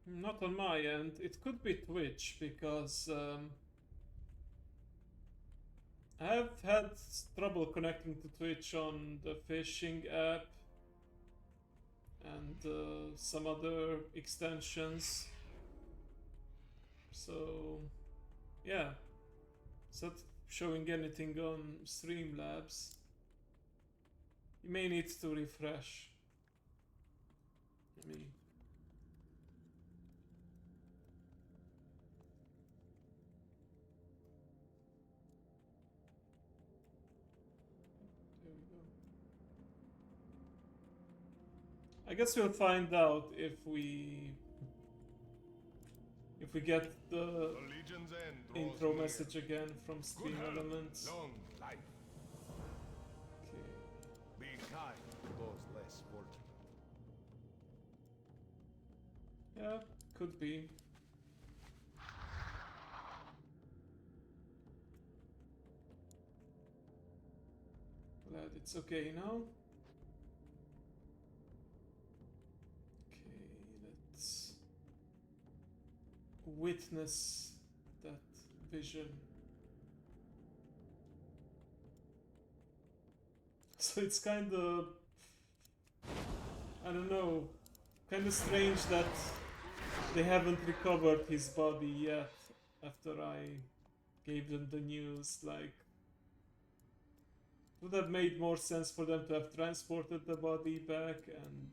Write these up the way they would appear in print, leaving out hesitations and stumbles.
Not on my end. It could be Twitch because I have had trouble connecting to Twitch on the fishing app and some other extensions. So, yeah. It's not showing anything on Streamlabs. You may need to refresh. I mean, there we go. I guess we'll find out if we get the intro message again from Stream Elements. Long life. Okay. Be kind to those less fortunate. Yeah, could be. Glad it's okay now. Okay, let's witness that vision. So it's kind of, I don't know, kind of strange that they haven't recovered his body yet after I gave them the news. Like, would have made more sense for them to have transported the body back and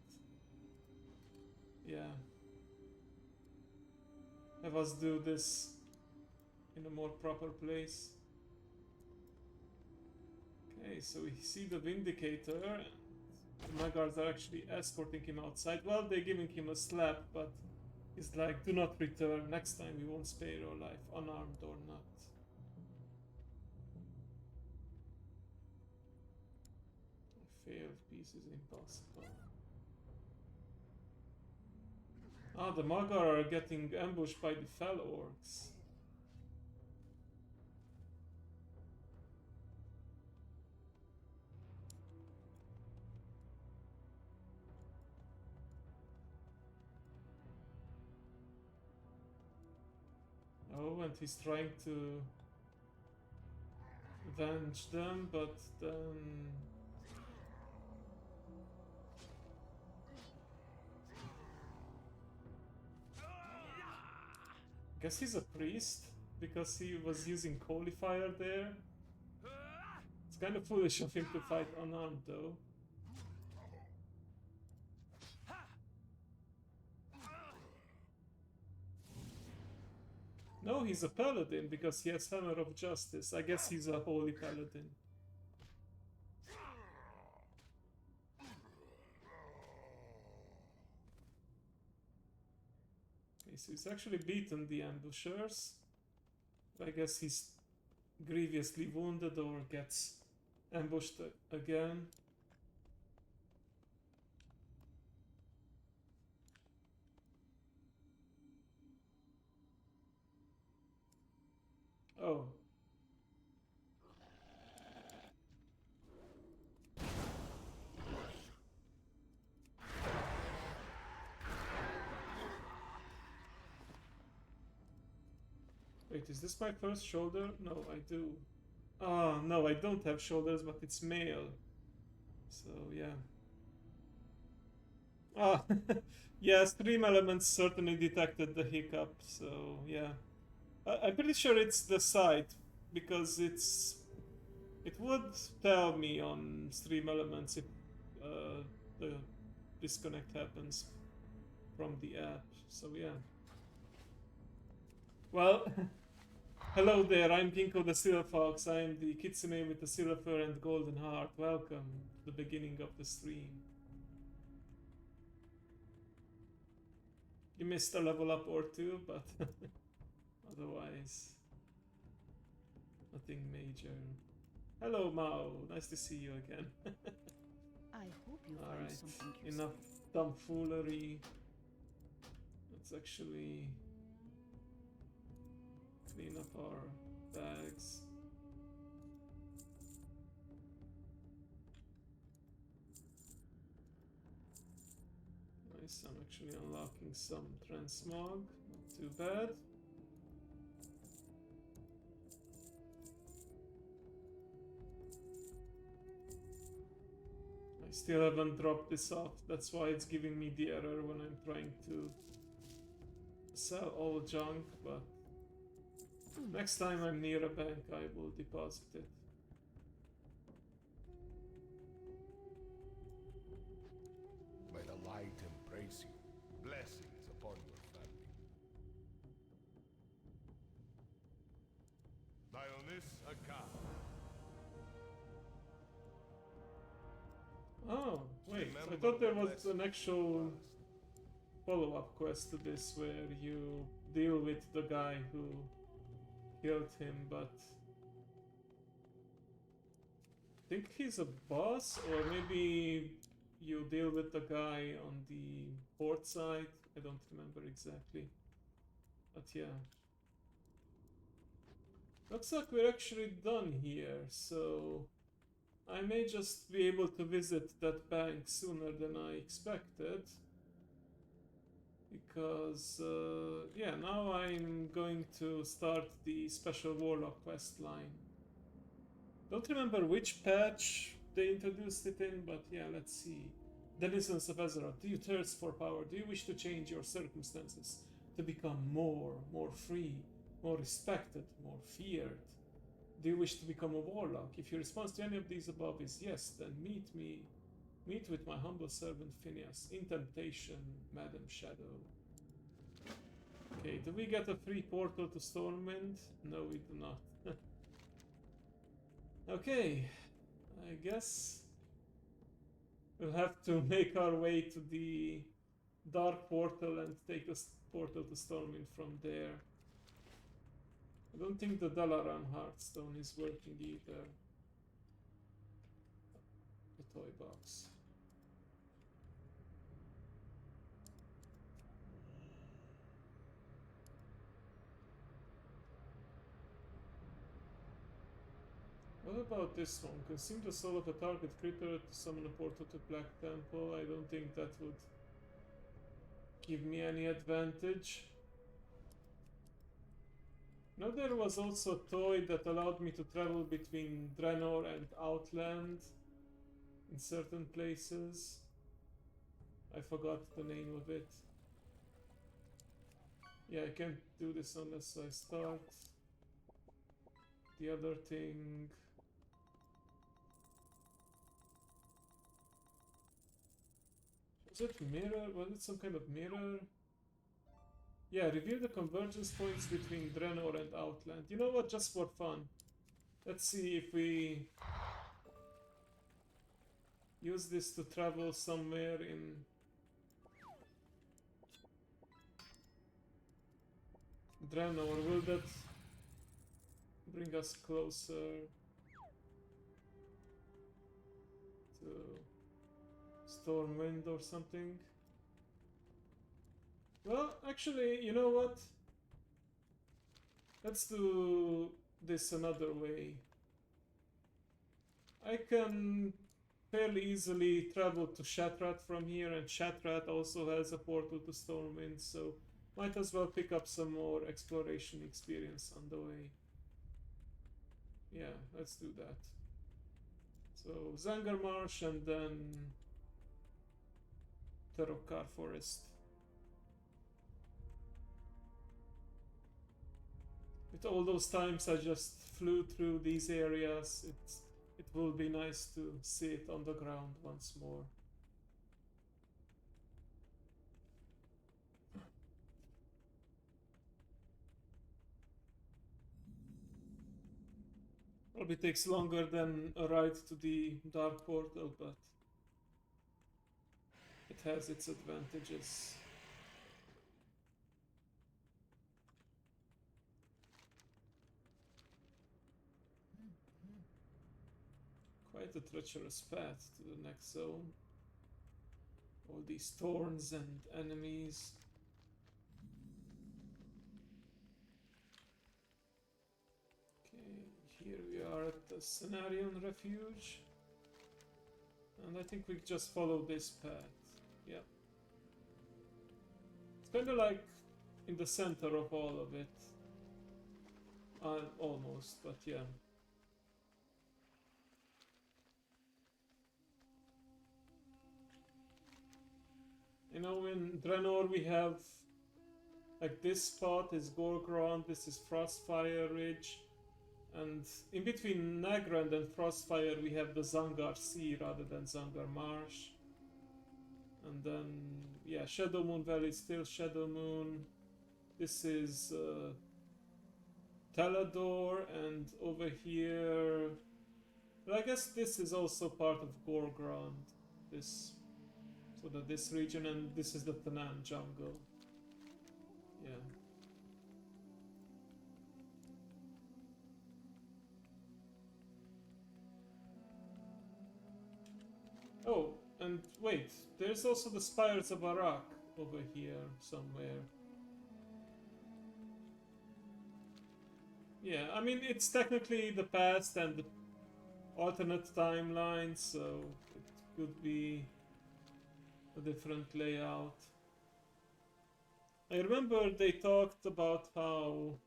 yeah, have us do this in a more proper place. Okay, so we see the Vindicator and the Magars are actually escorting him outside. Well, they're giving him a slap, but it's like, do not return. Next time we won't spare your life, unarmed or not. A failed piece is impossible. Ah, the Magar are getting ambushed by the Fell Orcs. Oh, and he's trying to avenge them, but then... Guess he's a priest, because he was using Holy Fire there. It's kind of foolish of him to fight unarmed, though. No, he's a paladin because he has Hammer of Justice. I guess he's a holy paladin. Okay, so he's actually beaten the ambushers. I guess he's grievously wounded or gets ambushed again. Oh. Wait, is this my first shoulder? No, I do. Ah, no, I don't have shoulders, but it's male. So, yeah. Ah, yeah, Stream Elements certainly detected the hiccup, so yeah. I'm pretty sure it's the site, because it would tell me on Stream Elements if the disconnect happens from the app, so yeah. Well, hello there, I'm Ginkgo the Silver Fox. I'm the kitsune with the silver fur and golden heart. Welcome to the beginning of the stream. You missed a level up or two, but otherwise, nothing major. Hello, Mao. Nice to see you again. I hope you find Alright, something enough tomfoolery. Let's actually clean up our bags. Nice, I'm actually unlocking some transmog, not too bad. I still haven't dropped this off, that's why it's giving me the error when I'm trying to sell all junk, but next time I'm near a bank I will deposit it. May the light embrace you. Blessings upon your family. Dionys Akar. Oh, wait, I Remember thought there the was an actual past. follow-up quest to this where you deal with the guy who killed him, but I think he's a boss, or maybe you deal with the guy on the port side. I don't remember exactly, but yeah. Looks like we're actually done here, so I may just be able to visit that bank sooner than I expected. Because, yeah, now I'm going to start the Special Warlock quest line. Don't remember which patch they introduced it in, but yeah, let's see. Denizens of Azeroth, do you thirst for power? Do you wish to change your circumstances? To become more free, more respected, more feared? Do you wish to become a warlock? If your response to any of these above is yes, then meet with my humble servant Phineas, in temptation, Madam Shadow. Okay, do we get a free portal to Stormwind? No, we do not. Okay, I guess we'll have to make our way to the Dark Portal and take the portal to Stormwind from there. I don't think the Dalaran Heartstone is working either. The toy box. What about this one? Consume the soul of a target creature to summon a portal to Black Temple. I don't think that would give me any advantage. Now there was also a toy that allowed me to travel between Draenor and Outland in certain places. I forgot the name of it. Yeah, I can't do this unless I start. The other thing... Was it mirror? Was it some kind of mirror? Yeah, reveal the convergence points between Draenor and Outland. You know what? Just for fun. Let's see if we use this to travel somewhere in... Draenor. Will that bring us closer to Stormwind or something? Well, actually, you know what? Let's do this another way. I can fairly easily travel to Shatrat from here, and Shatrat also has a portal to Stormwind, so might as well pick up some more exploration experience on the way. Yeah, let's do that. So, Zangarmarsh and then Terokar Forest. With all those times I just flew through these areas, it will be nice to see it on the ground once more. Probably takes longer than a ride to the Dark Portal, but it has its advantages. Quite a treacherous path to the next zone. All these thorns and enemies. Okay, here we are at the Cenarion Refuge. And I think we just follow this path. Yep. kind of like in the center of all of it. Almost, but yeah. You know, in Draenor we have like this spot is Gorgrond, this is Frostfire Ridge, and in between Nagrand and Frostfire we have the Zangar Sea rather than Zangar Marsh. And then, yeah, Shadow Moon Valley is still Shadow Moon. This is Talador, and over here... But I guess this is also part of Gorgrond. This... So that this region, and this is the Tanan jungle. Yeah. Oh, and wait, there's also the Spires of Arak over here somewhere. Yeah, I mean, it's technically the past and the alternate timeline, so it could be a different layout. I remember they talked about how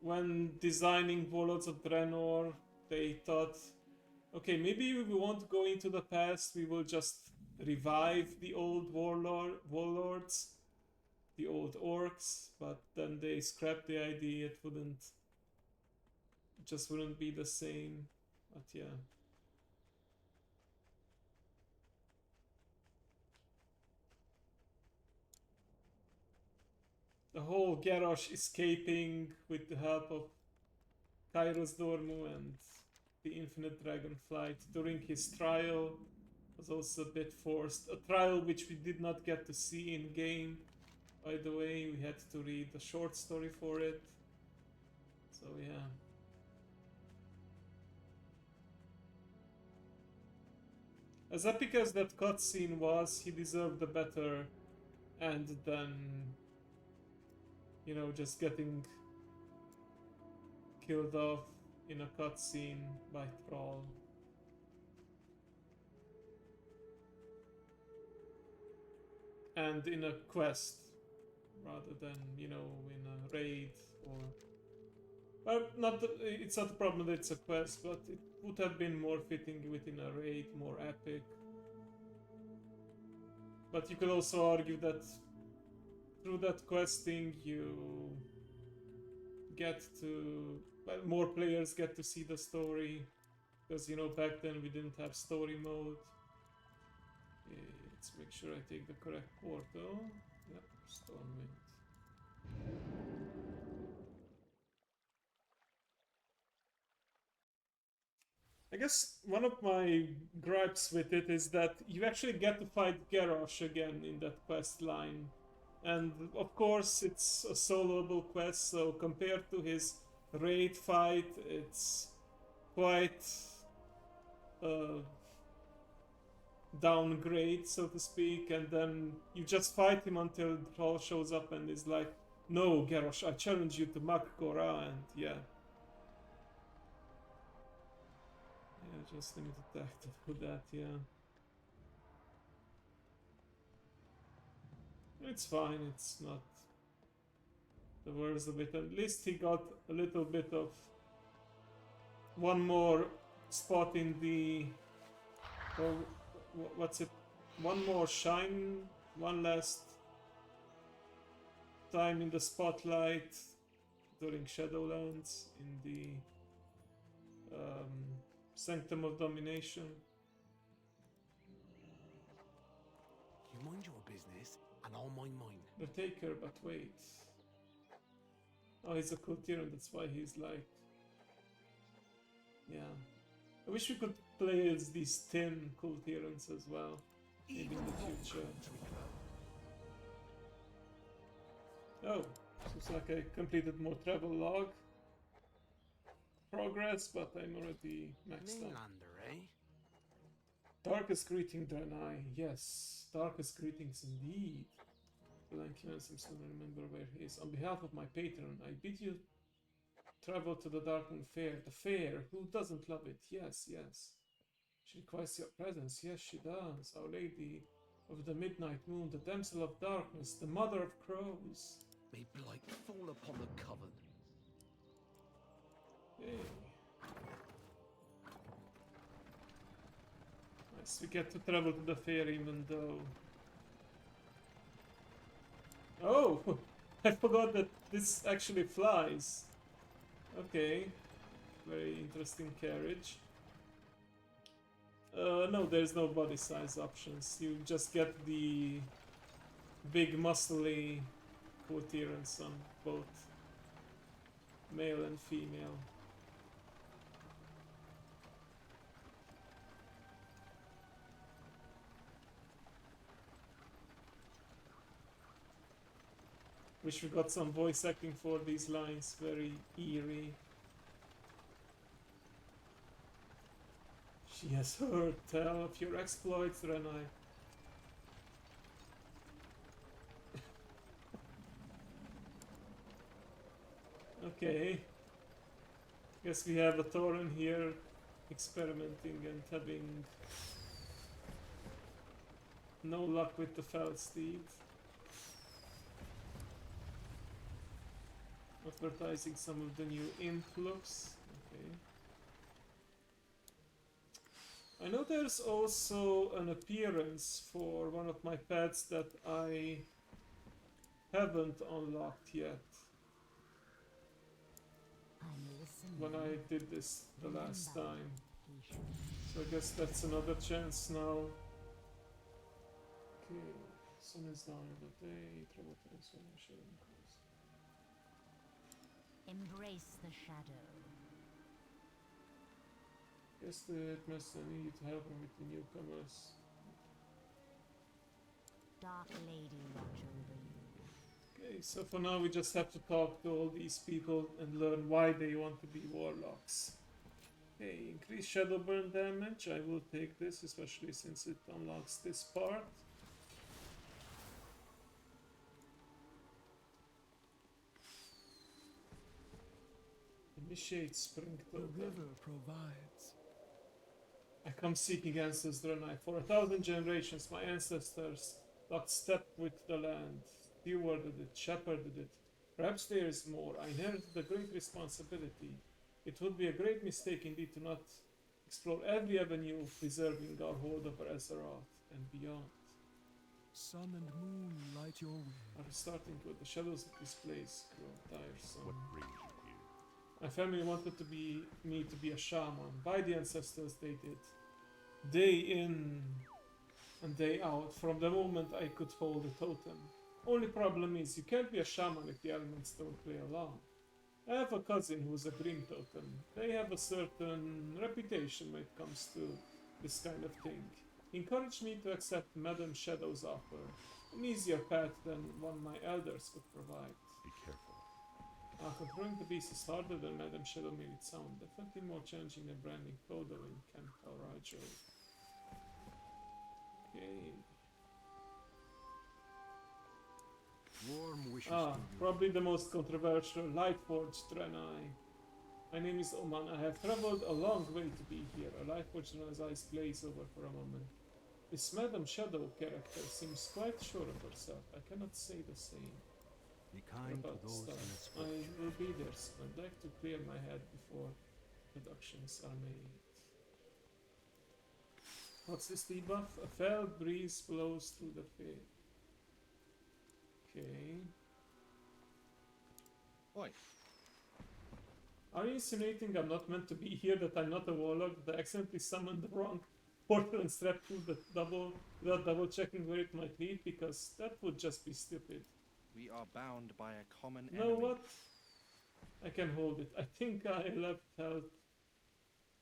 when designing Warlords of Draenor, they thought, okay, maybe we won't go into the past, we will just revive the old warlords, the old orcs, but then they scrapped the idea, it just wouldn't be the same, but yeah. The whole Garrosh escaping with the help of Kairos Dormu and the Infinite Dragonflight during his trial was also a bit forced. A trial which we did not get to see in game. By the way, we had to read the short story for it. So yeah. As epic as that cutscene was, he deserved a better end than, you know, just getting killed off in a cutscene by Thrall. And in a quest, rather than, you know, in a raid or... Well, it's not a problem that it's a quest, but it would have been more fitting within a raid, more epic. But you could also argue that through that questing you get to... Well, more players get to see the story. Because, you know, back then we didn't have story mode. Let's make sure I take the correct portal. Yep, Stormwind. I guess one of my gripes with it is that you actually get to fight Garrosh again in that quest line. And of course it's a soloable quest, so compared to his raid fight, it's quite downgrade, so to speak, and then you just fight him until Thrall shows up and is like, no, Garrosh, I challenge you to Mak'gora, and yeah. Yeah, just limited attack to do that, yeah. It's fine, it's not the worst of it. At least he got a little bit of one more spot in the... Or, what's it? One more shine, one last time in the spotlight during Shadowlands in the Sanctum of Domination. You mind your business, and I'll mind mine. The Taker, but wait. Oh, he's a Kultiran, that's why he's like... Yeah. I wish we could play as these 10 Kultirans as well. Maybe in the future. Oh, looks like I completed more travel log progress, but I'm already maxed out. Mainlander, eh? Darkest greeting, Draenei. Yes, darkest greetings indeed. Blankiness, I'm still remember where he is. On behalf of my patron, I bid you travel to the Darkmoon Fair. The fair, who doesn't love it? Yes, yes. She requires your presence. Yes, she does. Our Lady of the midnight moon, the damsel of darkness, the mother of crows. May blight fall upon the coven. Hey. Nice, we get to travel to the fair even though... Oh! I forgot that this actually flies. Okay. Very interesting carriage. No, there's no body size options. You just get the big muscly coherence on both male and female. Wish we got some voice acting for these lines, very eerie. She has heard tell of your exploits, Renai. Okay. Guess we have a Tauren here experimenting and having no luck with the fell steed. Advertising some of the new influx. Okay. I know there's also an appearance for one of my pets that I haven't unlocked yet. When I did this the last time. So I guess that's another chance now. Okay, sun is down in the day, travel transformation increase. Embrace the shadow. Guess that must need help with the newcomers. Dark Lady watch over you. Okay, so for now we just have to talk to all these people and learn why they want to be warlocks. Okay, increase shadow burn damage. I will take this, especially since it unlocks this part. Initiate spring totem. The river provides. I come seeking answers, Draenei. For 1,000 generations, my ancestors locked step with the land, stewarded it, shepherded it. Perhaps there is more. I inherited a great responsibility. It would be a great mistake indeed to not explore every avenue of preserving our hold over Azeroth and beyond. Sun and moon light your way. I'm starting with the shadows of this place grow tiresome. What brings you here? My family wanted me to be a shaman. By the ancestors they did. Day in and day out, from the moment I could hold a totem. Only problem is, you can't be a shaman if the elements don't play along. I have a cousin who's a green totem. They have a certain reputation when it comes to this kind of thing. He encouraged me to accept Madame Shadow's offer. An easier path than one my elders could provide. Be careful. Controlling the beast is harder than Madame Shadow made it sound. Definitely more challenging than branding Clodo in Camp Calrajo. Okay. Warm wishes Ah, to you. probably the most controversial Lightforged Draenei. My name is Oman. I have traveled a long way to be here. A Lightforged Draenei's eyes glaze over for a moment. This Madame Shadow character seems quite sure of herself. I cannot say the same. Be kind to About those stuff. in I misfortune. will be there soon. I'd like to clear my head before deductions are made. What's this debuff? A fell breeze blows through the field. Okay. Oi. Are you insinuating I'm not meant to be here, that I'm not a warlock, that I accidentally summoned the wrong portal and stepped through the double without double checking where it might lead? Because that would just be stupid. We are bound by a common You know enemy. what? I can hold it. I think I left health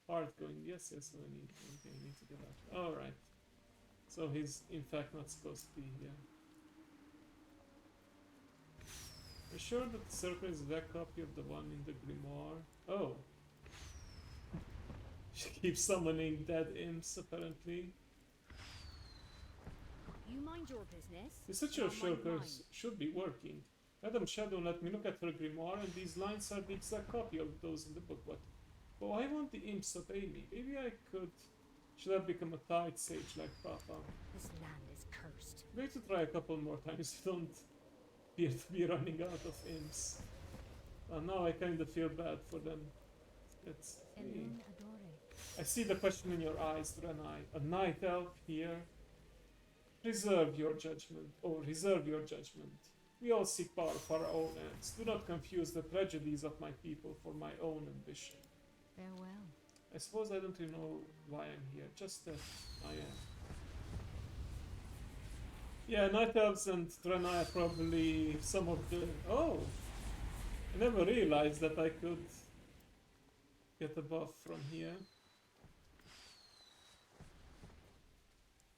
heart going. Yes, I need. Okay, I need to get out. Alright. So he's in fact not supposed to be here. Are you sure that the circle is that copy of the one in the grimoire? Oh. She keeps summoning dead imps apparently. You mind your business. The Satchel I'll mind mine. Shulkers should be working. Madam Shadow let me look at her grimoire, and these lines are the exact copy of those in the book. But why won't the imps obey me? Maybe I could Should have become a tight sage like Papa. This land is cursed. I'm going to try a couple more times. Don't appear to be running out of imps. Now I kind of feel bad for them. Let's see. Elun adore. I see the question in your eyes, Draenei. A night elf here? Reserve your judgment, or reserve your judgment. We all seek power for our own ends. Do not confuse the tragedies of my people for my own ambition. Farewell. I suppose I don't really know why I'm here, just that I am. Yeah, Night Elves and Draenei are probably some of the... Oh! I never realized that I could get a buff from here.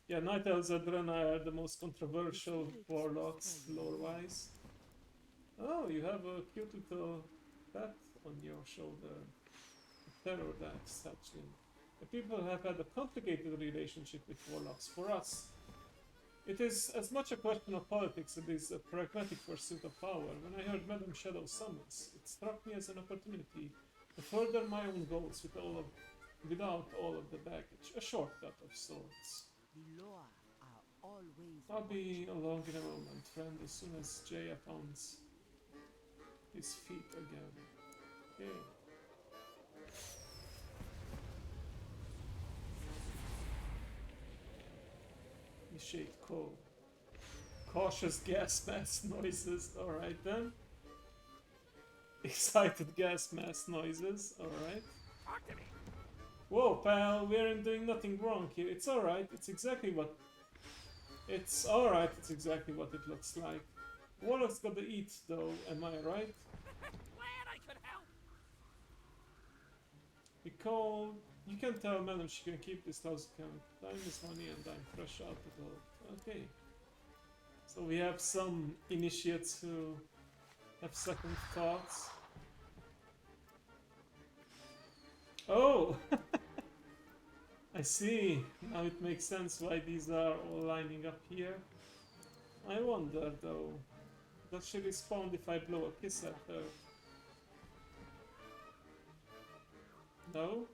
Yeah, Night Elves and Draenei are the most controversial warlocks, lore-wise. Oh, you have a cute little pat on your shoulder. Terror Dax, actually. The people have had a complicated relationship with warlocks. For us, it is as much a question of politics as it is a pragmatic pursuit of power. When I heard Madame Shadow summons, it struck me as an opportunity to further my own goals without all of the baggage. A shortcut of sorts. The law are always I'll be along in a moment, friend, as soon as Jaya finds his feet again. Okay. Initiate call. Cautious gas mask noises, alright then. Excited gas mask noises, alright. Whoa, pal, we aren't doing nothing wrong here. It's alright, it's exactly what... It's alright, it's exactly what it looks like. Warlock's gotta eat, though, am I right? glad I could help. Because you can tell Madam she can keep this house account. Time is money and I'm fresh out the door. Okay. So we have some initiates who have second thoughts. Oh! I see. Now it makes sense why these are all lining up here. I wonder though, does she respond if I blow a kiss at her? No?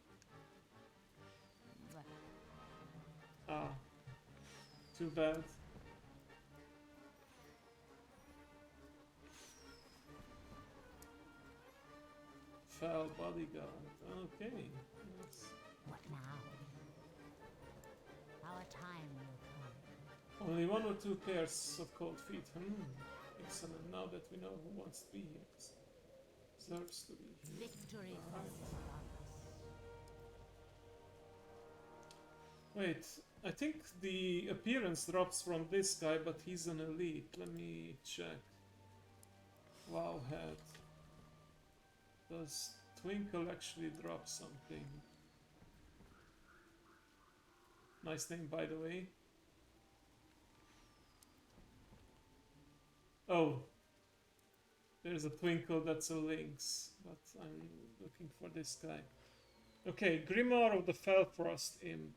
Ah. Too bad. Foul bodyguard. Okay. Yes. What now? Our time will come. Only one or two pairs of cold feet. Excellent. Now that we know who wants to be here. Deserves to be here. Victory Alright. falls upon us. Wait, I think the appearance drops from this guy, but he's an elite. Let me check. Wow, head. Does Twinkle actually drop something? Nice name, by the way. Oh. There's a Twinkle that's a Lynx, but I'm looking for this guy. Okay, Grimoire of the Felfrost Imp.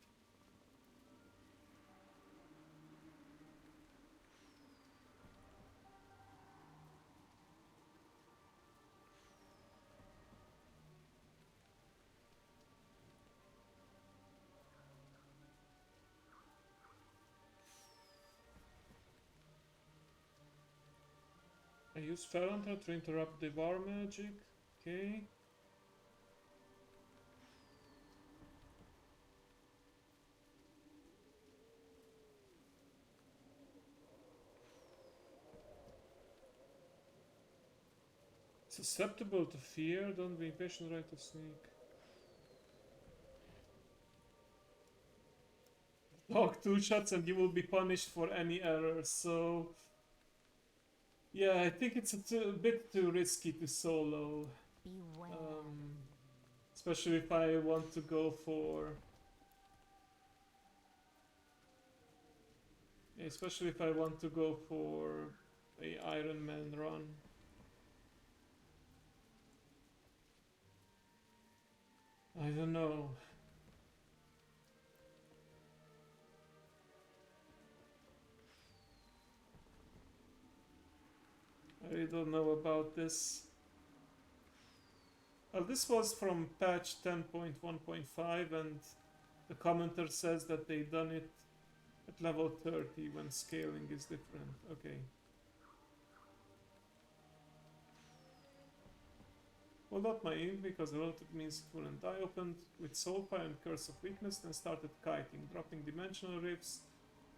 I use Felonter to interrupt the war magic. Okay. Susceptible to fear, don't be impatient, right to sneak. Talk 2 shots and you will be punished for any error, so... Yeah, I think it's a bit too risky to solo. Beware. Especially if I want to go for... Especially if I want to go for a Ironman run. I don't know. I really don't know about this. Well, this was from patch 10.1.5 and The commenter says that they done it at level 30 when scaling is different. Okay. Hold up my ink because the relative means it wouldn't. I opened with Soulfire and Curse of Weakness, then started kiting, dropping dimensional rifts.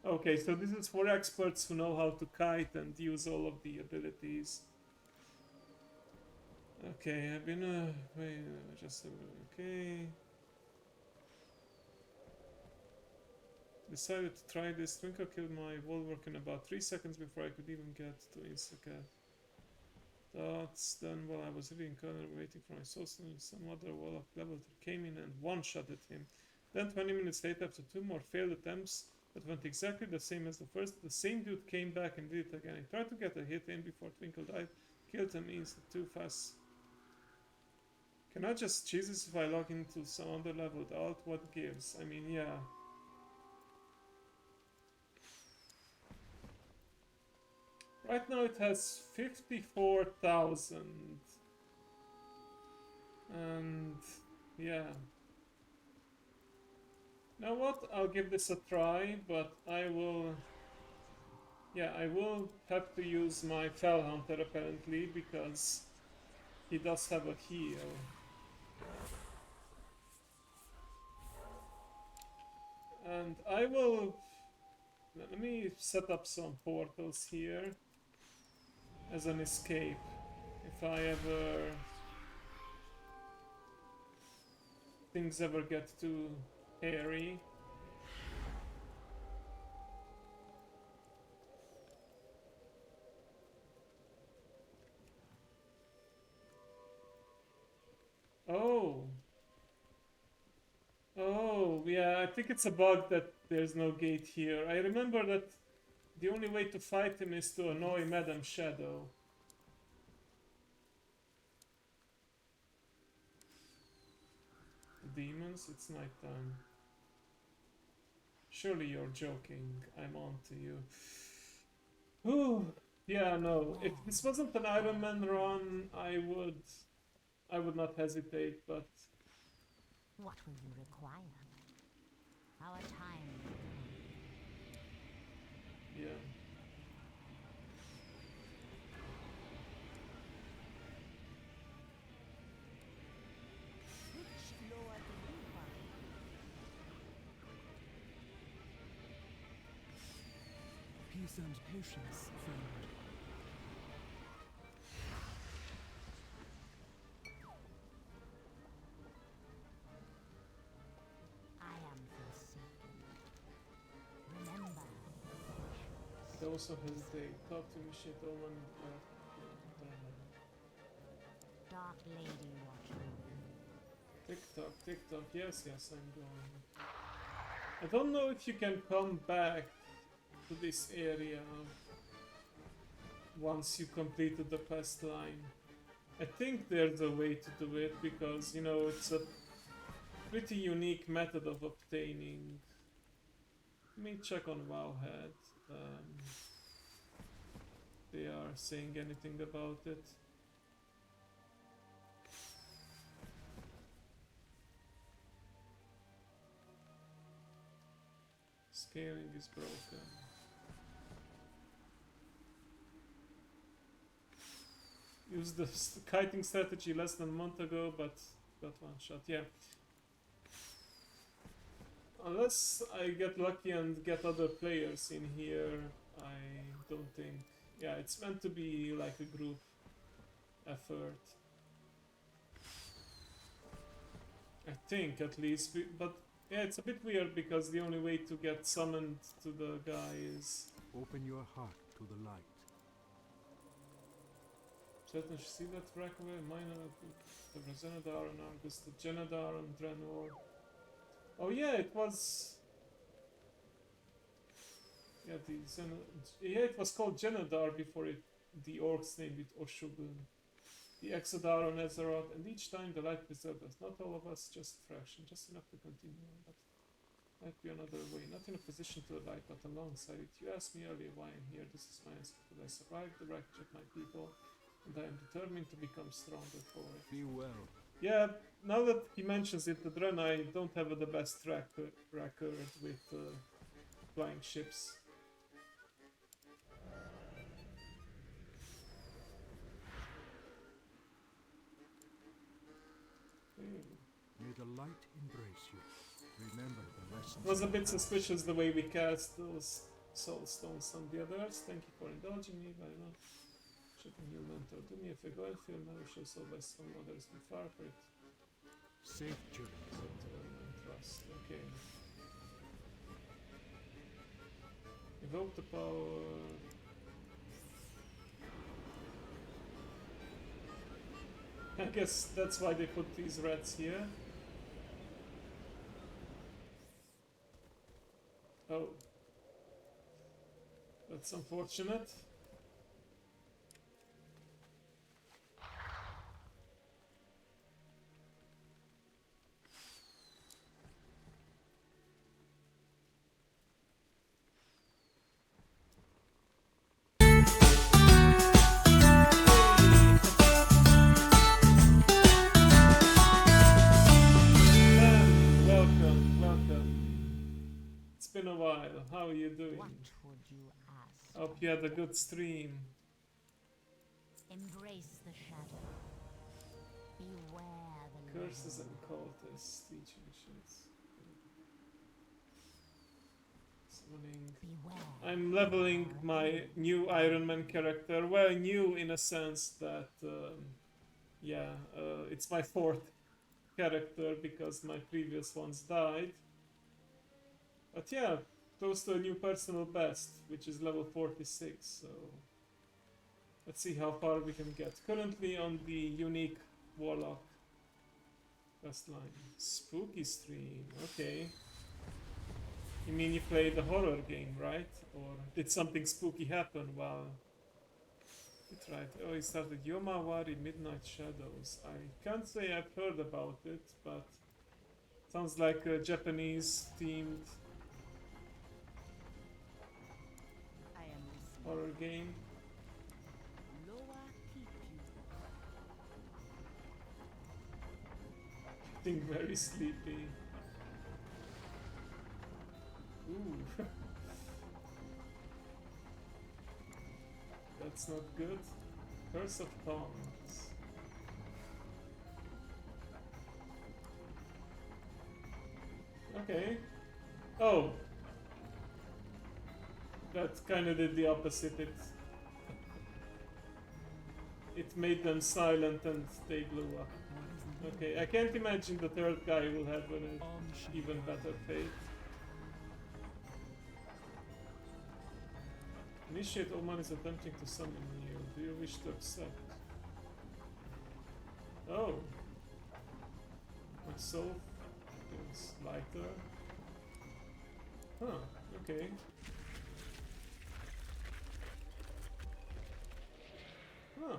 Okay, so this is for experts who know how to kite and use all of the abilities. Okay, I've been wait, just okay. Decided to try this. Twinkle killed my wall work in about 3 seconds before I could even get to Instacat. That's then while I was reading corner waiting for my source, some other wall of level 3 came in and one-shotted him. Then 20 minutes later, after 2 more failed attempts that went exactly the same as the first, the same dude came back and did it again. I tried to get a hit in before Twinkle died, killed him instant too fast. Can I just choose this if I log into some other leveled alt? What gives? I mean, yeah. Right now it has 54,000. And yeah. You know what? I'll give this a try, but I will... Yeah, I will have to use my Fell Hunter apparently, because he does have a heal. And I will... Let me set up some portals here as an escape. If I ever... things ever get too hairy. Oh. Oh, yeah, I think it's a bug that there's no gate here. I remember that the only way to fight him is to annoy Madame Shadow. Demons, it's nighttime. Surely you're joking. I'm on to you. Ooh, yeah, no. If this wasn't an Ironman run, I would not hesitate, but What will you require? Our time will come. yeah. Which Lord do you find? Peace and patience, friend. I am forsaken. Remember. I also hesitate. Talk to me, shit, Omen. Dark Lady watch over you. TikTok, TikTok. Yes, yes, I'm going. I don't know if you can come back to this area once you completed the quest line. I think there's a way to do it because, you know, it's a pretty unique method of obtaining. Let me check on Wowhead. They are saying anything about it. Scaling is broken. Used the kiting strategy less than a month ago, but got one shot. Yeah. Unless I get lucky and get other players in here, I don't think. Yeah, it's meant to be like a group effort. I think, at least. But yeah, it's a bit weird because the only way to get summoned to the guy is... Open your heart to the light. Certain you see that Rackaway, Minor, the Rezenadar and Argus, the Genadar and Draenor. Oh yeah, it was... Yeah, it was called Genadar before the orcs named it Oshugun. The Exodar on Azeroth, and each time the light preserved us. Not all of us, just a fraction, just enough to continue on, but might be another way. Not in a position to light, but alongside it. You asked me earlier why I'm here. This is my answer. I survived the wreckage of my people, and I am determined to become stronger for it. Be well. Yeah, now that he mentions it, the Dren, I don't have the best record with flying ships. May the light embrace you. Remember the lessons. It was a of the bit past. suspicious the way we cast those soul stones on the others. Thank you for indulging me very much. Shipping your mentor. Do me a favor and feel never show so by some others be far for it. Safe journey. So to and trust. Okay. Evoke the power. I guess that's why they put these rats here. Oh. That's unfortunate. Welcome. It's been a while. How are you doing? What would you ask? Hope you had a good stream. Embrace the shadow. Beware the Curses living. and cultists, teaching shits. Summoning. Beware. I'm leveling my new Ironman character. Well, new in a sense that, it's my fourth character because my previous ones died. But yeah, close to a new personal best, which is level 46, so let's see how far we can get. Currently on the unique Warlock quest line. Spooky stream, okay. You mean you played the horror game, right? Or did something spooky happen while you tried? Oh, you started Yomawari Midnight Shadows. I can't say I've heard about it, but sounds like a Japanese themed I am listening. horror game. Loa keep you. Getting very sleepy. Ooh. That's not good. Curse of Tongues. Okay. Oh. That kinda did the opposite. It made them silent and they blew up. Okay, I can't imagine the third guy will have an even better fate. Initiate Oman is attempting to summon you. Do you wish to accept? Oh. My soul feels lighter. Huh, okay. Huh.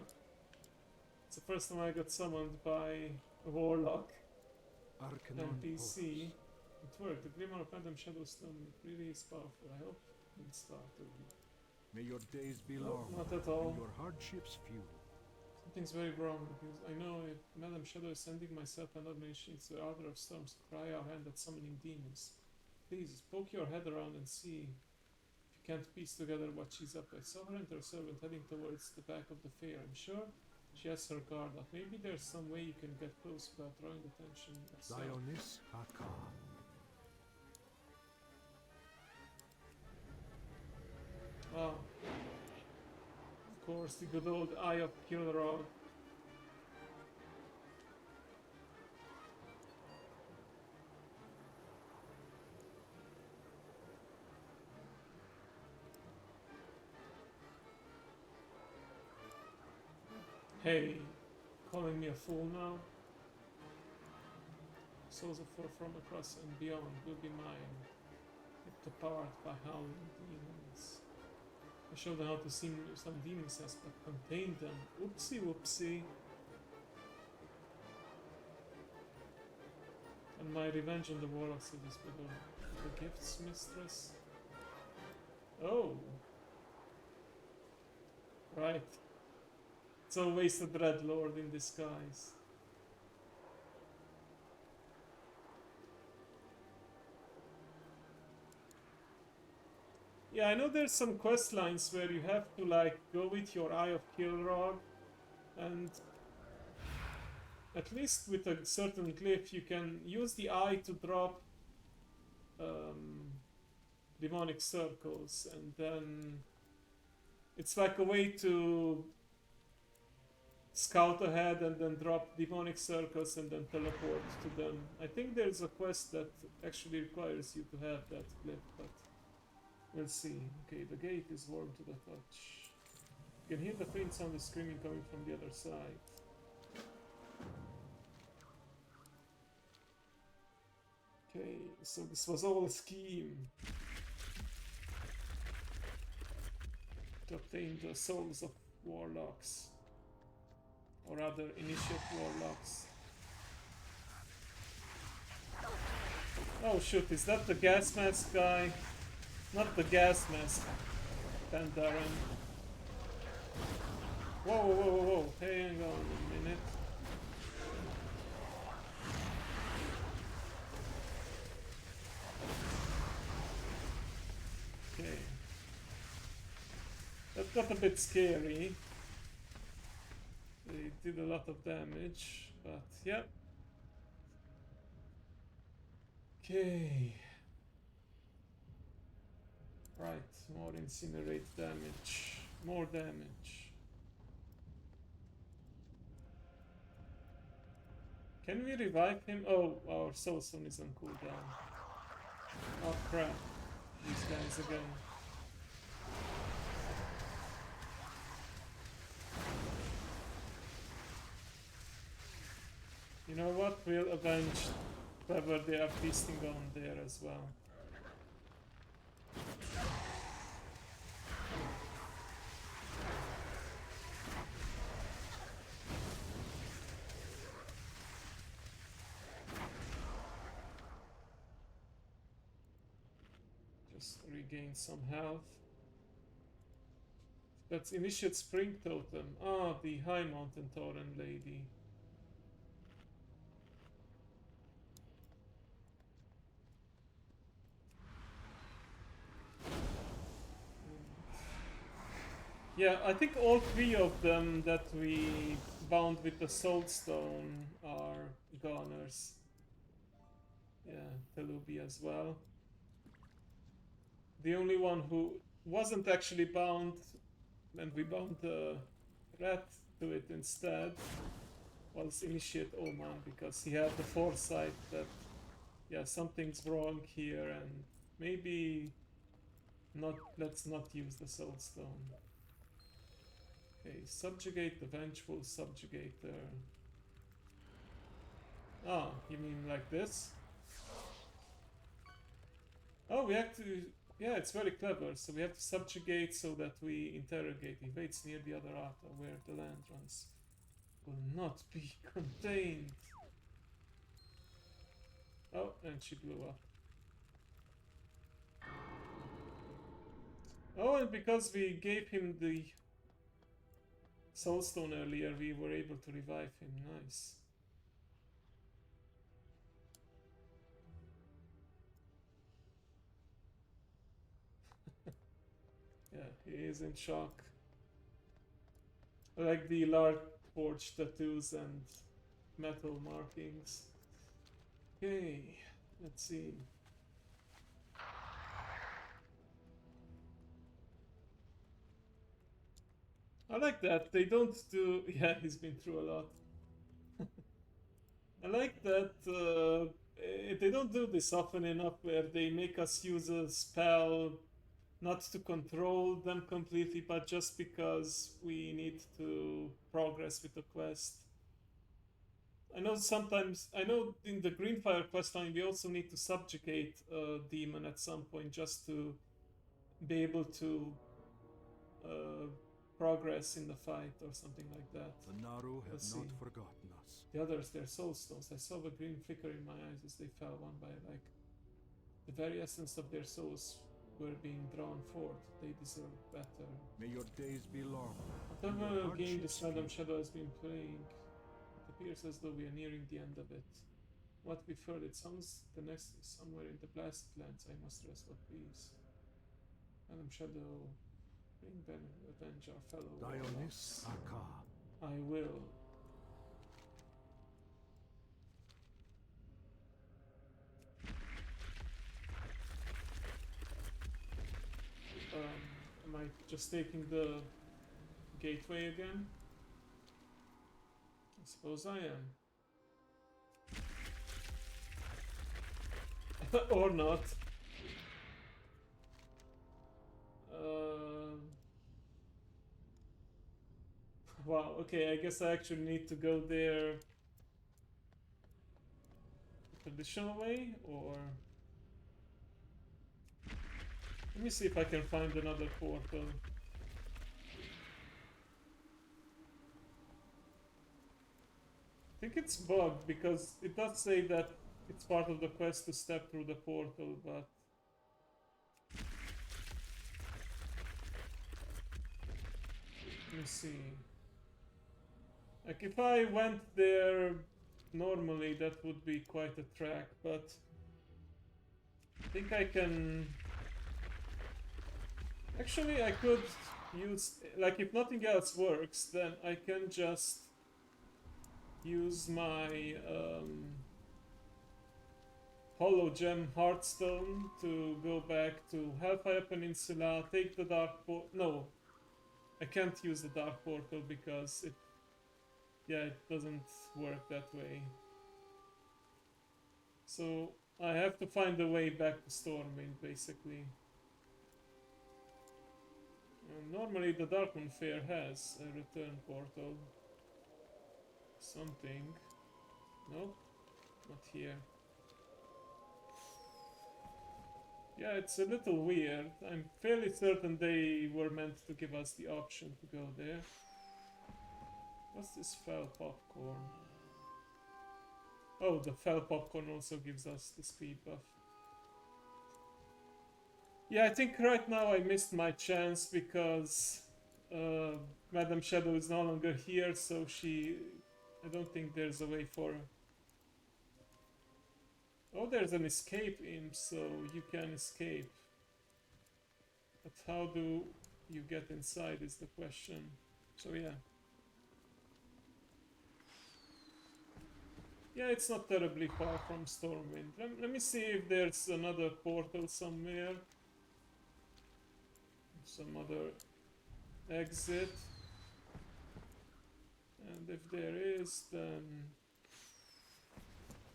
It's the first time I got summoned by a warlock Arcanon NPC. Post. It worked. The Glimmer of Madame Shadowstone really is powerful. I hope it started. May your days be No, long. not at all. And your hardships few. Something's very wrong because I know if Madame Shadow is sending myself and other machines to the Order of Storms to try our hand at summoning demons. Please poke your head around and see if you can't piece together what she's up to. I saw her and her servant heading towards the back of the fair. I'm sure she has her guard up. Maybe there's some way you can get close without drawing attention yourself. Zionis Haka. Ah. Of course, the good old Eye of Kilrod. Hey, calling me a fool now? Souls of four from across and beyond will be mine, ripped apart by howling demons. I showed them how to see some demons as but contain them. Oopsie whoopsie. And my revenge on the warlocks of this below. The gifts, mistress? Oh. Right. It's always the Dreadlord in disguise. Yeah, I know there's some quest lines where you have to like go with your Eye of Kilrog, and at least with a certain glyph you can use the eye to drop demonic circles, and then it's like a way to scout ahead and then drop demonic circles and then teleport to them. I think there's a quest that actually requires you to have that glyph, but we'll see. Okay, the gate is warm to the touch. You can hear the faint sound of screaming coming from the other side. Okay, so this was all a scheme to obtain the souls of warlocks, or rather initiate warlocks. Oh shoot, is that the gas mask guy? Not the gas mask, Pandaren. Whoa, whoa, whoa, whoa, whoa, hey, hang on a minute. Okay. That got a bit scary. They did a lot of damage, but yeah. Okay. Right, more incinerate damage. More damage. Can we revive him? Oh, our soulstone is on cooldown. Oh crap. These guys again. You know what? We'll avenge whoever they are feasting on there as well. Just regain some health. That's initiate spring totem. Ah, the high mountain tauren lady. Yeah, I think all three of them that we bound with the soulstone are goners. Yeah, Telubi as well. The only one who wasn't actually bound, and we bound the rat to it instead, was Initiate Oman, because he had the foresight that, yeah, something's wrong here, and maybe not. Let's not use the soulstone. Okay, subjugate the vengeful subjugator. Ah, you mean like this? Oh, we have to. Yeah, it's very clever. So we have to subjugate so that we interrogate. He waits near the other altar where the land runs. Will not be contained. Oh, and she blew up. Oh, and because we gave him the soulstone earlier, we were able to revive him. Nice. Yeah, he is in shock. I like the large forged tattoos and metal markings. Okay, let's see. I like that. They don't do. Yeah, he's been through a lot. I like that they don't do this often enough where they make us use a spell not to control them completely, but just because we need to progress with the quest. I know sometimes, I know in the Greenfire quest line we also need to subjugate a demon at some point just to be able to uh, progress in the fight or something like that. The Naru have Let's not see. forgotten us. The others, their soul stones. I saw a green flicker in my eyes as they fell one by like the very essence of their souls were being drawn forth. They deserve better. May your days be long. Whatever game this random shadow has been playing, it appears as though we are nearing the end of it. What we've heard, it sounds the next is somewhere in the blasted lands. I must rest at peace. Madam Shadow, bring Ben avenge our fellow Dionys warlocks. Akar. I will. Am I just taking the gateway again? I suppose I am. Or not. Wow, okay, I guess I actually need to go there the traditional way, or... Let me see if I can find another portal. I think it's bugged because it does say that it's part of the quest to step through the portal, but... Let me see. Like, if I went there normally, that would be quite a trek, but... I think I can... Actually, I could use... Like, if nothing else works, then I can just... use my... Hollow Gem Heartstone to go back to Hellfire Peninsula, take the Dark Portal... No, I can't use the Dark Portal because it... Yeah, it doesn't work that way. So, I have to find a way back to Stormwind, basically. Normally the Darkmoon Fair has a return portal. Something. Nope, not here. Yeah, it's a little weird. I'm fairly certain they were meant to give us the option to go there. What's this fell popcorn? Oh, the fell popcorn also gives us the speed buff. Yeah, I think right now I missed my chance because Madam Shadow is no longer here, so she... I don't think there's a way for... Oh, there's an escape imp, so you can escape. But how do you get inside is the question. So yeah. Yeah, it's not terribly far from Stormwind. Let me see if there's another portal somewhere. Some other exit. And if there is, then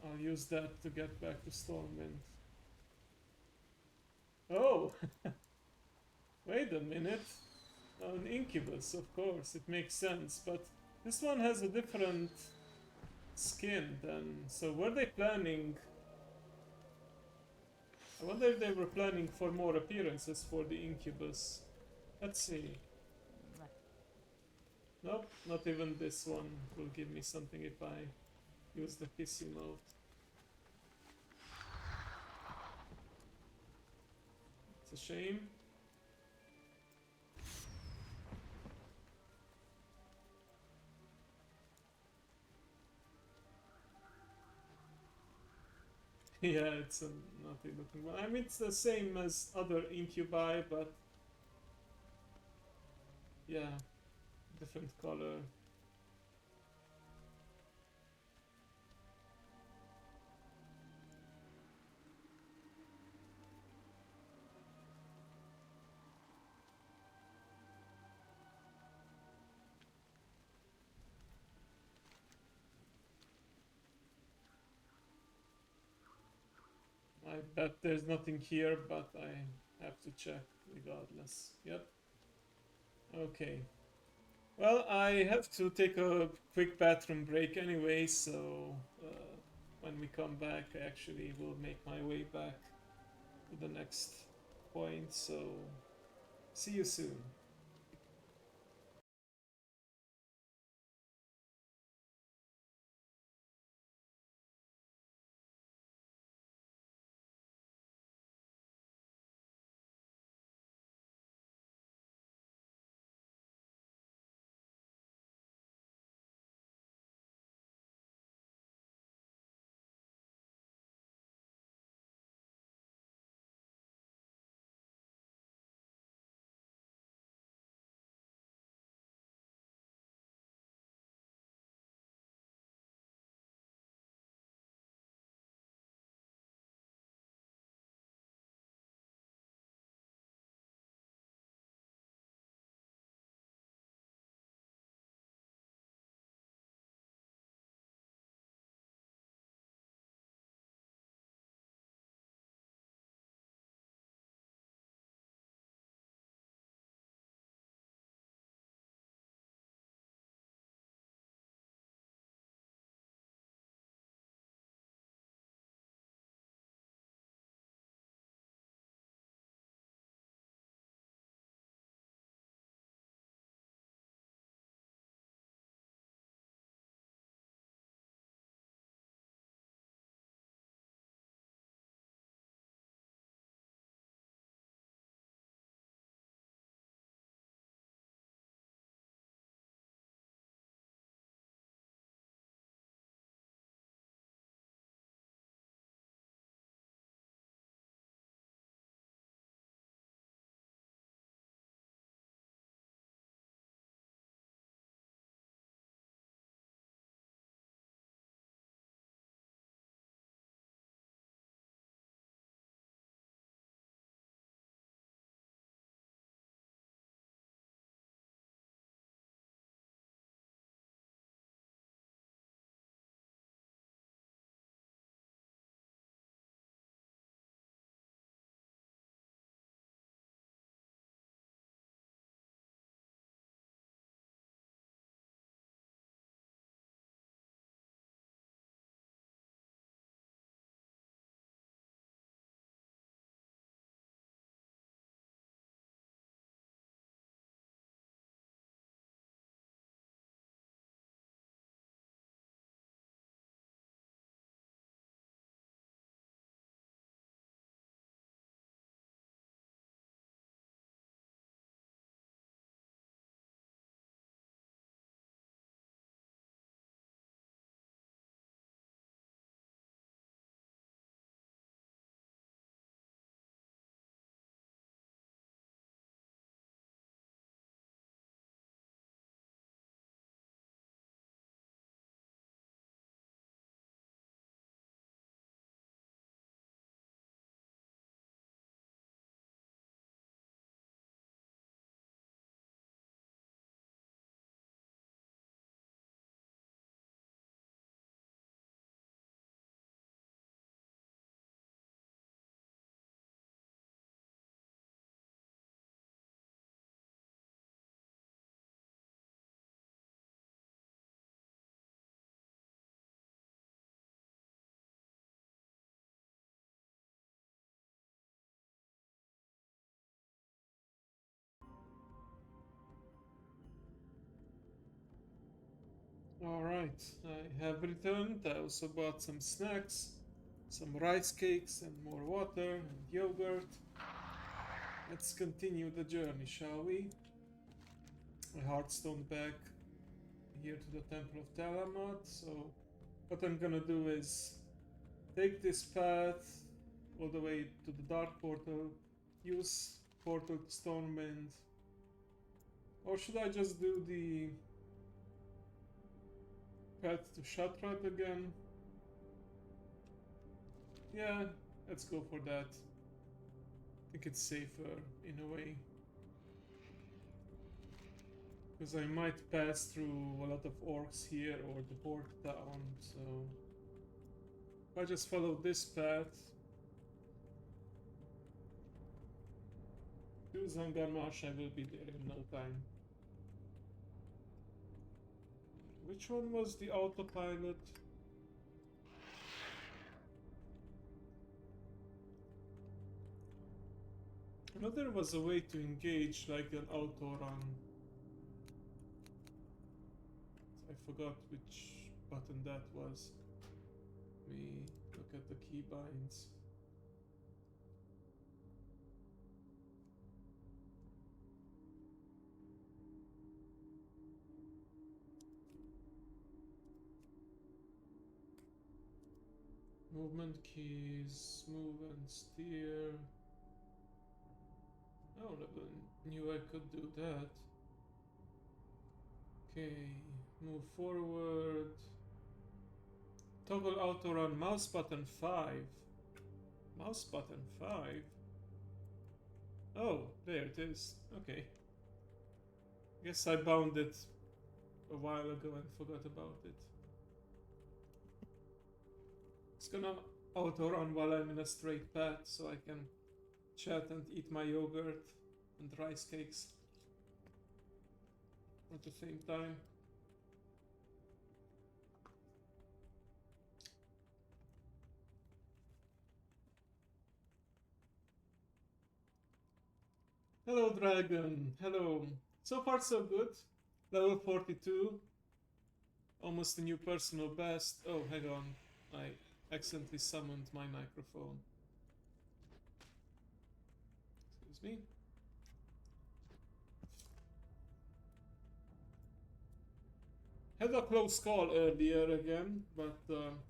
I'll use that to get back to Stormwind. Oh! Wait a minute. An incubus, of course, it makes sense, but this one has a different skin than... So were they planning... I wonder if they were planning for more appearances for the incubus. Let's see. Nope, not even this one will give me something if I use the kiss emote. It's a shame. Yeah, it's a naughty looking one. I mean, it's the same as other incubi, but yeah, different color. I bet there's nothing here, but I have to check regardless. Yep. Okay. Well, I have to take a quick bathroom break anyway, so when we come back, I actually will make my way back to the next point, so see you soon. Alright, I have returned. I also bought some snacks, some rice cakes, and more water and yogurt. Let's continue the journey, shall we? My Hearthstone back here to the Temple of Talamat. So, what I'm gonna do is take this path all the way to the Dark Portal, use Portal to Stormwind, or should I just do the path to Shatrat again? Yeah, let's go for that. I think it's safer in a way. Because I might pass through a lot of orcs here or the port town, so if I just follow this path to Zangarmarsh, I will be there in no time. Which one was the autopilot? I know there was a way to engage like an auto run. I forgot which button that was. Let me look at the keybinds. Movement keys, move and steer. Oh, I knew I could do that. Okay, move forward. Toggle auto run, mouse button 5. Mouse button 5? Oh, there it is. Okay. Guess I bound it a while ago and forgot about it. It's gonna auto run while I'm in a straight path so I can chat and eat my yogurt and rice cakes at the same time. Hello, Dragon. Hello. So far, so good. Level 42. Almost a new personal best. Oh, hang on. I accidentally summoned my microphone. Excuse me. Had a close call earlier again, but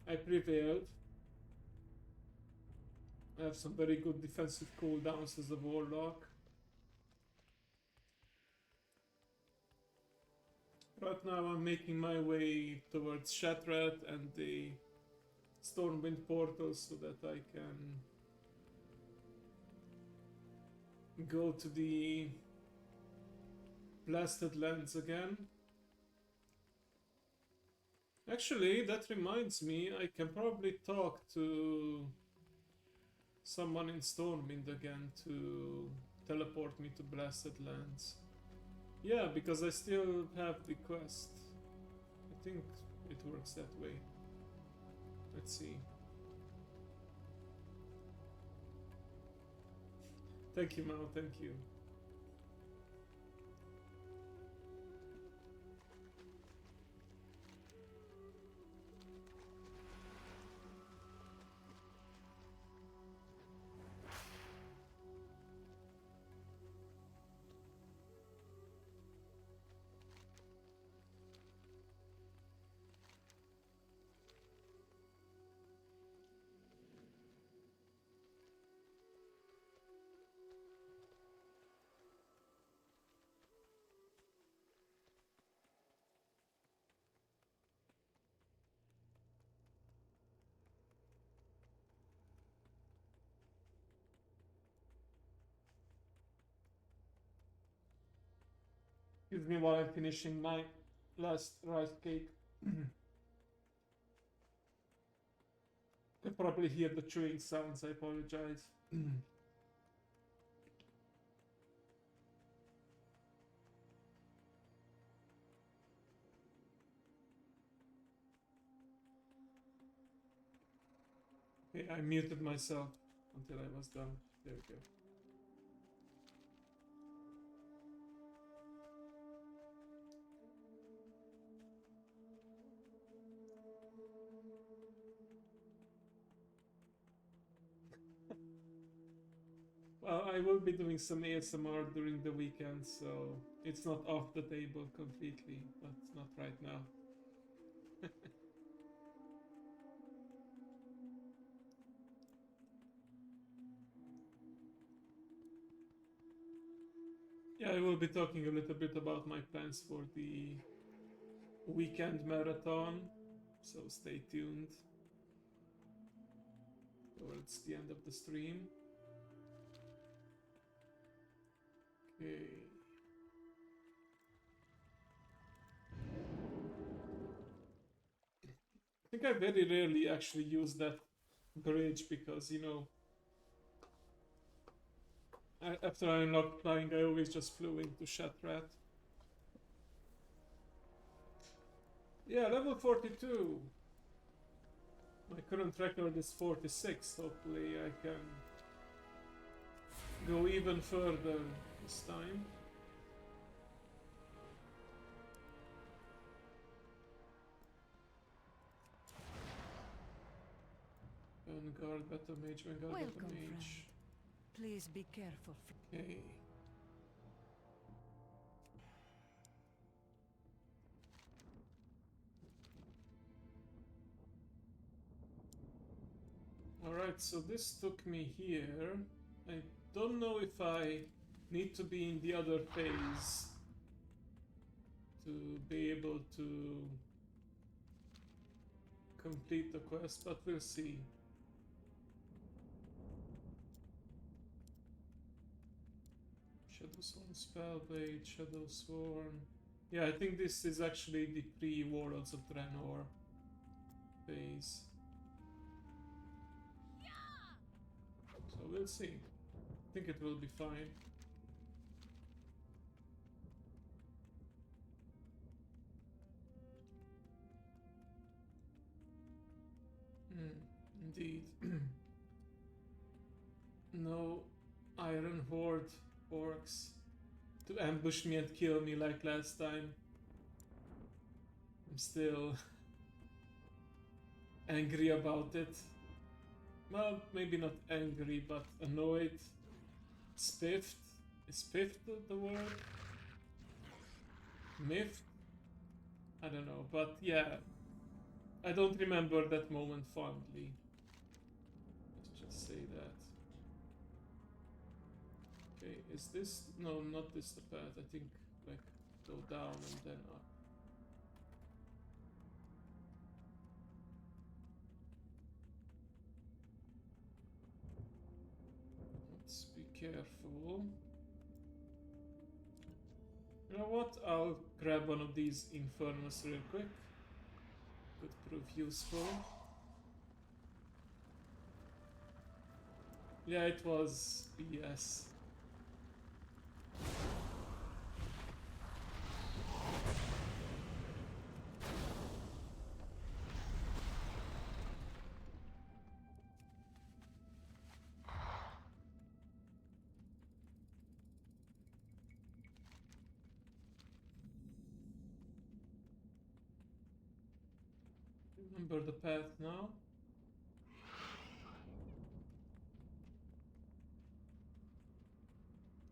I prevailed. I have some very good defensive cooldowns as a warlock. Right now I'm making my way towards Shatrat and the Stormwind portal so that I can go to the Blasted Lands again. Actually, that reminds me, I can probably talk to someone in Stormwind again to teleport me to Blasted Lands. Yeah, because I still have the quest. I think it works that way. Let's see. Thank you, Mao, thank you. Excuse me while I'm finishing my last rice cake. You probably hear the chewing sounds, I apologize. Okay, I muted myself until I was done. There we go. Well, I will be doing some ASMR during the weekend, so it's not off the table completely, but not right now. Yeah, I will be talking a little bit about my plans for the weekend marathon, so stay tuned towards the end of the stream. Okay. I think I very rarely actually use that bridge because, you know, after I unlocked flying, I always just flew into Shatrat. Yeah, level 42. My current record is 46. Hopefully I can go even further this time. Vanguard, Battle Mage, Vanguard, Battle Welcome, friend. Mage. Please be careful. Okay. Alright, so this took me here. I don't know if I need to be in the other phase to be able to complete the quest, but we'll see. Shadow Sworn Spellblade, Shadow Sworn. Yeah, I think this is actually the pre-Warlords of Draenor phase. So we'll see. I think it will be fine. Indeed. No Iron Horde orcs to ambush me and kill me like last time. I'm still angry about it. Well, maybe not angry, but annoyed. Spiffed? Is spiffed the word? Miffed? I don't know, but yeah. I don't remember that moment fondly. Let's just say that. Okay, is this... No, not this the path. I think, like, go down and then up. Let's be careful. You know what? I'll grab one of these Infernus real quick. Could prove useful. Yeah, it was BS. Remember the path now?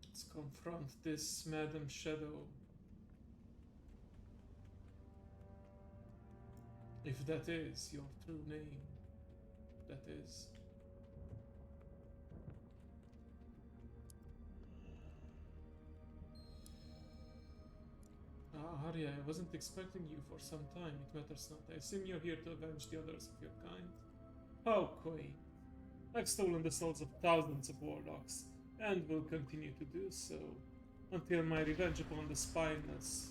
Let's confront this Madam Shadow. If that is your true name. That is. Ah, Arya, I wasn't expecting you for some time. It matters not. I assume you're here to avenge the others of your kind. How quaint. I've stolen the souls of thousands of warlocks, and will continue to do so, until my revenge upon the spineless.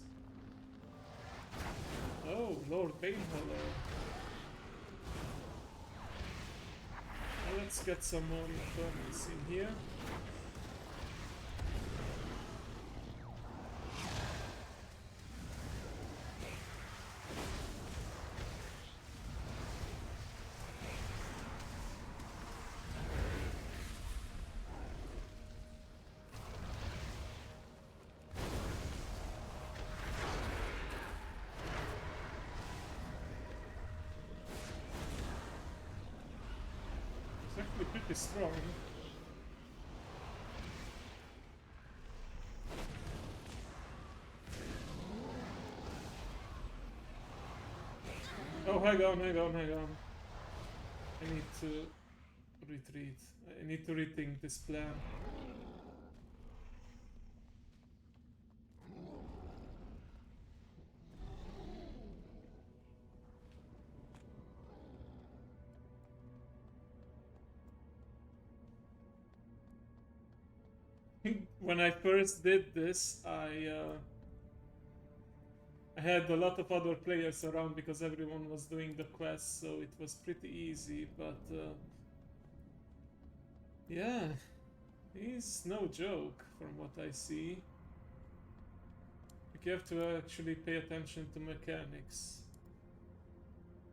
Oh, Lord Banehollow. Well, let's get some more Infernals in here. It's actually pretty strong. hang on, hang on, hang on. I need to retreat. I need to rethink this plan. When I first did this, I had a lot of other players around because everyone was doing the quest, so it was pretty easy. But yeah, he's no joke from what I see. Like, you have to actually pay attention to mechanics.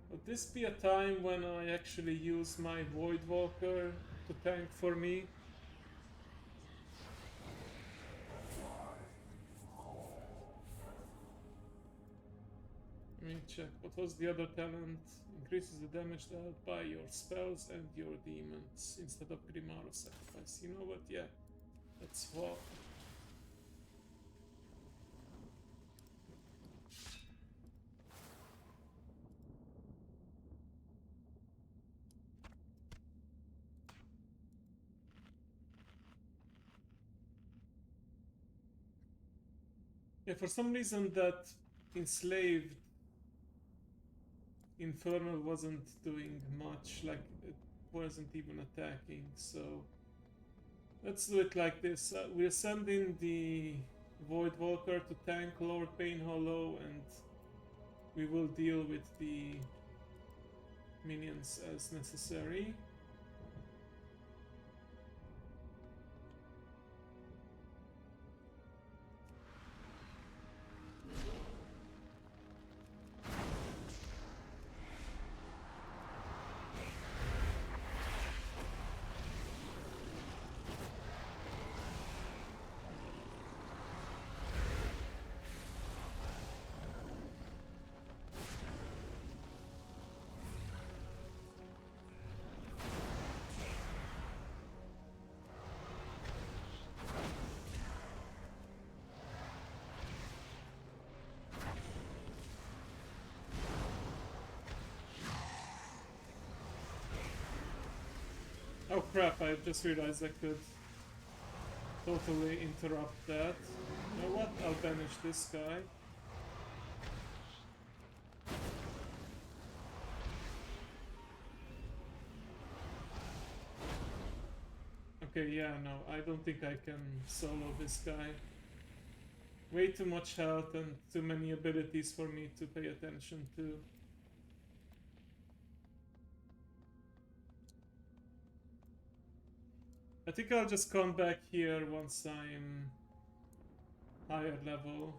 Would this be a time when I actually use my Void Walker to tank for me? Let me check. What was the other talent? Increases the damage dealt by your spells and your demons instead of Grimaro Sacrifice. You know what? Yeah, that's what. Yeah, for some reason that enslaved Infernal wasn't doing much, like it wasn't even attacking, so let's do it like this. We'll send in the Void Walker to tank Lord Pain Hollow, and we will deal with the minions as necessary. Oh crap, I just realized I could totally interrupt that. You know what? I'll banish this guy. Okay, yeah, no, I don't think I can solo this guy. Way too much health and too many abilities for me to pay attention to. I think I'll just come back here once I'm higher level.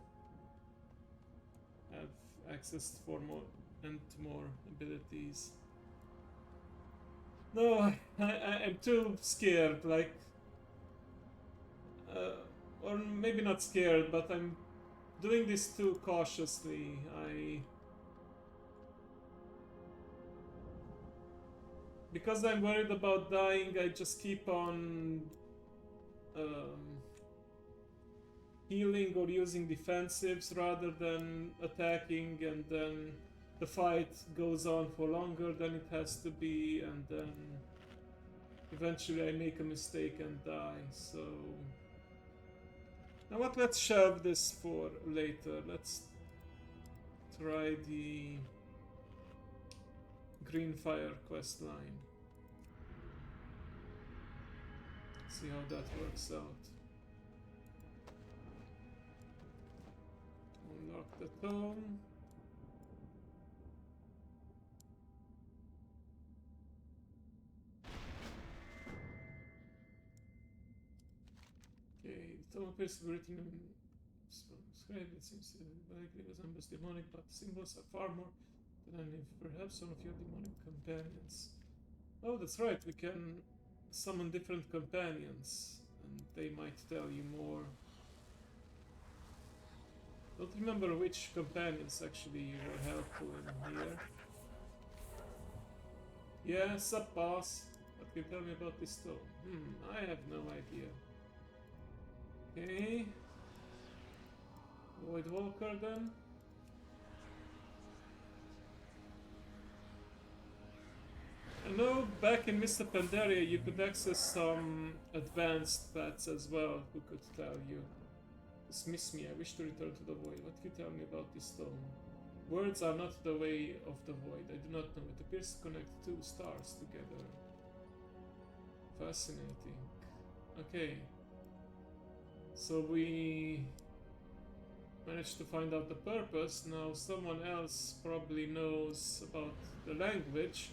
Have access for more and more abilities. No, I'm too scared, like... or maybe not scared, but I'm doing this too cautiously. Because I'm worried about dying, I just keep on healing or using defensives rather than attacking, and then the fight goes on for longer than it has to be, and then eventually I make a mistake and die, so... Now what, let's shelve this for later. Let's try the Greenfire quest line. See how that works out. Unlock the tome. Okay, the tome appears to be written in scribe. It seems to vaguely resembles demonic, but the symbols are far more than any. Perhaps some of your demonic companions. Oh, that's right, we can summon different companions, and they might tell you more. Don't remember which companions actually were helpful in here. Yeah, sub boss. What can you tell me about this stone? I have no idea. Okay. Void Walker then. know back in Mr. Pandaria you could access some advanced pets as well who could tell you. Dismiss me, I wish to return to the void. What can you tell me about this stone? Words are not the way of the void. I do not know. It appears to connect two stars together. Fascinating. Okay. So we managed to find out the purpose. Now someone else probably knows about the language.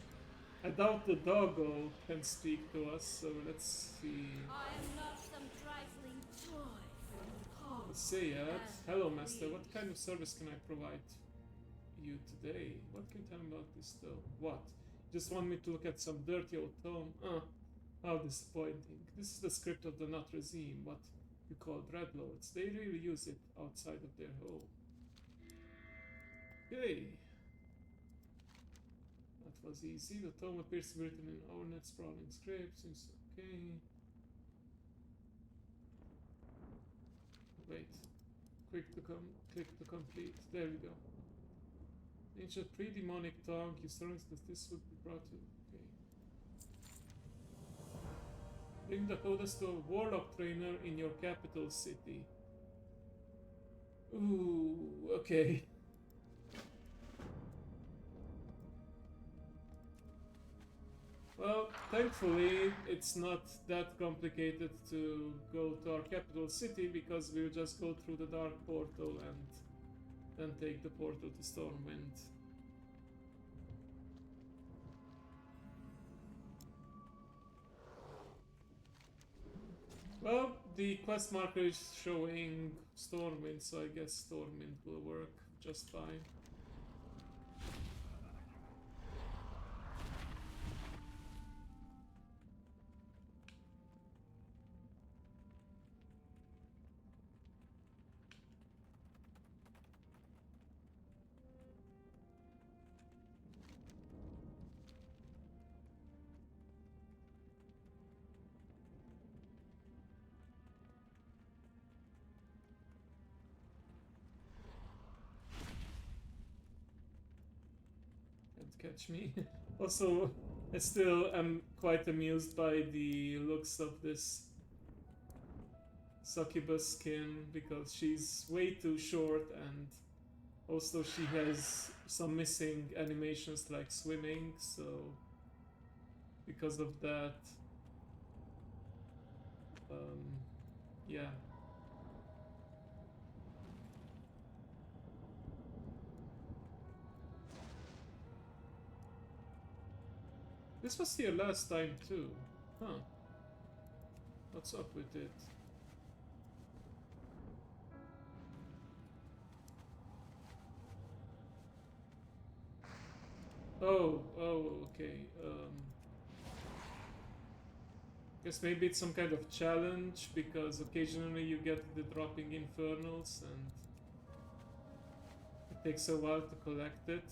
I doubt the doggo can speak to us, so let's see. I am not some trifling toy. Let's say it. Hello, master. What kind of service can I provide you today? What can you tell me about this though? What? Just want me to look at some dirty old tome? How disappointing. This is the script of the Nut regime, what you call dreadlords. They really use it outside of their home. Yay! That was easy. The tome appears to be written in our net sprawling script. Seems okay. Wait. Click to complete. There we go. Ancient pre-demonic tongue. Historians that this would be brought to. Okay. Bring the codes to a warlock trainer in your capital city. Ooh, okay. Well, thankfully, it's not that complicated to go to our capital city because we'll just go through the dark portal and then take the portal to Stormwind. Well, the quest marker is showing Stormwind, so I guess Stormwind will work just fine. Catch me. Also, I still am quite amused by the looks of this succubus skin because she's way too short and also she has some missing animations like swimming, so because of that, yeah. This was here last time too. Huh. What's up with it? Oh, okay. Guess maybe it's some kind of challenge because occasionally you get the dropping infernals and it takes a while to collect it.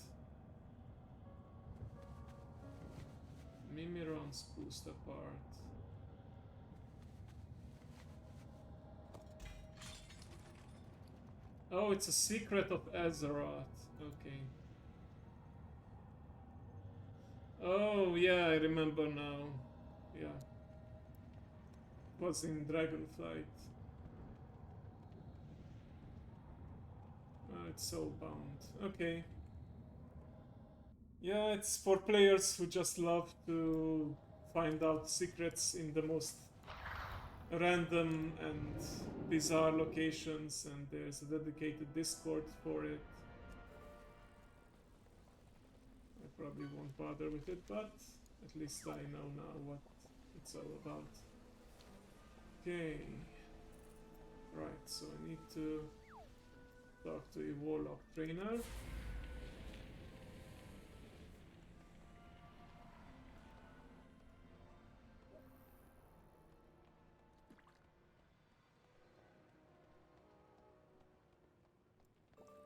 Mimiron's boost apart. Oh, it's a secret of Azeroth. Okay. Oh, yeah, I remember now. Yeah. It was in Dragonflight. Oh, it's soulbound. Okay. Yeah, it's for players who just love to find out secrets in the most random and bizarre locations, and there's a dedicated Discord for it. I probably won't bother with it, but at least I know now what it's all about. Okay. Right, so I need to talk to a warlock trainer.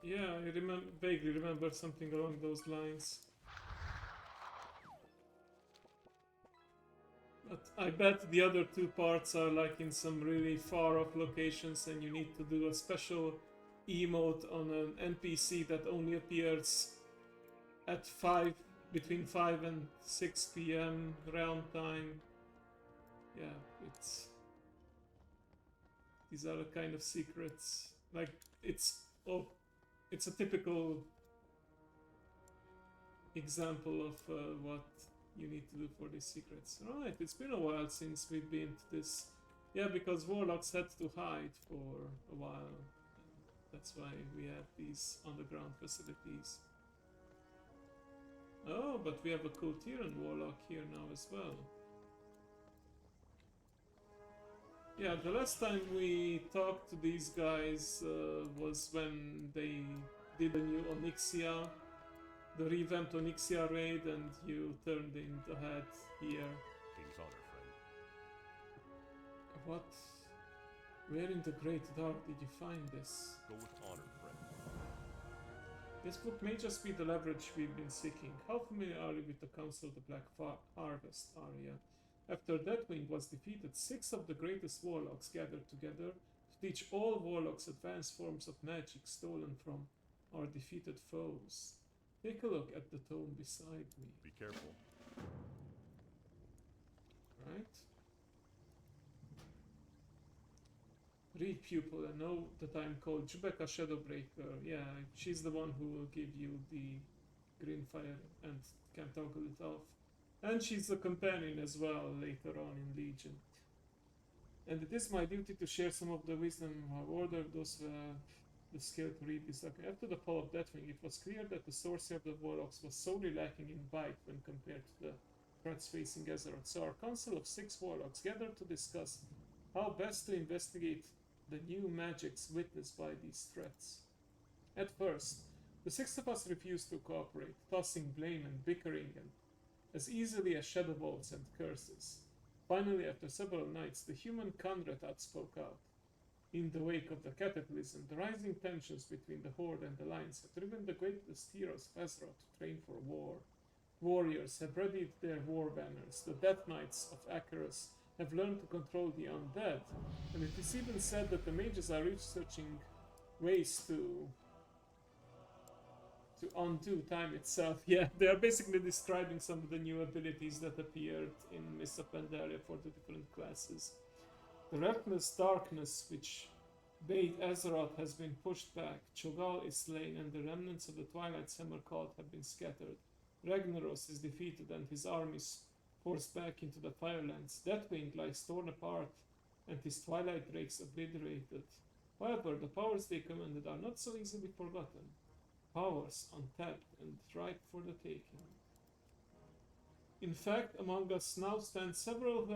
Yeah, I vaguely remember something along those lines. But I bet the other two parts are like in some really far off locations and you need to do a special emote on an NPC that only appears at 5 between 5 and 6 p.m. round time. Yeah, these are the kind of secrets. Like, it's a typical example of what you need to do for these secrets. Right, it's been a while since we've been to this. Yeah, because warlocks had to hide for a while. That's why we have these underground facilities. Oh, but we have a cool Tyran warlock here now as well. Yeah, the last time we talked to these guys was when they did the new Onyxia, the revamped Onyxia raid, and you turned in the head here. King's honor, friend. What? Where in the Great Dark did you find this? Go with honor, friend. This book may just be the leverage we've been seeking. How familiar are you with the Council of the Black Harvest, Arya? After Deathwing was defeated, 6 of the greatest warlocks gathered together to teach all warlocks advanced forms of magic stolen from our defeated foes. Take a look at the tome beside me. Be careful. Right? Read pupil and know that I'm called Jubeka Shadowbreaker. Yeah, she's the one who will give you the green fire and can toggle it off. And she's a companion as well later on in Legion. And it is my duty to share some of the wisdom of order of those who have the skill to read this document. After the fall of Deathwing, it was clear that the sorcery of the warlocks was sorely lacking in bite when compared to the threats facing Azeroth. So our council of 6 warlocks gathered to discuss how best to investigate the new magics witnessed by these threats. At first, the 6 of us refused to cooperate, tossing blame and bickering and as easily as shadow bolts and curses. Finally, after several nights, the human Conradat spoke out. In the wake of the cataclysm, the rising tensions between the Horde and the Alliance have driven the greatest heroes of Azeroth to train for war. Warriors have readied their war banners. The Death Knights of Acheros have learned to control the undead, and it is even said that the mages are researching ways to undo time itself. Yeah, they are basically describing some of the new abilities that appeared in Mists of Pandaria for the different classes. The reckless darkness which bathed Azeroth has been pushed back. Cho'Gall is slain, and the remnants of the Twilight's Hammer cult have been scattered. Ragnaros is defeated, and his armies forced back into the Firelands. Deathwing lies torn apart, and his Twilight Drakes obliterated. However, the powers they commanded are not so easily forgotten. Powers untapped and ripe for the taking. In fact, among us now stand several who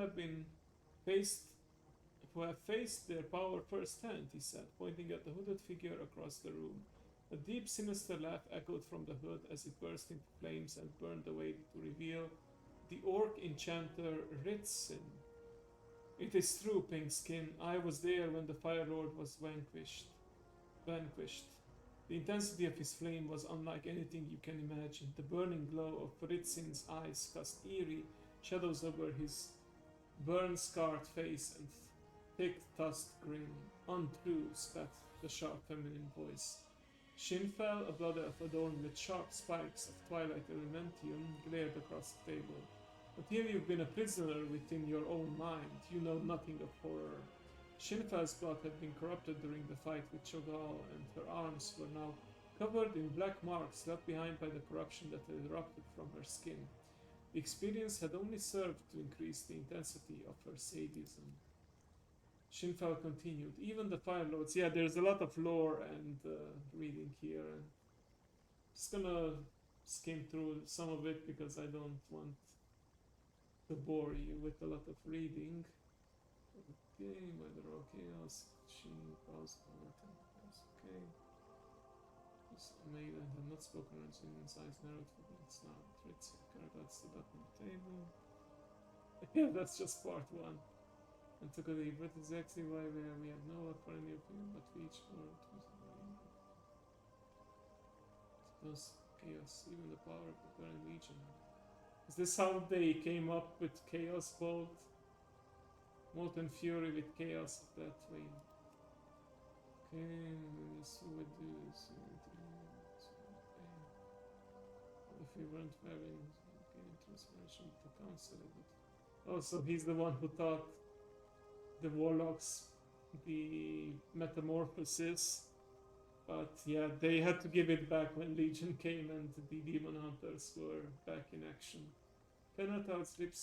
have faced their power firsthand, he said, pointing at the hooded figure across the room. A deep, sinister laugh echoed from the hood as it burst into flames and burned away to reveal the orc enchanter Ritsin. It is true, Pinkskin. I was there when the Fire Lord was vanquished. The intensity of his flame was unlike anything you can imagine. The burning glow of Ritsin's eyes cast eerie shadows over his burn-scarred face and thick-tusked grin. Untrue, spat the sharp feminine voice. Shinfel, a blood elf adorned with sharp spikes of twilight elementium, glared across the table. Until you've been a prisoner within your own mind, you know nothing of horror. Shinfel's blood had been corrupted during the fight with Cho'Gall, and her arms were now covered in black marks left behind by the corruption that had erupted from her skin. The experience had only served to increase the intensity of her sadism. Shinfel continued, even the Fire Lords. Yeah, there's a lot of lore and reading here. And just gonna skim through some of it because I don't want to bore you with a lot of reading. Okay, by the raw chaos, she paused over 10 times. Okay. This maiden had not spoken, and Susan's eyes narrowed for minutes now. Tritz Karagat stood up on the table. Yeah, that's just part 1. And took a deep breath. Exactly why we have no luck for any of you, but we each were suppose chaos, even the power of the Burning Legion. Is this how they came up with Chaos Bolt? Molten Fury with Chaos of that way. Okay, so we do this. The we weren't having transformation with the council. But also, he's the one who taught the warlocks the metamorphosis. But yeah, they had to give it back when Legion came and the demon hunters were back in action. Cannot outslip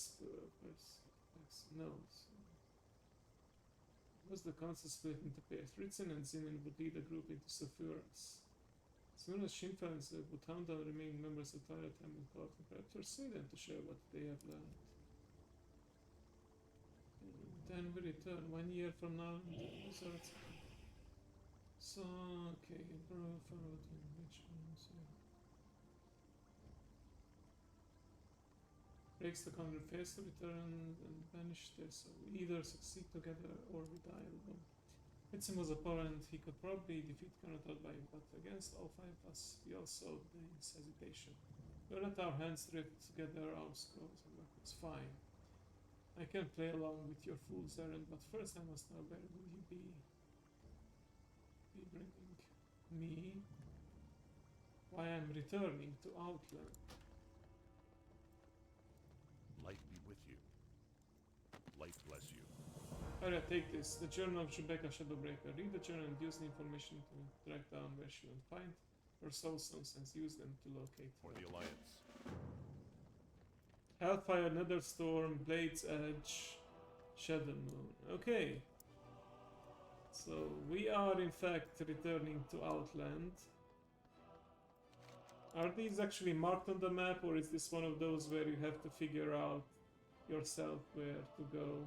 no. Was the council split into pairs? Ritzen and Zinin would lead a group into Sephiroth. As soon as Shinfa and would hound down remaining members of Twilight Time and Cloud and perhaps persuade them to share what they have learned. Then we return 1 year from now to the resort. So, okay, bro, forward to which ones? Breaks the common face to return and vanish there, so we either succeed together or we die alone. Vincent was apparent he could probably defeat Carnotaur by, but against all 5 of us, we all saw his hesitation. We'll let our hands drift together, our scrolls and weapons. Fine. I can play along with your fool's errand, but first I must know where will you be bringing me? Why I'm returning to Outland. Light be with you. Light bless you. Alright, take this. The Journal of Rebecca Shadowbreaker. Read the journal and use the information to track down where she went. Find her soulstones and use them to locate For her. the Alliance. Hellfire, Netherstorm, Blade's Edge, Shadow Moon. Okay. So we are in fact returning to Outland. Are these actually marked on the map, or is this one of those where you have to figure out yourself where to go?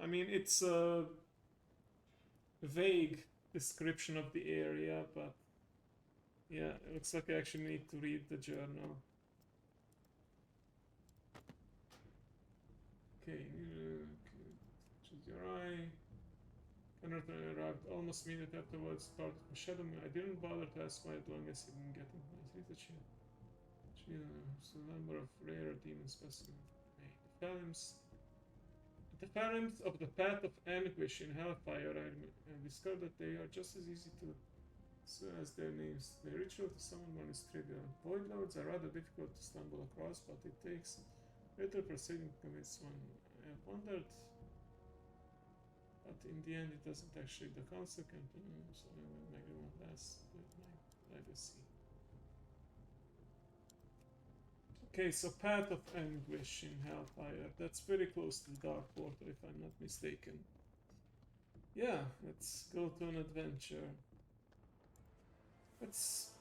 I mean, it's a vague description of the area, but yeah, it looks like I actually need to read the journal. Okay, choose your eye. Conrad arrived almost immediately afterwards, part of the Shadow Moon. I didn't bother to ask why, as long as he didn't get it. It's a number of rare demon specimens. The phantoms of the Path of Anguish in Hellfire, I discovered that they are just as easy to as their names. The ritual to summon one is trivial. Void Lords are rather difficult to stumble across, but it takes greater persuading to convince one. I have wondered, but in the end it doesn't actually. The council can so make one last with my legacy. Okay, so Path of Anguish in Hellfire. That's very close to the Dark Portal, if I'm not mistaken. Yeah, let's go to an adventure. Let's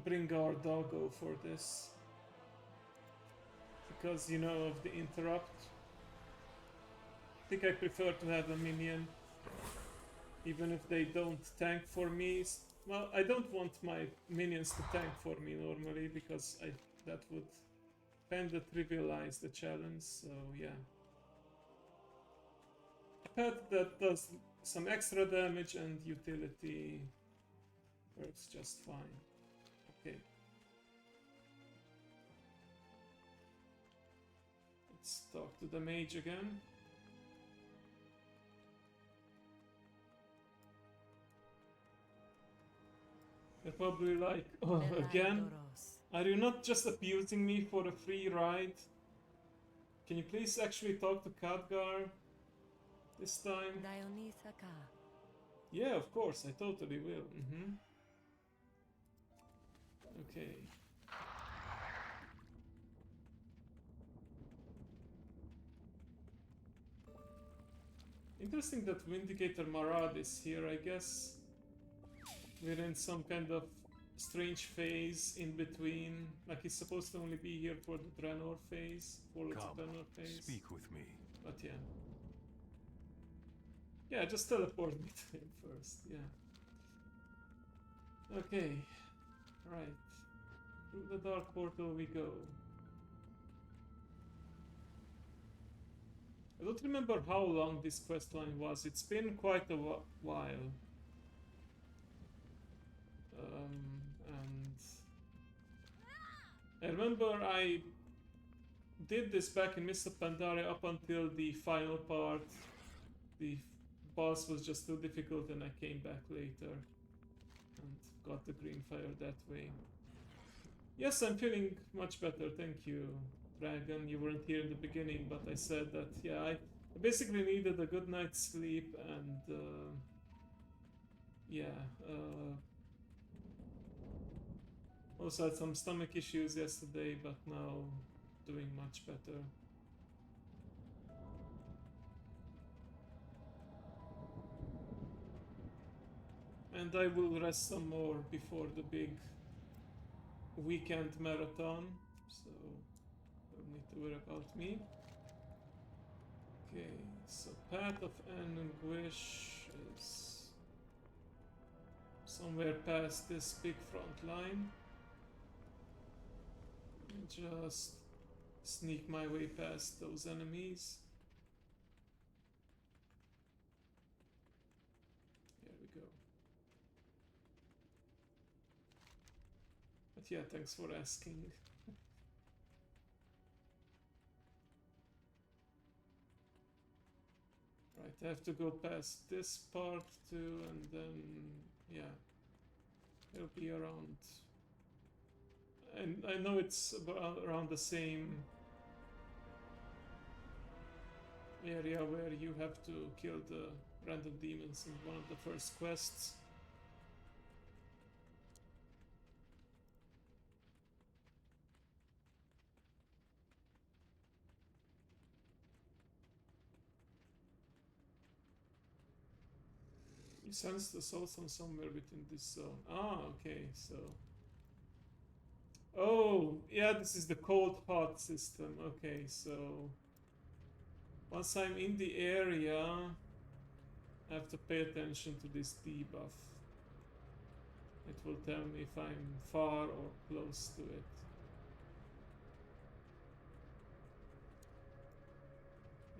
bring our doggo for this. Because, you know, of the interrupt. I think I prefer to have a minion. Even if they don't tank for me. Well, I don't want my minions to tank for me normally, because that would kind of trivialize the challenge, so yeah. A pet that does some extra damage and utility works just fine. Okay. Let's talk to the mage again. They're probably like, oh, again? Are you not just abusing me for a free ride? Can you please actually talk to Khadgar this time? Yeah, of course, I totally will. Okay. Interesting that Vindicator Marad is here, I guess. We're in some kind of strange phase in between. Like he's supposed to only be here for the Draenor phase, for the Draenor phase. Speak with me. But yeah. Yeah, just teleport me to him first, yeah. Okay. Right. Through the Dark Portal we go. I don't remember how long this questline was. It's been quite a while. And I remember I did this back in Mist of Pandaria up until the final part, the boss was just too difficult and I came back later and got the green fire that way. Yes, I'm feeling much better, thank you, Dragon. You weren't here in the beginning, but I said that, yeah, I basically needed a good night's sleep and, yeah, also had some stomach issues yesterday, but now doing much better. And I will rest some more before the big weekend marathon, so don't need to worry about me. Okay, so Path of Anguish is somewhere past this big front line. Just sneak my way past those enemies. There we go. But yeah, thanks for asking. Right, I have to go past this part too, and then, yeah, it'll be around. And I know it's around the same area where you have to kill the random demons in one of the first quests. You sense the soul from somewhere within this zone. Ah, okay, so... Oh, yeah, this is the cold-hot system. Okay, so... Once I'm in the area, I have to pay attention to this debuff. It will tell me if I'm far or close to it.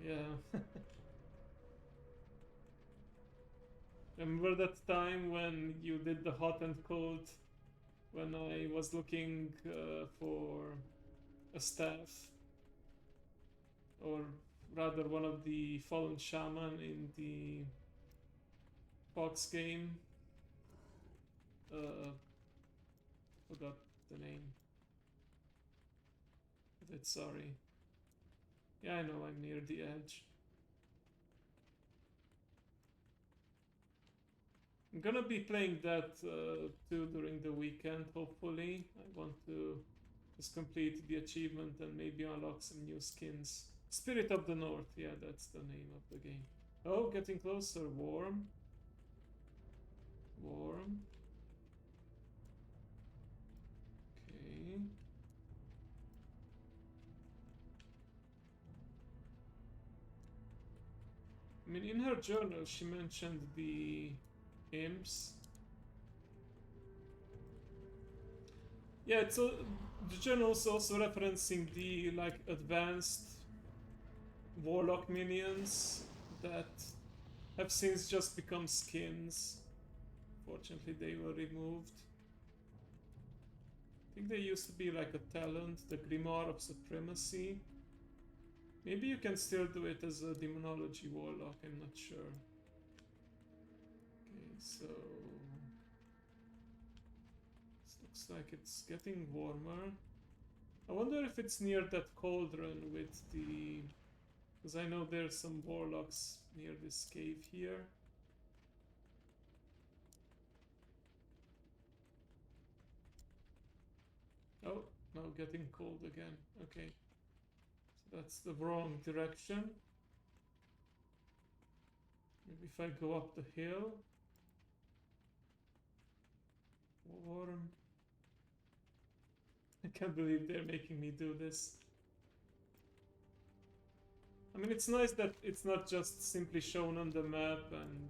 Yeah. Remember that time when you did the hot and cold? When I was looking for a staff? Or rather one of the fallen shaman in the Fox game? Forgot the name of it, sorry. Yeah, I know, I'm near the edge. I'm gonna be playing that too during the weekend, hopefully. I want to just complete the achievement and maybe unlock some new skins. Spirit of the North, yeah, that's the name of the game. Oh, getting closer. Warm. Warm. Okay. I mean, in her journal, she mentioned the imps. Yeah, it's the journal's also referencing the like advanced warlock minions that have since just become skins. Fortunately, they were removed. I think they used to be like a talent, the Grimoire of Supremacy. Maybe you can still do it as a Demonology Warlock, I'm not sure. Okay, so... This looks like it's getting warmer. I wonder if it's near that cauldron with the... Because I know there's some warlocks near this cave here. Oh, now getting cold again. Okay. So that's the wrong direction. Maybe if I go up the hill. Warm. I can't believe they're making me do this. I mean, it's nice that it's not just simply shown on the map and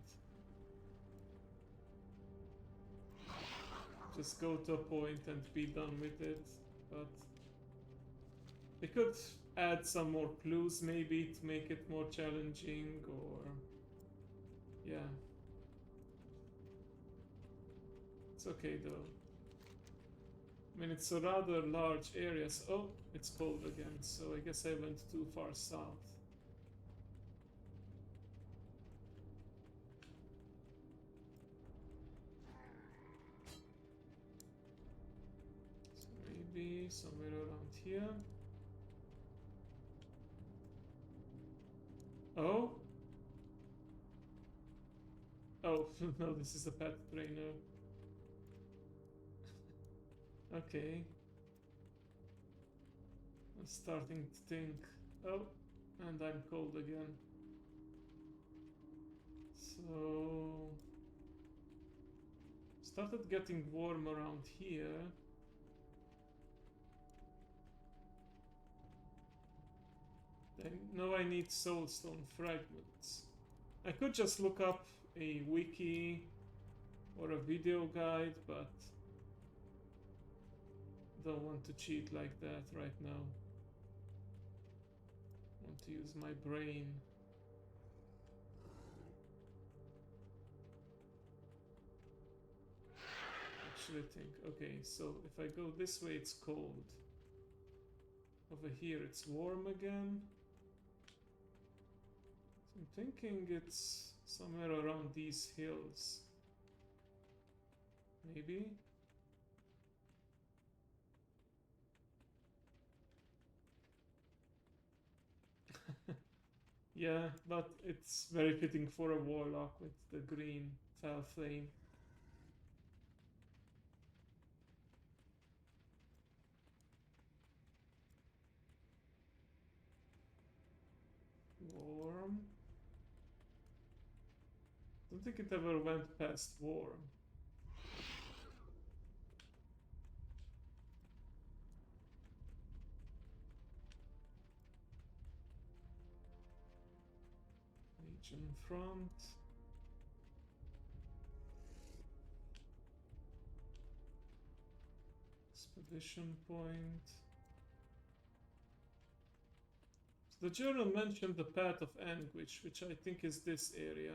just go to a point and be done with it, but they could add some more clues maybe to make it more challenging, or yeah. It's okay though. I mean, it's a rather large area, so... Oh, it's cold again, so I guess I went too far south. Okay, somewhere around here. Oh? Oh, no, this is a pet trainer. Okay. I'm starting to think. Oh, and I'm cold again. So... started getting warm around here. I know I need soulstone fragments. I could just look up a wiki or a video guide, but don't want to cheat like that right now. Want to use my brain. Actually think, okay, so if I go this way it's cold. Over here it's warm again. So I'm thinking it's somewhere around these hills. Maybe? Yeah, but it's very fitting for a warlock with the green fell flame. Warm. Don't think it ever went past warm. Legion front. Expedition point. So the journal mentioned the path of anguish, which I think is this area.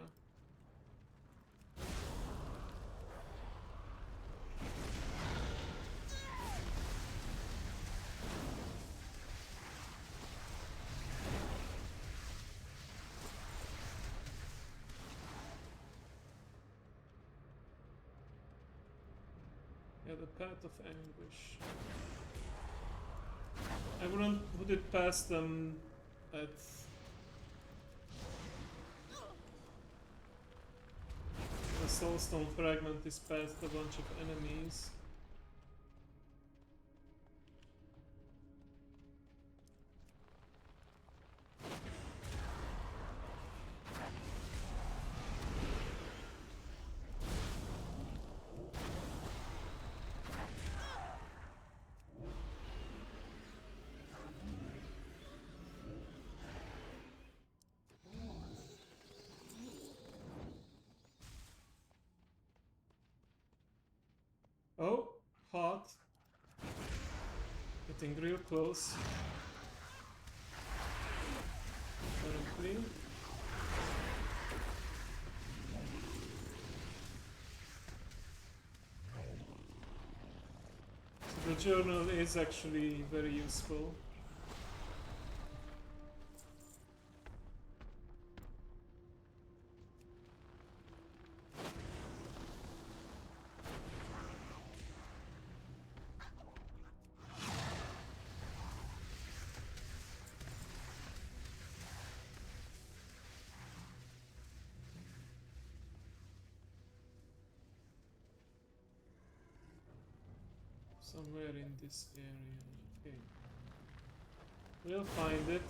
Yeah, the path of anguish. I wouldn't put it past them at... The soulstone fragment is past a bunch of enemies. Oh, hot. Getting real close. Currently. So the journal is actually very useful. Somewhere in this area. Okay. We'll find it.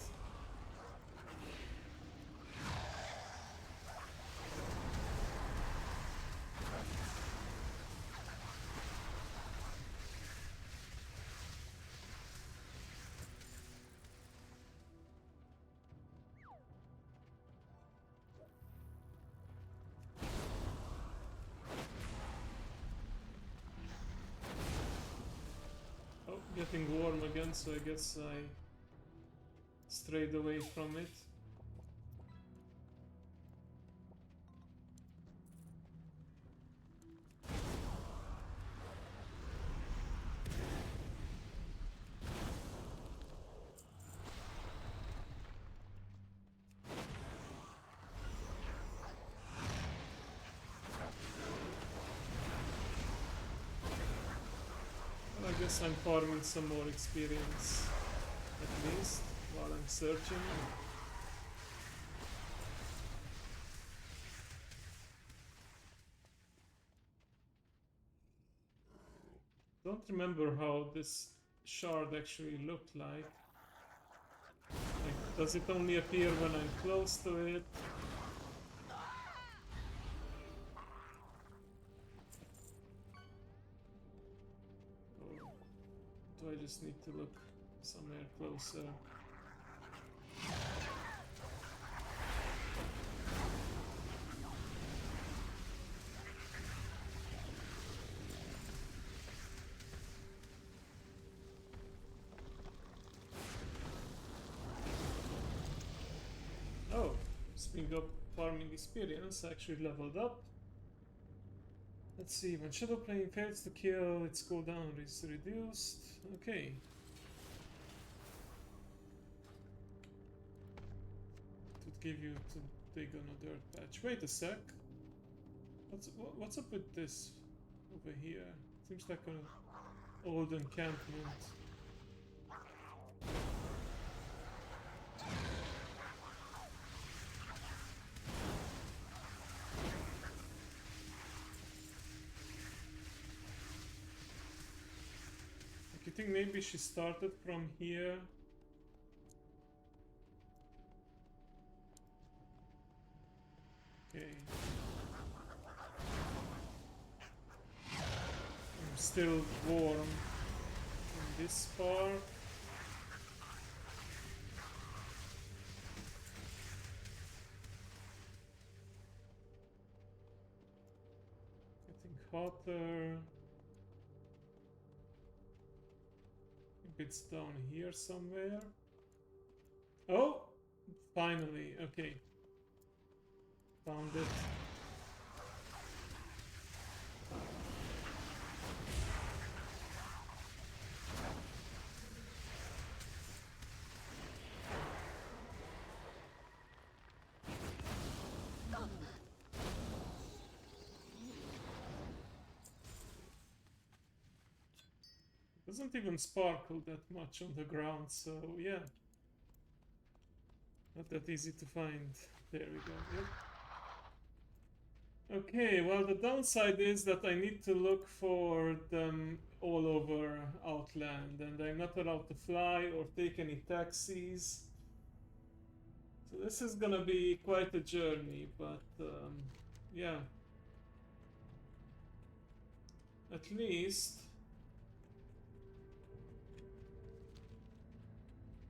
Oh, getting warm again, so I guess I strayed away from it. Well, I guess I'm farming some more experience, at least, while I'm searching. Don't remember how this shard actually looked like. Like, does it only appear when I'm close to it? Or do I just need to look somewhere closer? Oh, speaking of farming experience, I actually leveled up. Let's see, when Shadow Plane fails to kill, its cooldown is reduced. Okay. It would give you to dig on a dirt patch. Wait a sec. What's up with this over here? Seems like an old encampment. You think maybe she started from here? Okay. I'm still warm in this part. Getting hotter. Maybe it's down here somewhere. Oh! Finally, okay. Found it. Doesn't even sparkle that much on the ground, so yeah. Not that easy to find. There we go, yep. Okay, well the downside is that I need to look for them all over Outland, and I'm not allowed to fly or take any taxis. So this is gonna be quite a journey, but yeah. At least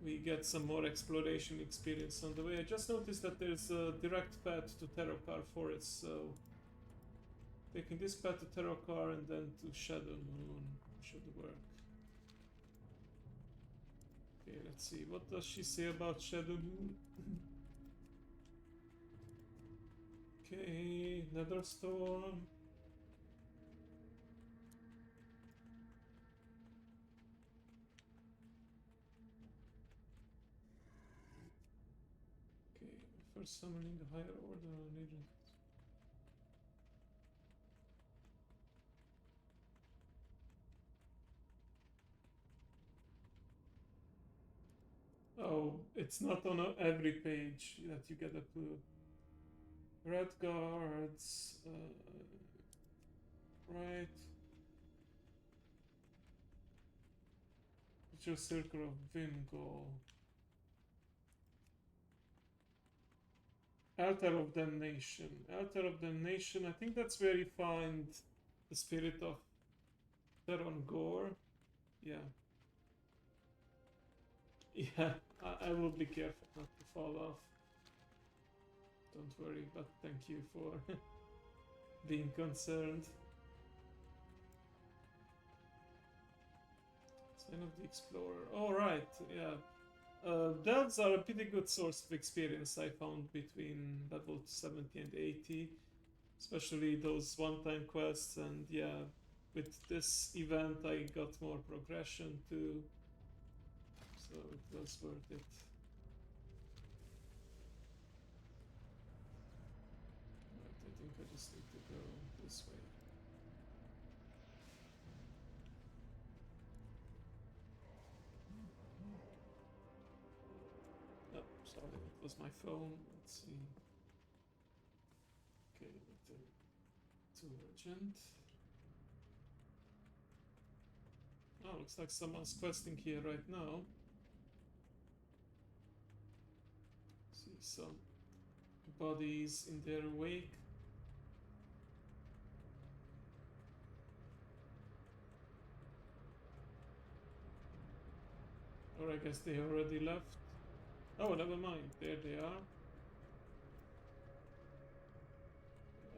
we get some more exploration experience on the way. I just noticed that there's a direct path to Terokar Forest, so taking this path to Terokar and then to Shadow Moon should work. Okay, let's see. What does she say about Shadow Moon? Okay, Nether Storm. Okay, first summoning a higher order on Legion. Oh, it's not on every page that you get a clue. Red guards, right. Vicious Circle of Vimgol. Altar of Damnation. Altar of Damnation, I think that's where you find the spirit of Theron Gore. Yeah. Yeah, I will be careful not to fall off. Don't worry, but thank you for being concerned. Sign of the Explorer. Alright, yeah. Delves are a pretty good source of experience I found between level 70 and 80. Especially those one-time quests, and yeah, with this event I got more progression too. So it was worth it. Right, I think I just need to go this way. Sorry, it was my phone. Let's see. Okay, too urgent. Oh, looks like someone's questing here right now. See some bodies in their wake. Or I guess they already left. Oh, never mind. There they are.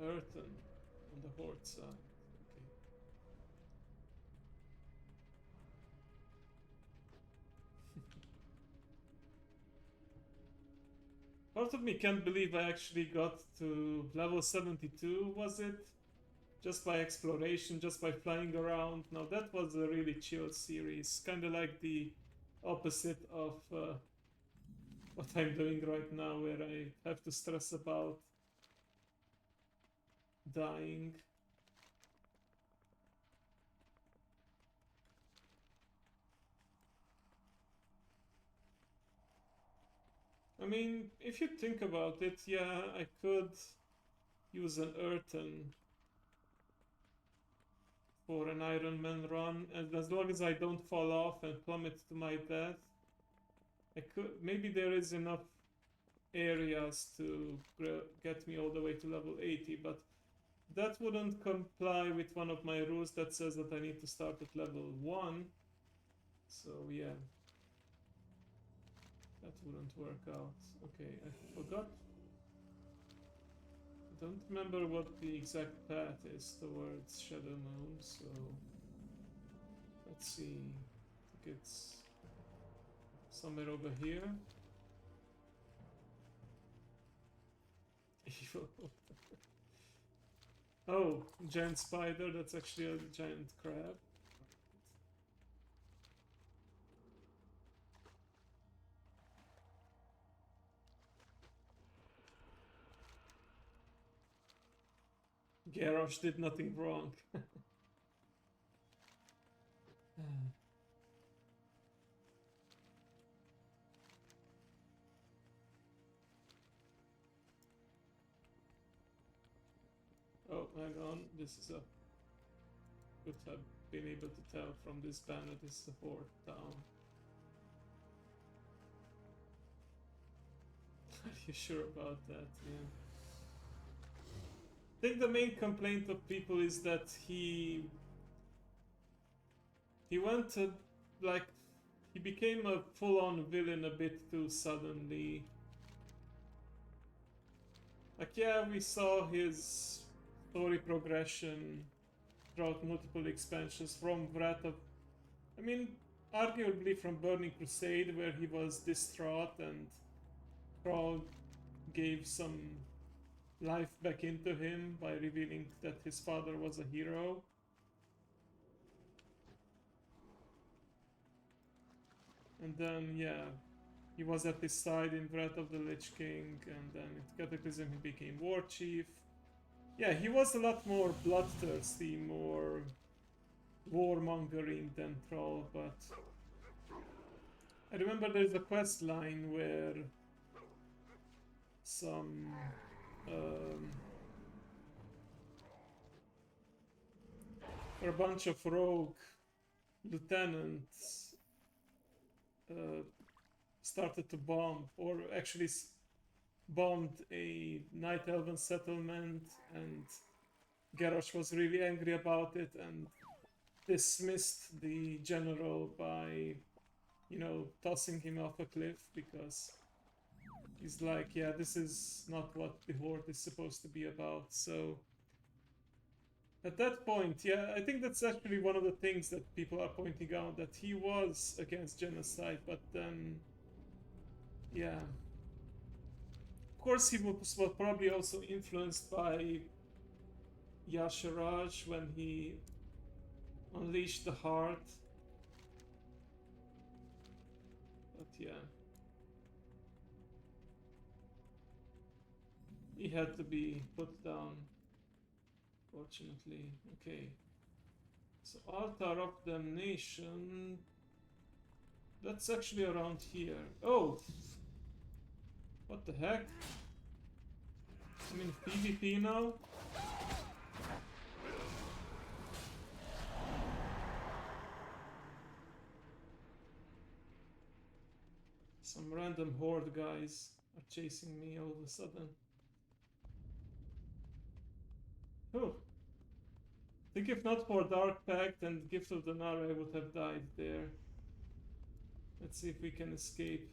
Earthen on the Horde side. Okay. Part of me can't believe I actually got to level 72, was it? Just by exploration, just by flying around. Now that was a really chill series. Kinda like the opposite of what I'm doing right now, where I have to stress about dying. I mean, if you think about it, yeah, I could use an Earthen for an Ironman run, and as long as I don't fall off and plummet to my death, I could. Maybe there is enough areas to get me all the way to level 80, but that wouldn't comply with one of my rules that says that I need to start at level 1. So yeah, that wouldn't work out. Okay, I forgot. I don't remember what the exact path is towards Shadow Moon, so let's see. I think it's somewhere over here. Evil. Oh, giant spider, that's actually a giant crab. Garrosh did nothing wrong. Oh, hang on, this is a... Could have been able to tell from this banner this is a Horde town. Are you sure about that? Yeah. I think the main complaint of people is that he went to, like, he became a full-on villain a bit too suddenly. Like, yeah, we saw his story progression throughout multiple expansions from Wrath of... I mean, arguably from Burning Crusade, where he was distraught and Thrall gave some life back into him by revealing that his father was a hero. And then, yeah, he was at his side in Wrath of the Lich King, and then in Cataclysm he became War Chief. Yeah, he was a lot more bloodthirsty, more warmongering than Thrall, but I remember there's a quest line where some where a bunch of rogue lieutenants started to bomb, or actually bombed a Night Elven settlement, and Garrosh was really angry about it and dismissed the general by, you know, tossing him off a cliff, because he's like, yeah, this is not what the Horde is supposed to be about. So at that point, yeah, I think that's actually one of the things that people are pointing out, that he was against genocide, but then, yeah. Of course, he was probably also influenced by Yasharaj when he unleashed the heart. But yeah. He had to be put down, fortunately. Okay. So Altar of Damnation. That's actually around here. Oh! What the heck? I'm in PvP now? Some random horde guys are chasing me all of a sudden. Oh. I think if not for Dark Pact and Gift of the Nara, I would have died there. Let's see if we can escape.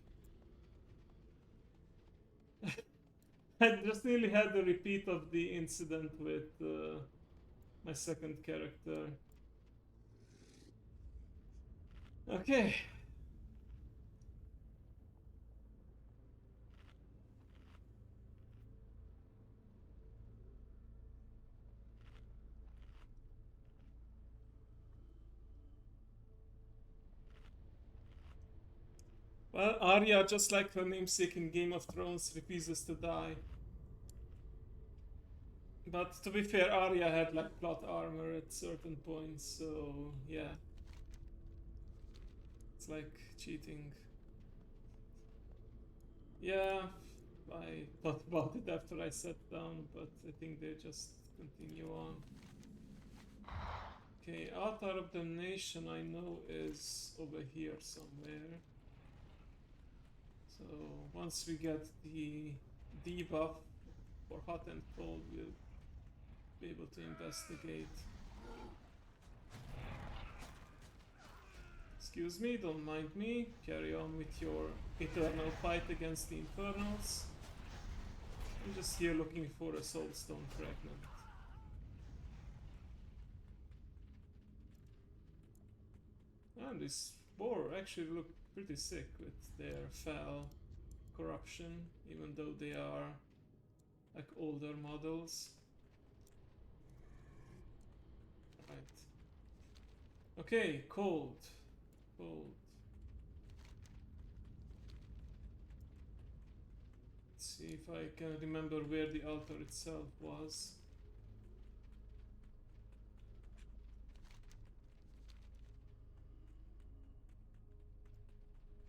I just nearly had the repeat of the incident with my second character. Okay. Well, Arya, just like her namesake in Game of Thrones, refuses to die. But to be fair, Arya had like plot armor at certain points, so yeah. It's like cheating. Yeah, I thought about it after I sat down, but I think they just continue on. Okay, Altar of Damnation I know is over here somewhere. So once we get the debuff for hot and cold, we'll be able to investigate. Excuse me, don't mind me. Carry on with your eternal fight against the Infernals. I'm just here looking for a Soulstone fragment. And this boar actually look pretty sick with their foul corruption, even though they are like older models. Right. Okay, cold. Cold. Let's see if I can remember where the altar itself was.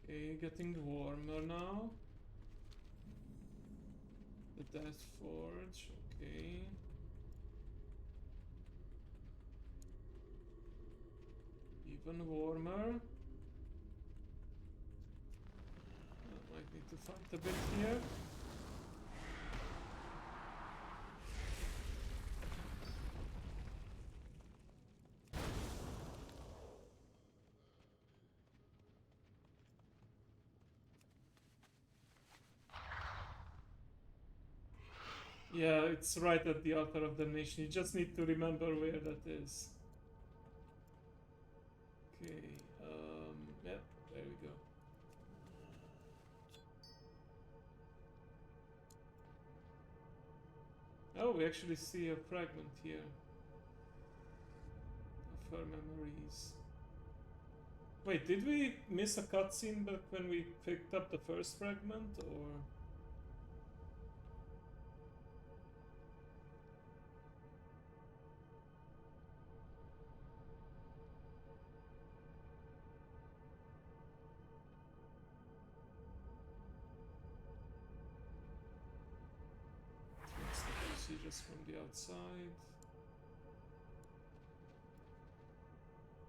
Okay, getting warmer now. The Death Forge, okay. Even warmer. I might need to fight a bit here. Yeah, it's right at the Altar of Damnation. You just need to remember where that is. Okay, yeah, there we go. Oh, we actually see a fragment here of her memories. Wait, did we miss a cutscene back when we picked up the first fragment, or...? That's the procedures from the outside.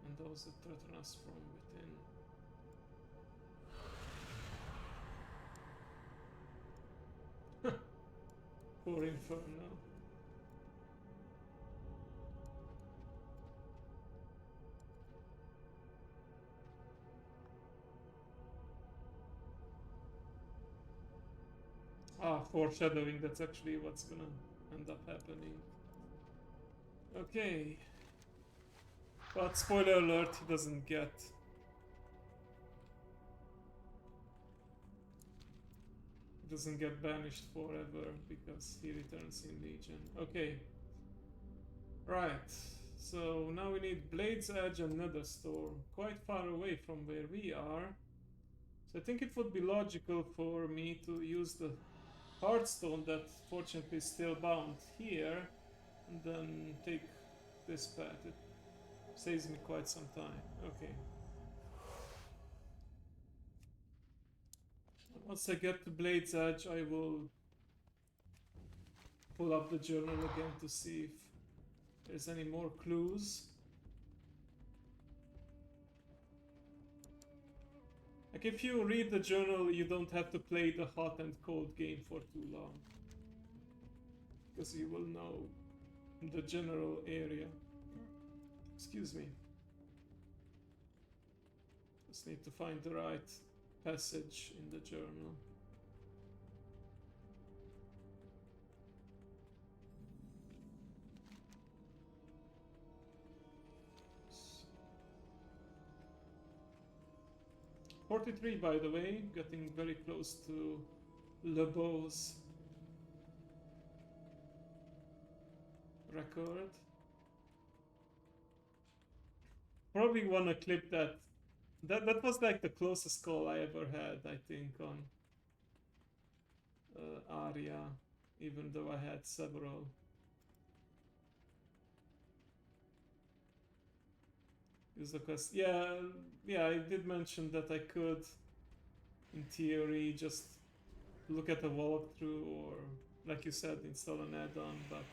And those that threaten us from within. Poor Inferno. Ah, foreshadowing, that's actually what's gonna end up happening. Okay. But spoiler alert, he doesn't get. He doesn't get banished forever because he returns in Legion. Okay. Right. So now we need Blade's Edge and Netherstorm, quite far away from where we are. So I think it would be logical for me to use the Heartstone that fortunately is still bound here, and then take this path. It saves me quite some time. Okay. Once I get to Blade's Edge, I will pull up the journal again to see if there's any more clues. Like, if you read the journal, you don't have to play the hot and cold game for too long, because you will know the general area. Excuse me. Just need to find the right passage in the journal. So, 43, by the way, getting very close to LeBeau's record. Probably wanna clip that. That was like the closest call I ever had, I think, on Aria, even though I had several. Use the quest. Yeah, I did mention that I could, in theory, just look at a walkthrough or, like you said, install an add-on, but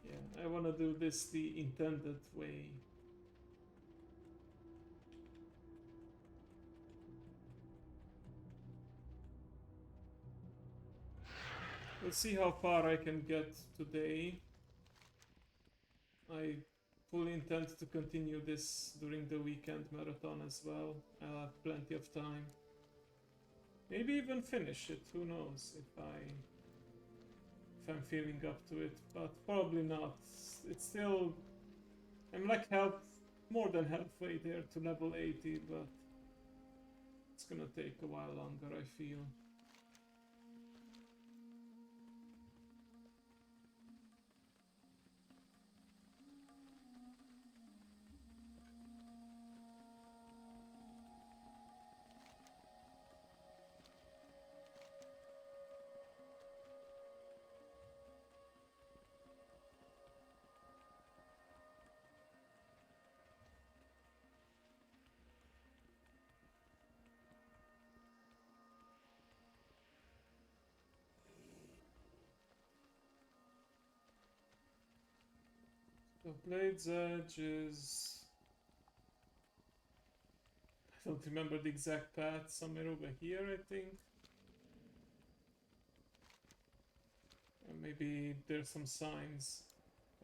yeah, I want to do this the intended way. We'll see how far I can get today. I fully intend to continue this during the weekend marathon as well. I'll have plenty of time. Maybe even finish it, who knows, if I'm feeling up to it, but probably not. It's still, I'm like more than halfway there to level 80, but it's gonna take a while longer, I feel. So Blade's Edge is... I don't remember the exact path, somewhere over here, I think. Or maybe there's some signs.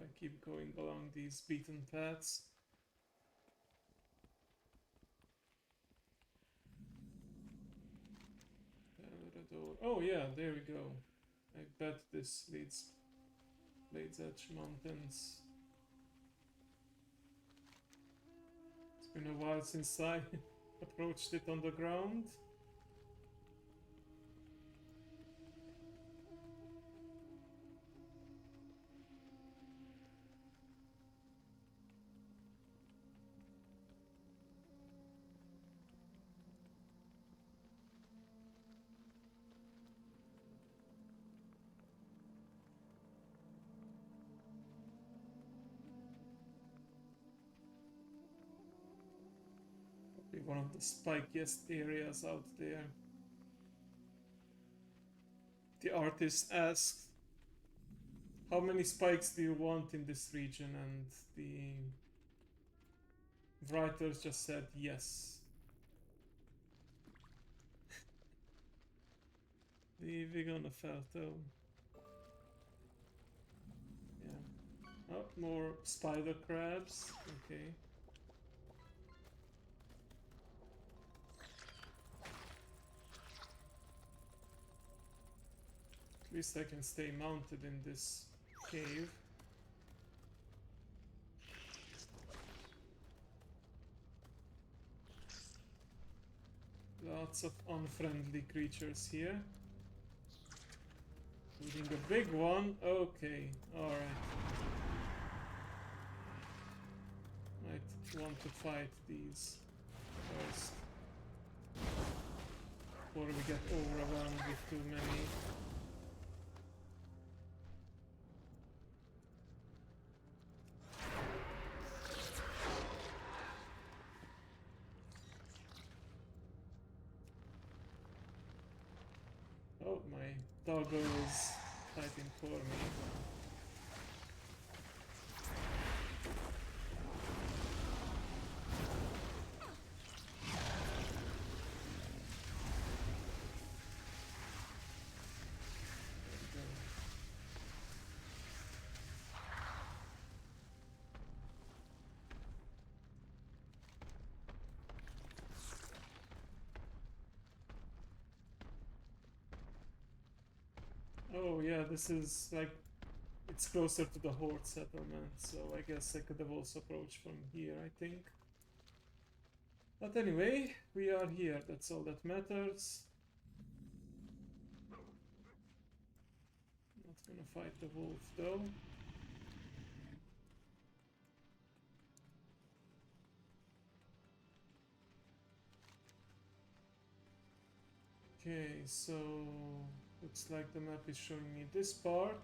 I keep going along these beaten paths. Oh yeah, there we go. I bet this leads Blade's Edge Mountains. It's been a while since I approached it on the ground. Probably one of the spikiest areas out there. The artist asked, how many spikes do you want in this region? And the writers just said yes. We're gonna Felto. Yeah. Oh, more spider crabs. Okay. At least I can stay mounted in this cave. Lots of unfriendly creatures here. Including a big one. Okay, alright. Might want to fight these first. Before we get overrun with too many. doggo is fighting for me. Oh yeah, this is like, it's closer to the Horde settlement, so I guess I could have also approached from here, I think. But anyway, we are here, that's all that matters. Not gonna fight the wolf though. Okay, so looks like the map is showing me this part.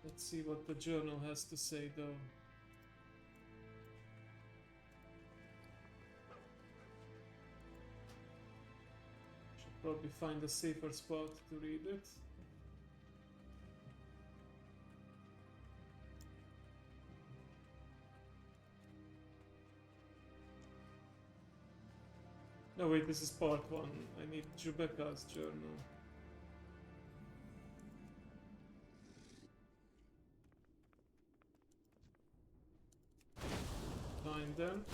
Let's see what the journal has to say though. Should probably find a safer spot to read it. No wait, this is part 1. I need Jubeka's journal. Find them.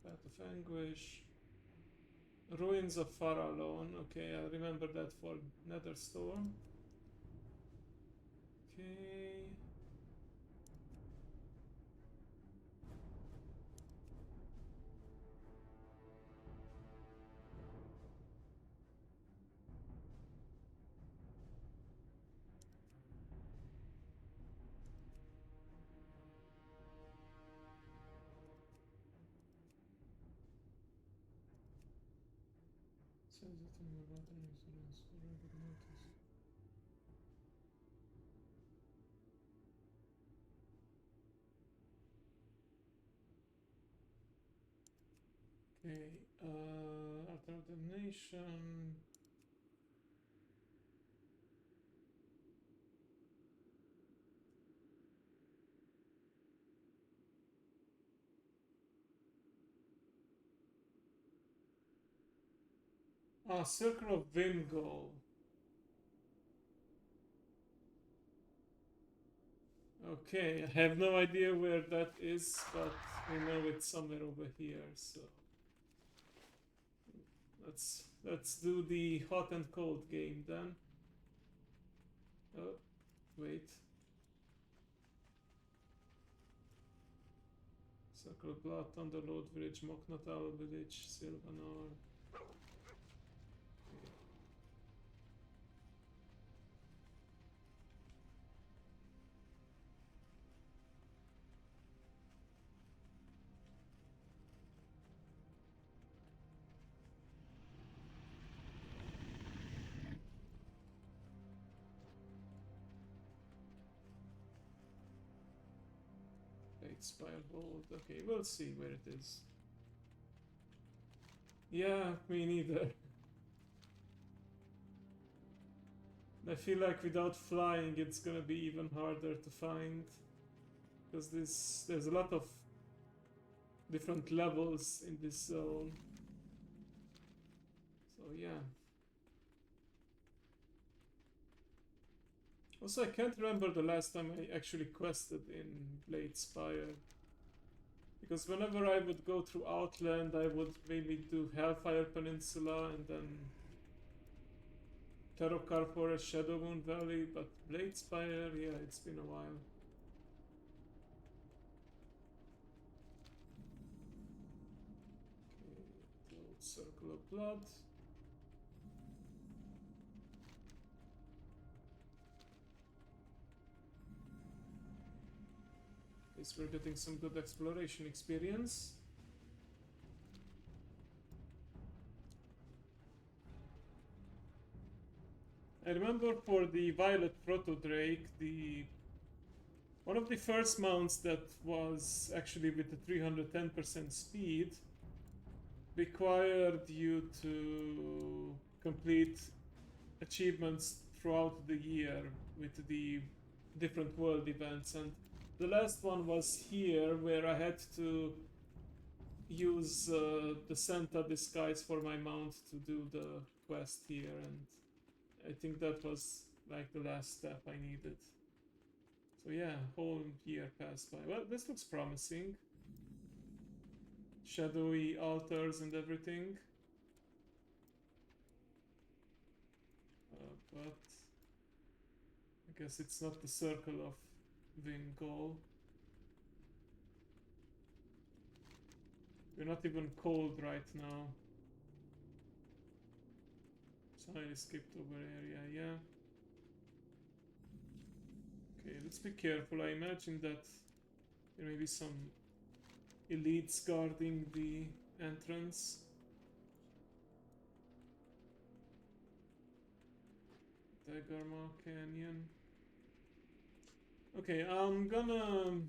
Path of Anguish. Ruins of Farallon. Okay, I'll remember that for Netherstorm. Okay. Says it in your button insurance for regular notice. Okay, Altar of Damnation. Ah, Circle of Vingol. Okay, I have no idea where that is, but I know it's somewhere over here, so let's do the hot and cold game then. Oh, wait. Circle of Blood, Thunderlord Village, Moknatal Village, Sylvanar. Spire Hold. Okay, we'll see where it is. Yeah, me neither. I feel like without flying it's gonna be even harder to find. Because there's a lot of different levels in this zone. So yeah. Also, I can't remember the last time I actually quested in Blade Spire. Because whenever I would go through Outland, I would maybe do Hellfire Peninsula and then Terokar Forest, Shadowmoon Valley, but Blade Spire, yeah, it's been a while. Okay, Circle of Blood. We're getting some good exploration experience. I remember for the Violet Proto Drake, the One of the first mounts that was actually with the 310% speed required you to complete achievements throughout the year with the different world events, and the last one was here where I had to use the Santa disguise for my mount to do the quest here, and I think that was like the last step I needed. So yeah, whole year passed by. Well, this looks promising. Shadowy altars and everything. But I guess it's not the circle of Vingol. We're not even cold right now. So I skipped over area, yeah. Okay, let's be careful. I imagine that there may be some elites guarding the entrance. Dagarma Canyon. Okay, I'm gonna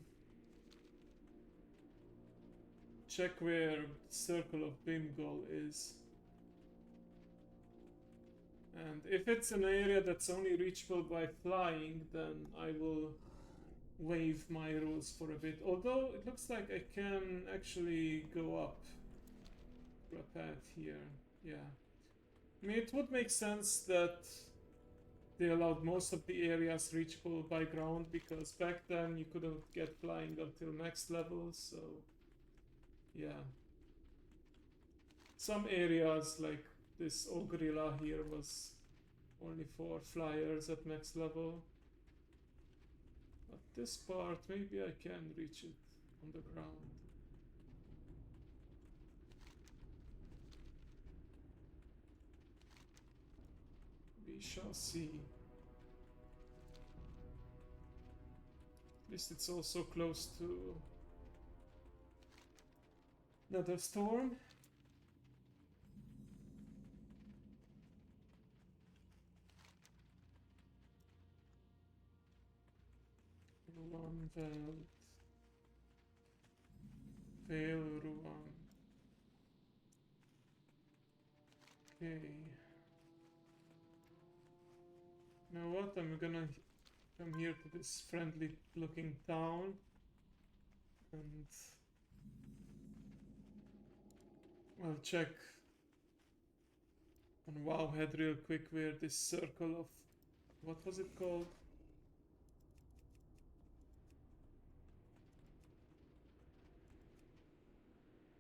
check where Circle of Bimgol is. And if it's an area that's only reachable by flying, then I will waive my rules for a bit. Although it looks like I can actually go up a path here. Yeah. I mean, it would make sense that they allowed most of the areas reachable by ground, because back then you couldn't get flying until next level, so yeah. Some areas like this Ogrilla here was only for flyers at next level. But this part, maybe I can reach it on the ground. We shall see. At least it's also close to Nether Storm. Ruan Veld. Vale Ruan. Okay. You know what? I'm gonna come here to this friendly looking town and I'll check on Wowhead real quick where this circle of, what was it called?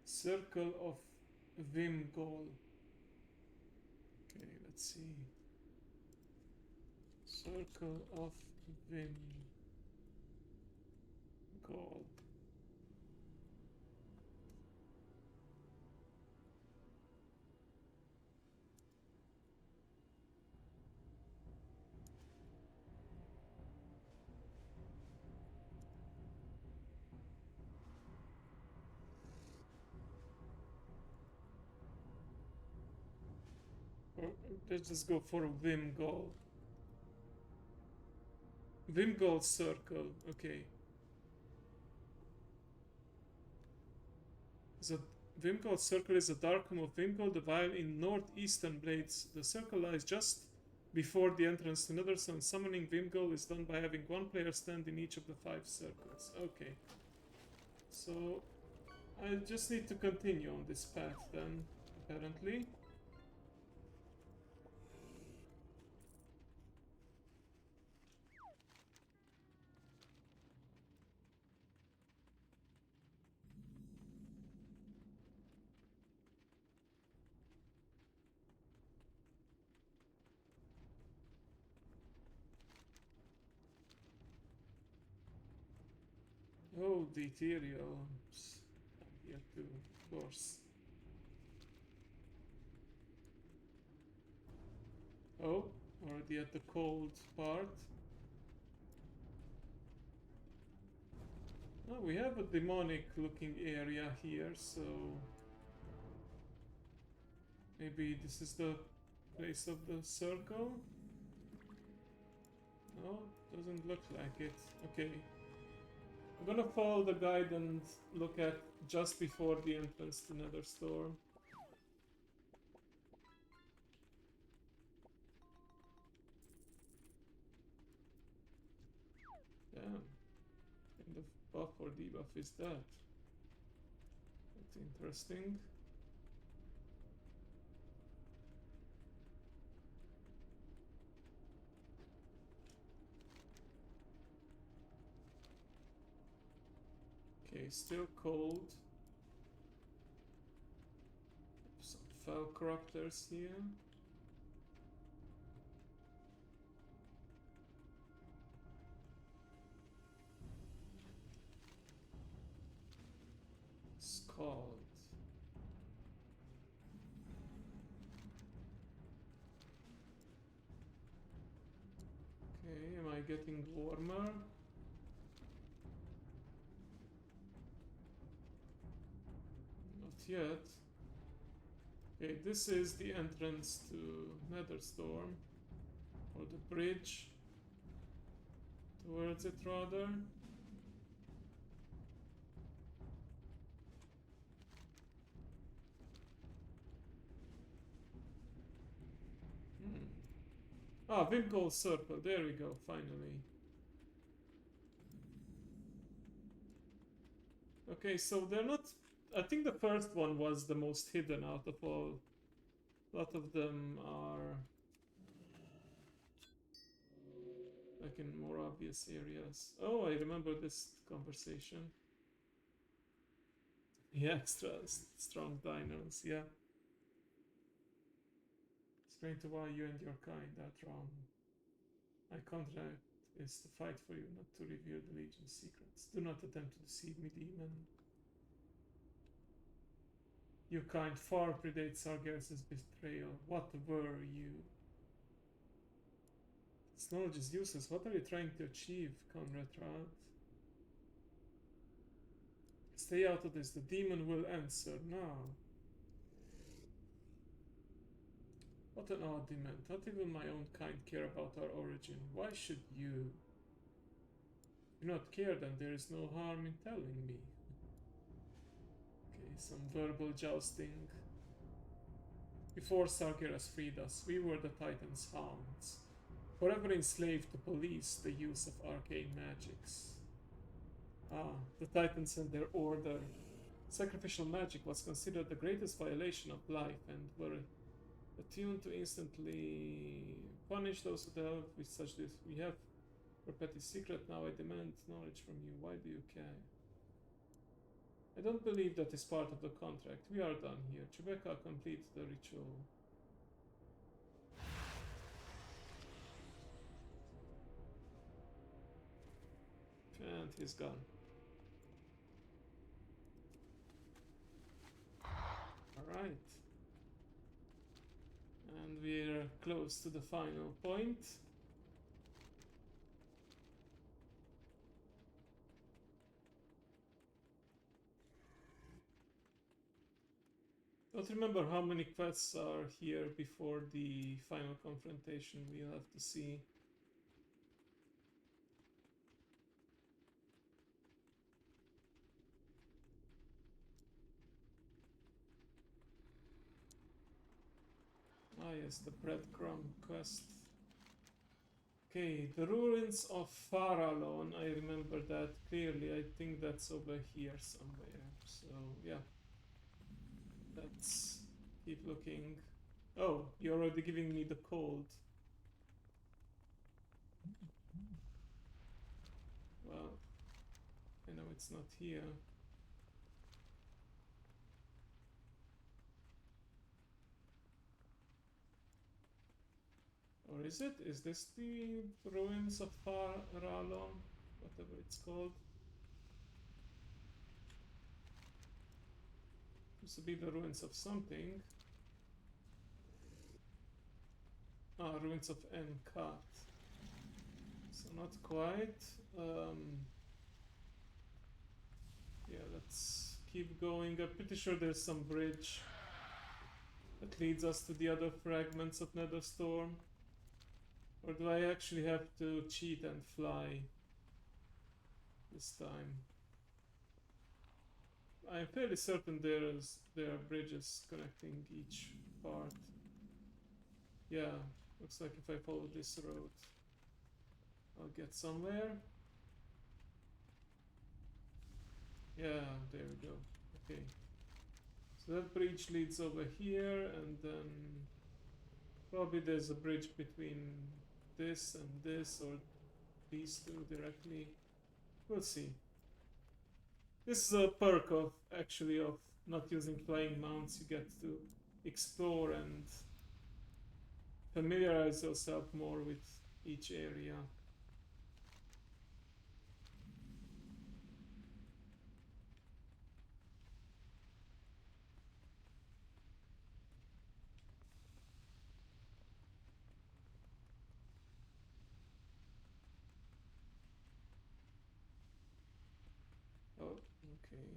Circle of Vimgol. Okay, let's see. Circle of Vimgol. Or let's just go for Vimgol. Vimgol Circle, okay. The Vimgol Circle is a dark home of Vimgol, the vile in northeastern blades. The circle lies just before the entrance to Netherstone. Summoning Vimgol is done by having one player stand in each of the 5 circles. Okay. So I just need to continue on this path then, apparently. Oh, the ethereals. Here too, of course. Oh, already at the cold part. Oh, we have a demonic looking area here, so maybe this is the place of the circle? No, doesn't look like it. Okay. I'm gonna follow the guide and look at just before the entrance to Netherstorm. Damn. Kind of buff or debuff is that? That's interesting. Okay, still cold. Some fell corruptors here. Scald. Okay, am I getting warmer? Not yet. Okay, this is the entrance to Netherstorm, or the bridge towards it rather. Ah, Vimgol Circle, there we go, finally. Okay, so they're not... I think the first one was the most hidden out of all. A lot of them are like in more obvious areas. Oh, I remember this conversation. Yeah, extra strong dinos, yeah. Explain to why you and your kind are wrong. My contract is to fight for you, not to reveal the Legion's secrets. Do not attempt to deceive me, demon. Your kind far predates Sargeras's betrayal. What were you? This knowledge is useless. What are you trying to achieve, Conrad Rad? Stay out of this. The demon will answer now. What an odd demand. Not even my own kind care about our origin. Why should you? Do not care, then there is no harm in telling me. Okay, some verbal jousting. Before Sargeras freed us, we were the Titan's hounds, forever enslaved to police the use of arcane magics. Ah, the Titans and their order. Sacrificial magic was considered the greatest violation of life and were attuned to instantly punish those who dealt with such this. We have your petty secret now. I demand knowledge from you. Why do you care? I don't believe that is part of the contract. We are done here. Chewbacca, complete the ritual. And he's gone. Alright. And we're close to the final point. Don't remember how many quests are here before the final confrontation. We'll have to see. Ah yes, the breadcrumb quest. Okay, the ruins of Farallon. I remember that clearly. I think that's over here somewhere. So yeah. Let's keep looking. Oh, you're already giving me the cold. Well, I know it's not here. Or is it? Is this the ruins of Farallon? Whatever it's called. Used to be the ruins of something. Ah, ruins of Enkat. So not quite. Yeah, let's keep going. I'm pretty sure there's some bridge that leads us to the other fragments of Netherstorm. Or do I actually have to cheat and fly? this time. I'm fairly certain there are bridges connecting each part. Yeah, looks like if I follow this road, I'll get somewhere. Yeah, there we go. Okay. So that bridge leads over here, and then probably there's a bridge between this and this, or these two directly. We'll see. This is a perk of actually of not using flying mounts. You get to explore and familiarize yourself more with each area. Oh, okay.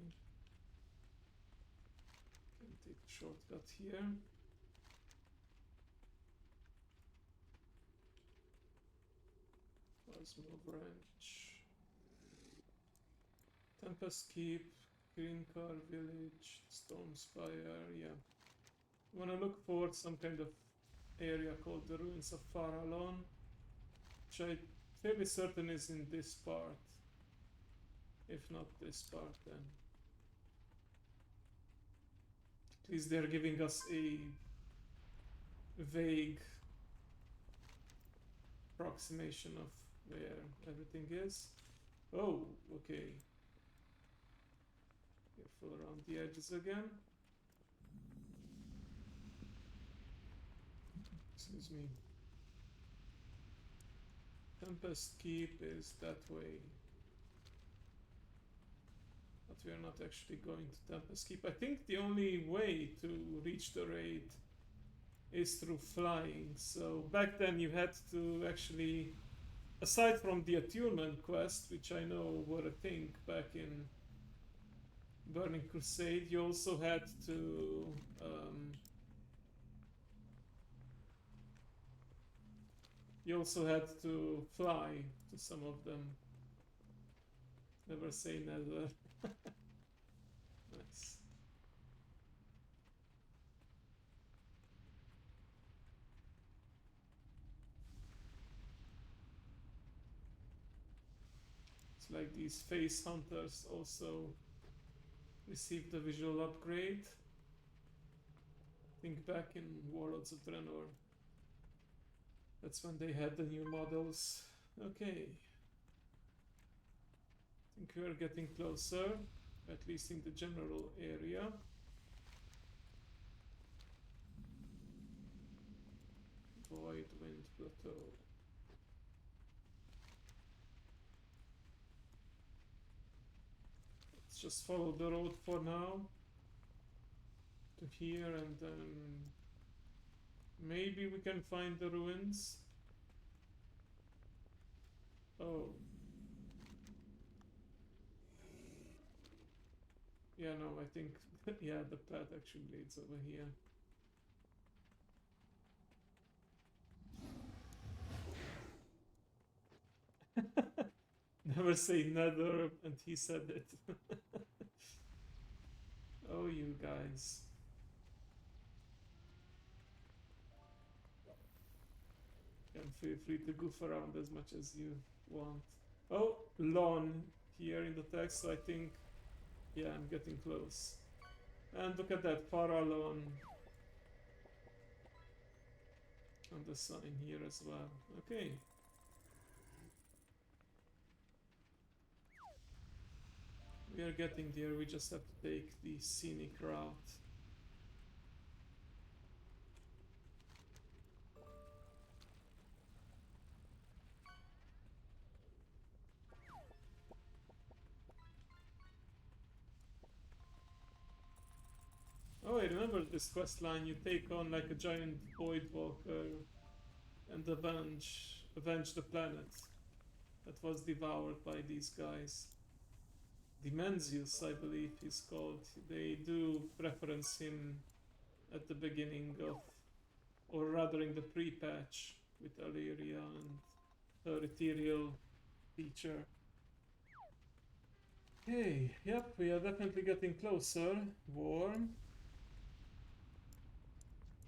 Can take a shortcut here. Plasma branch. Tempest Keep, Green Car Village, Stormspire, yeah. I wanna look for some kind of area called the Ruins of Farallon, which I'm fairly certain is in this part. If not this part, then at least they're giving us a vague approximation of where everything is. Oh, okay. Careful around the edges again. Excuse me. Tempest Keep is that way. But we are not actually going to Tempest Keep. I think the only way to reach the raid is through flying. So back then you had to actually, aside from the attunement quest, which I know were a thing back in Burning Crusade, you also had to fly to some of them. Never say never. Nice. It's like these face hunters also received a visual upgrade. Think back in Warlords of Draenor. That's when they had the new models. Okay. I think we are getting closer, at least in the general area. Void Wind Plateau. Let's just follow the road for now to here, and then maybe we can find the ruins. Oh. Yeah, no, I think, yeah, the path actually leads over here. Never say never, and he said it. Oh, you guys. And feel free to goof around as much as you want. Oh, lawn here in the text, so I think, yeah, I'm getting close. And look at that, Farallon on the sign here as well. Okay. We are getting there, we just have to take the scenic route. Oh, I remember this quest line. You take on like a giant void walker and avenge the planet that was devoured by these guys. Dimensius, I believe he's called. They do reference him at the beginning of, or rather in the pre-patch with Alleria and her ethereal feature. Okay, yep, we are definitely getting closer. Warm.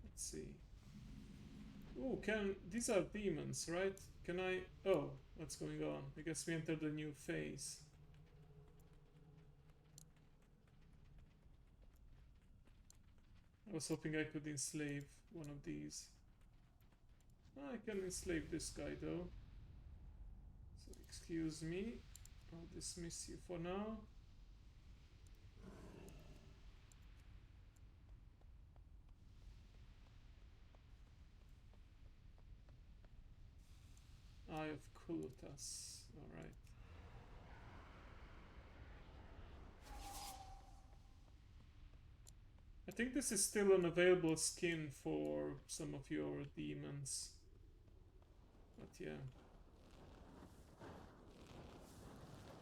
Let's see. Ooh, these are demons, right? Can I... Oh, what's going on? I guess we entered a new phase. I was hoping I could enslave one of these. I can enslave this guy though. So excuse me. I'll dismiss you for now. Eye of Kulutas. Alright. I think this is still an available skin for some of your demons. But yeah.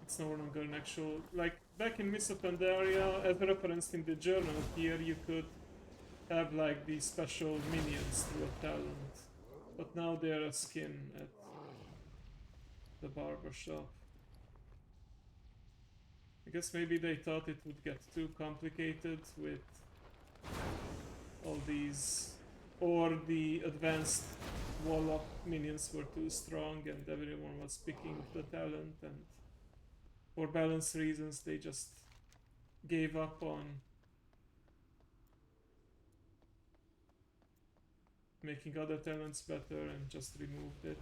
It's no longer an actual... Like, back in Mists of Pandaria, as referenced in the journal here, you could have like these special minions through a talent. But now they're a skin at the barber shop. I guess maybe they thought it would get too complicated with all these, or the advanced wall-up minions were too strong and everyone was picking the talent, and for balance reasons they just gave up on making other talents better and just removed it.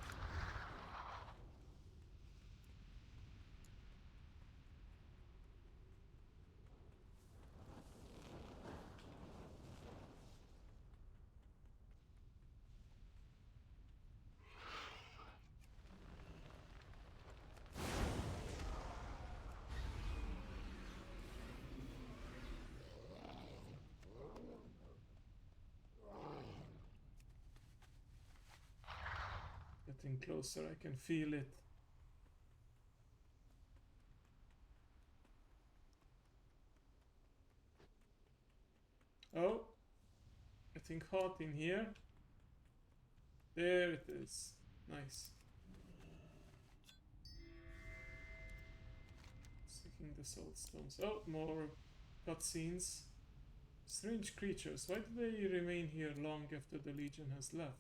Getting closer, I can feel it. Oh, getting hot in here. There it is. Nice. Seeking the soul stones. Oh, more cutscenes. Strange creatures. Why do they remain here long after the Legion has left?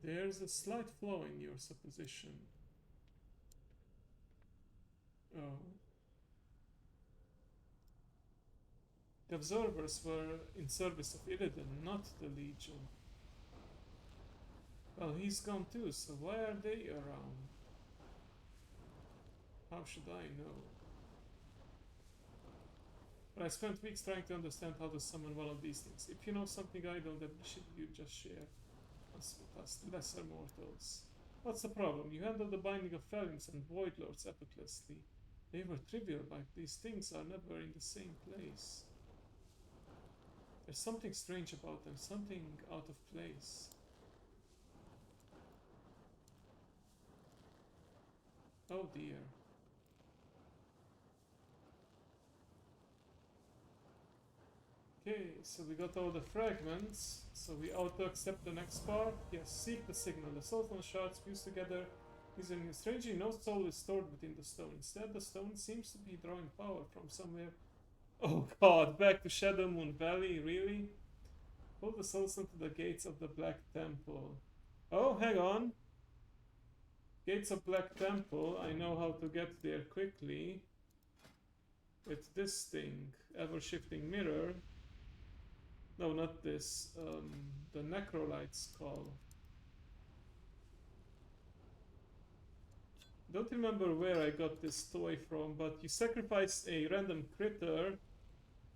There's a slight flaw in your supposition. Oh. The observers were in service of Illidan, not the Legion. Well, he's gone too, so why are they around? How should I know? But I spent weeks trying to understand how to summon one of these things. If you know something I don't, then you just share us with us, lesser mortals. What's the problem? You handle the binding of Felins and Void Lords effortlessly. They were trivial, but these things are never in the same place. There's something strange about them, something out of place. Oh dear. Okay, so we got all the fragments. So we auto-accept the next part. Yes, seek the signal. The soulstone shards fused together using strangely no soul is stored within the stone. Instead, the stone seems to be drawing power from somewhere. Oh god, back to Shadow Moon Valley, really? Pull the soulstone to the gates of the Black Temple. Oh, hang on. Gates of Black Temple, I know how to get there quickly. With this thing, ever-shifting mirror. No, not this. The Necrolite's call. Don't remember where I got this toy from, but you sacrifice a random critter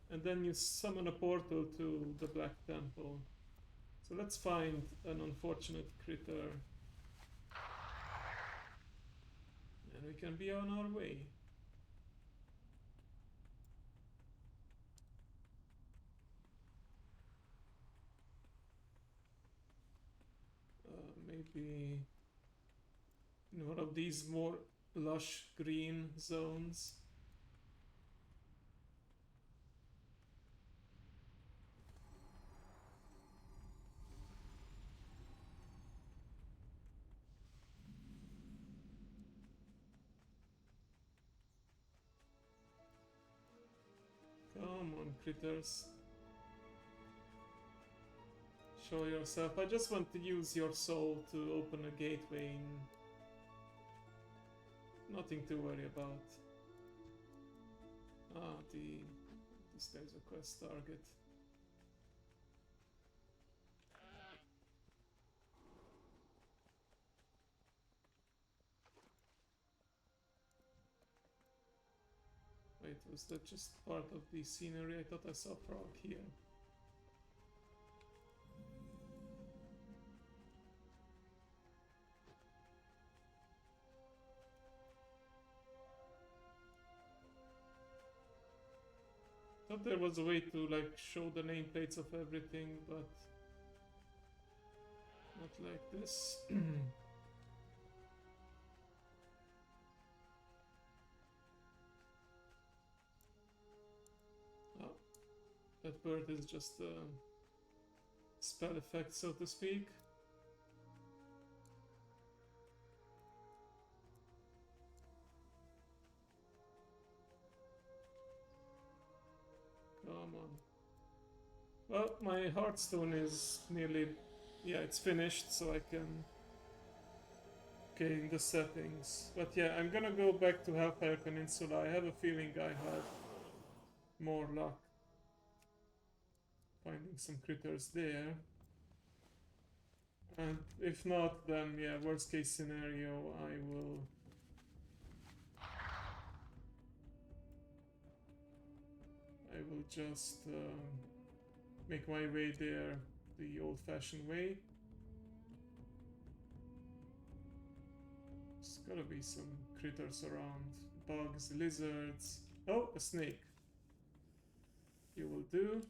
and then you summon a portal to the Black Temple. So let's find an unfortunate critter. And we can be on our way. Maybe in one of these more lush green zones. critters. Show yourself. I just want to use your soul to open a gateway. Nothing to worry about. Ah, this guy's a quest target. Wait, was that just part of the scenery? I thought I saw a frog here. Thought there was a way to like show the nameplates of everything, but not like this. Oh, that bird is just a spell effect, so to speak. Come on. Well, my Hearthstone is nearly... yeah, it's finished, so I can... okay, in the settings. But yeah, I'm gonna go back to Hellfire Peninsula. I have a feeling I had more luck finding some critters there. And if not, then yeah, worst case scenario, I will... just make my way there the old-fashioned way. There's gotta be some critters around. Bugs, lizards. Oh, a snake. You will do.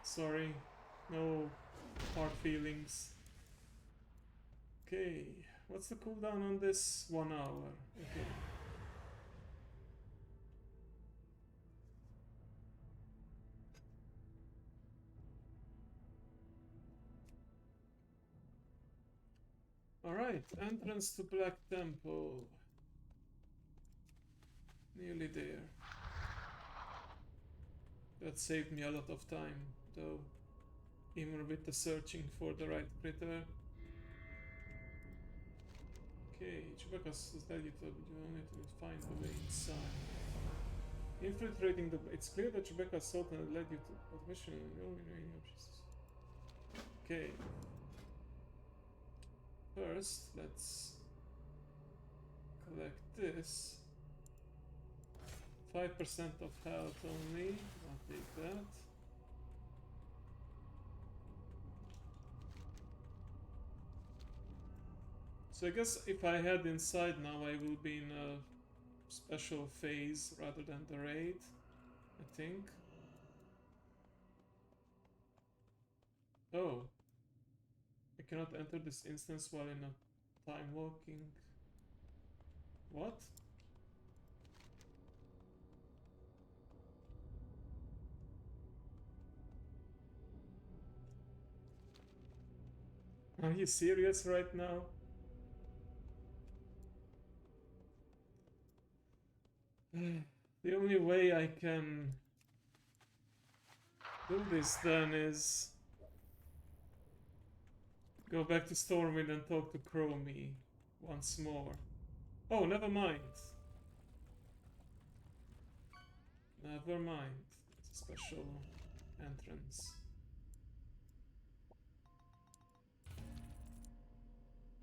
Sorry, no hard feelings. Okay, what's the cooldown on this? 1 hour. Okay. Alright, entrance to Black Temple. Nearly there. That saved me a lot of time, though. Even with the searching for the right critter. Okay, Chewbacca's led you need to find the way inside. Infiltrating the... it's clear that Chewbacca's Sultan led you to a mission. Okay. First, let's collect this. 5% of health only. I'll take that. So I guess if I head inside now, I will be in a special phase rather than the raid, I think. Oh. I cannot enter this instance while in a time walking. What? Are you serious right now? The only way I can do this then is go back to Stormwind and talk to Chromie once more. Oh, never mind. Never mind. It's a special entrance.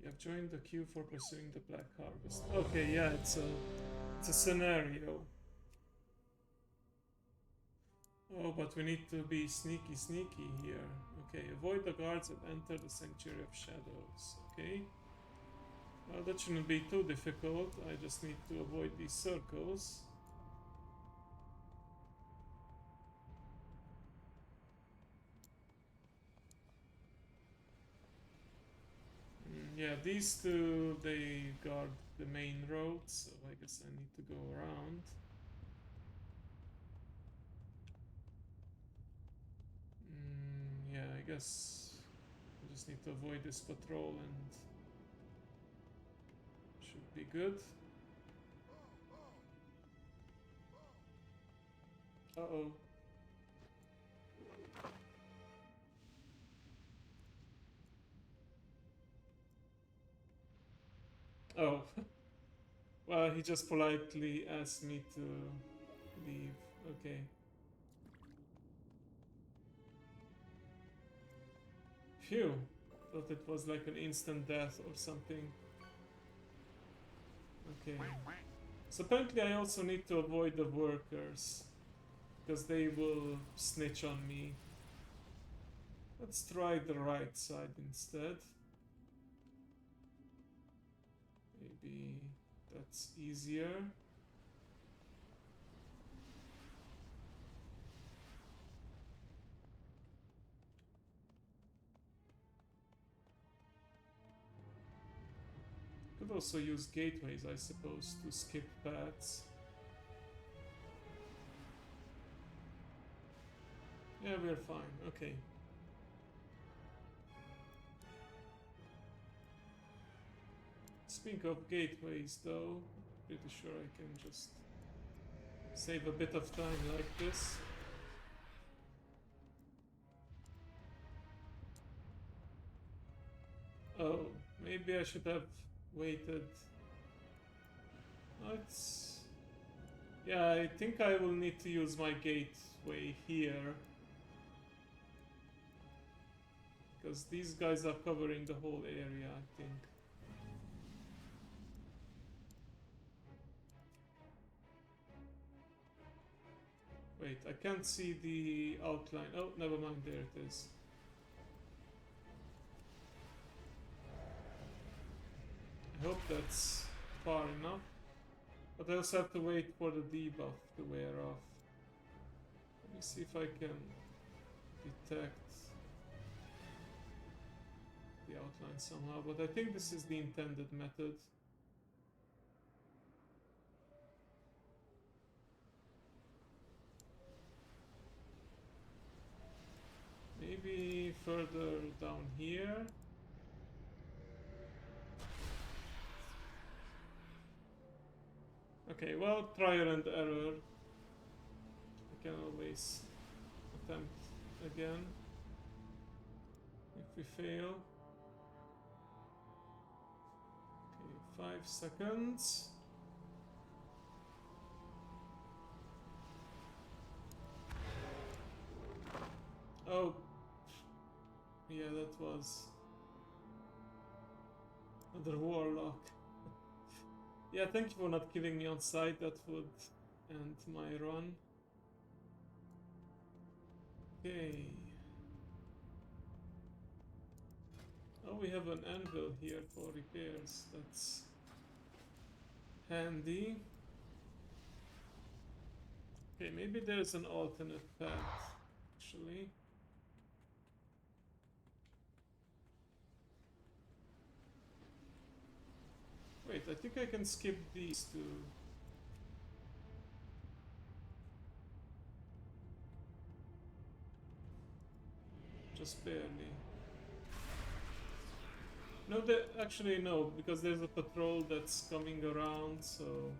You have joined the queue for pursuing the Black Harvest. Okay, yeah, it's a scenario. Oh, but we need to be sneaky here. Okay, avoid the guards and enter the Sanctuary of Shadows. Okay. Well, that shouldn't be too difficult. I just need to avoid these circles. Yeah, these two, they guard the main road, so I guess I need to go around. Yeah, I guess I just need to avoid this patrol and should be good. Uh-oh. Oh. Well, he just politely asked me to leave. Okay. Phew. Thought it was like an instant death or something. Okay. So apparently I also need to avoid the workers, because they will snitch on me. Let's try the right side instead. Maybe that's easier. Could also use gateways, I suppose, to skip paths. Yeah, we're fine. Okay. Speaking of gateways, though, pretty sure I can just save a bit of time like this. Oh, maybe I should have waited. Oh, it's... Yeah, I think I will need to use my gateway here. Because these guys are covering the whole area, I think. Wait, I can't see the outline. Oh, never mind, there it is. I hope that's far enough. But I also have to wait for the debuff to wear off. Let me see if I can detect the outline somehow, but I think this is the intended method. Maybe further down here. Okay, well, trial and error. I can always attempt again if we fail. Okay, 5 seconds. Oh, yeah, that was another warlock. Yeah, thank you for not killing me on sight. That would end my run. Okay. Oh, we have an anvil here for repairs. That's handy. Okay, maybe there's an alternate path, actually. Wait, I think I can skip these two. Just barely. No, actually no, because there's a patrol that's coming around, so...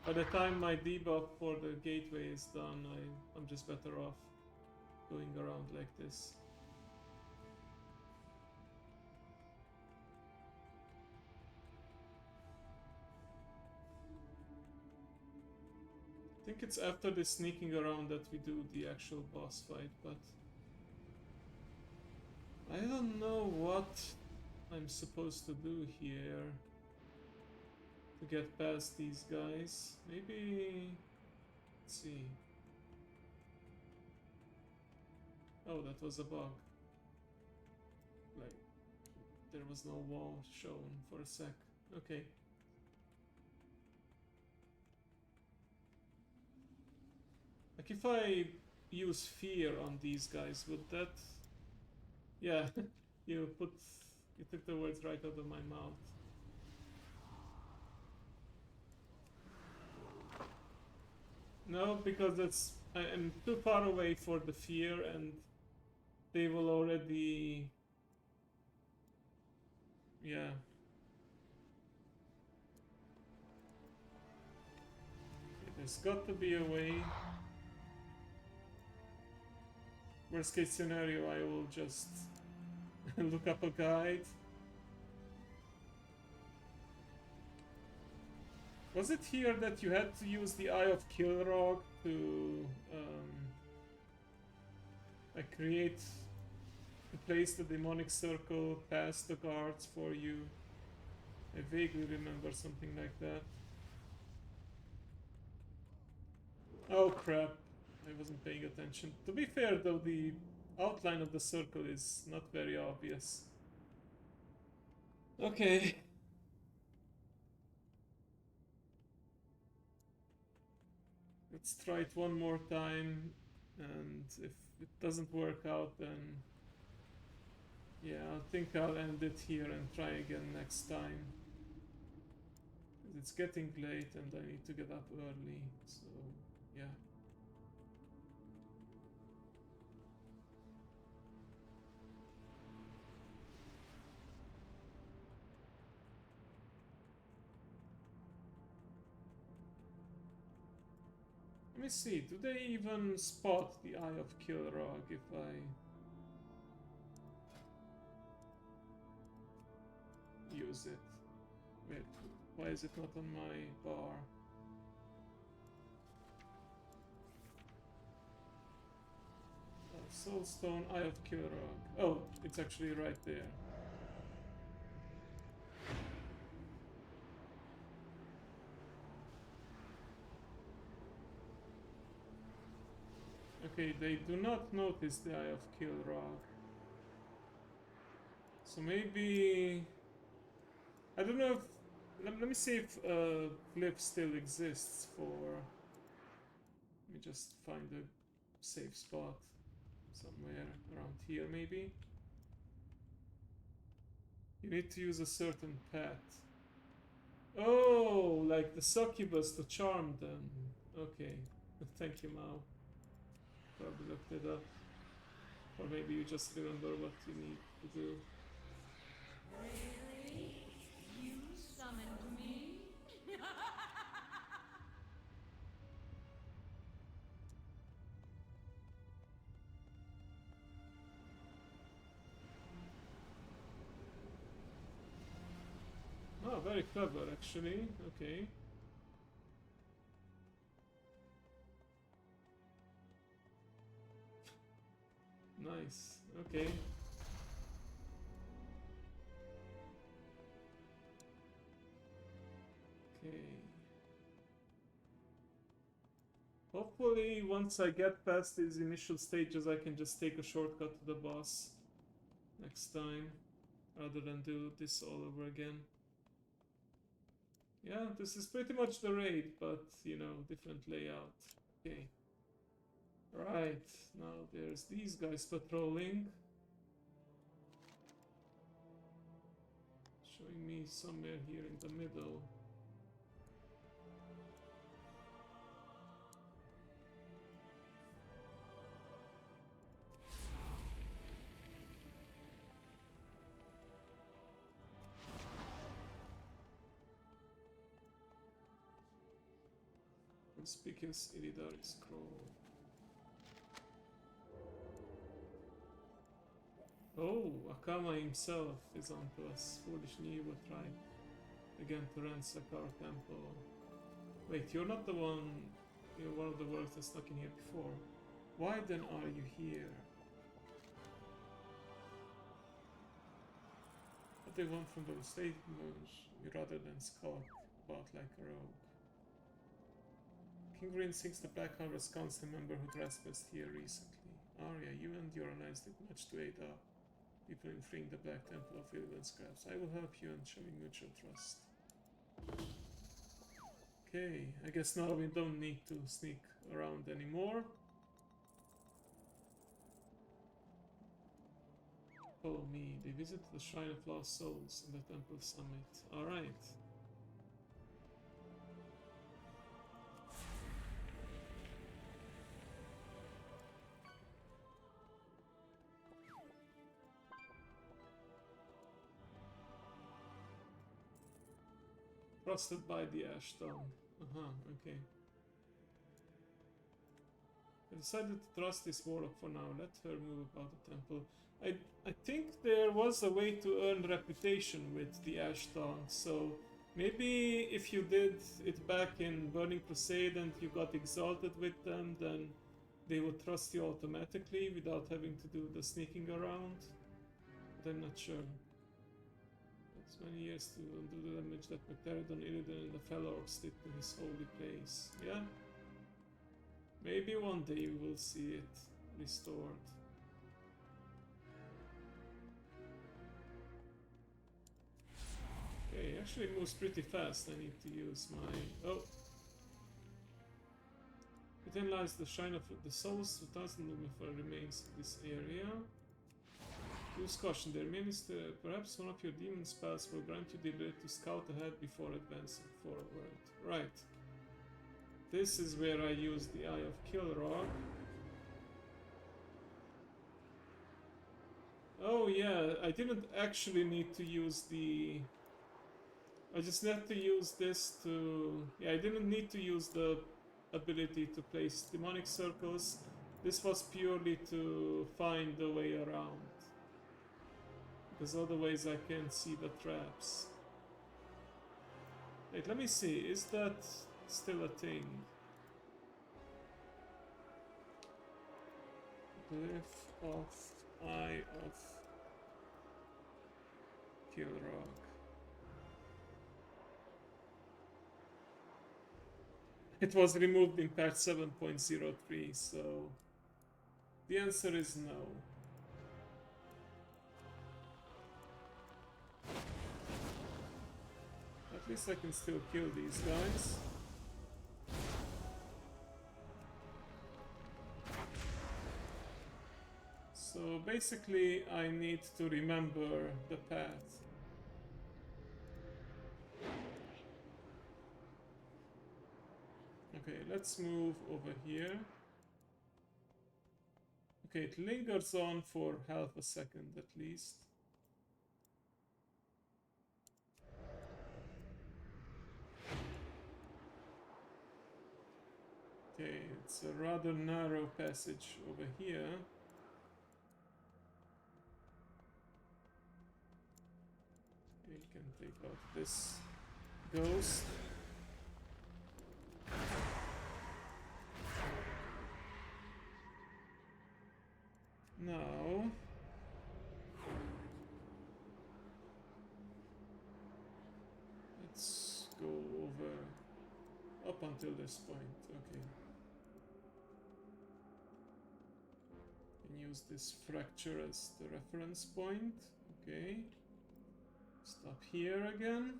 By the time my debuff for the gateway is done, I'm just better off going around like this. I think it's after the sneaking around that we do the actual boss fight, but... I don't know what I'm supposed to do here to get past these guys. Maybe... Let's see. Oh, that was a bug. Like, there was no wall shown for a sec. Okay. Like, if I use fear on these guys, would that... Yeah, you took the words right out of my mouth. No, because I'm too far away for the fear, and they will already... Yeah. There's got to be a way. Worst case scenario, I will just look up a guide. Was it here that you had to use the Eye of Kilrog to like create, to place the demonic circle past the guards for you? I vaguely remember something like that. Oh crap, I wasn't paying attention. To be fair though, the outline of the circle is not very obvious. Okay. Let's try it one more time, and if it doesn't work out, then yeah, I think I'll end it here and try again next time. It's getting late and I need to get up early, so yeah. Let me see, do they even spot the Eye of Kilrog if I use it? Wait, why is it not on my bar? Soulstone, Eye of Kilrog. Oh, it's actually right there. Okay, they do not notice the Eye of Kilrog. So maybe... I don't know if... Let me see if Glyph still exists for... Let me just find a safe spot. Somewhere around here, maybe? You need to use a certain pet. Oh, like the succubus to charm them. Okay. Thank you, Mao. Probably looked it up. Or maybe you just remember what you need to do. Really? You summoned me? Oh, very clever, actually. Okay. Nice. Okay. Okay. Hopefully, once I get past these initial stages, I can just take a shortcut to the boss next time, rather than do this all over again. Yeah, this is pretty much the raid, but, you know, different layout. Okay. Right, now there's these guys patrolling. Showing me somewhere here in the middle. Conspicuous Illidari scroll. Oh, Akama himself is onto us. Foolish Ni will try again to ransack our temple. Wait, you're not the one... You're one of the worlds that snuck in here before. Why then are you here? What they want from those statements rather than skulk about like a rogue. King Green thinks the Black Harvest Council member who trespassed here recently. Arya, you and your alliance did much to aid our people in freeing the Black Temple of Illidan Scraps. I will help you in showing mutual trust. Okay, I guess now we don't need to sneak around anymore. Follow me. They visit the Shrine of Lost Souls in the Temple Summit. Alright. Trusted by the Ashstone. Okay. I decided to trust this warlock for now. Let her move about the temple. I think there was a way to earn reputation with the Ash Tongue, so maybe if you did it back in Burning Crusade and you got exalted with them, then they would trust you automatically without having to do the sneaking around. But I'm not sure. It's many years to undo the damage that Mactaridon, Illidan, and the fellow orcs did to his holy place. Yeah? Maybe one day we will see it restored. Okay, it actually moves pretty fast. I need to use my... Oh! Within lies the shrine of the souls, 2,000 Lumifer remains in this area. Use caution, there means perhaps one of your demon spells will grant you the ability to scout ahead before advancing forward. Right. This is where I use the Eye of Kilrog. Oh yeah, I didn't actually need to use the... I just had to use this to... Yeah, I didn't need to use the ability to place demonic circles. This was purely to find a way around. Because otherwise I can't see the traps. Wait, let me see, is that still a thing? Glyph of Eye of Kilrog. It was removed in patch 7.03, so the answer is no. At least I can still kill these guys. So basically I need to remember the path. Okay, let's move over here. Okay, it lingers on for half a second at least. Okay, it's a rather narrow passage over here. We can take out this ghost. Now let's go over up until this point. Okay. Can use this fracture as the reference point. Okay. Stop here again.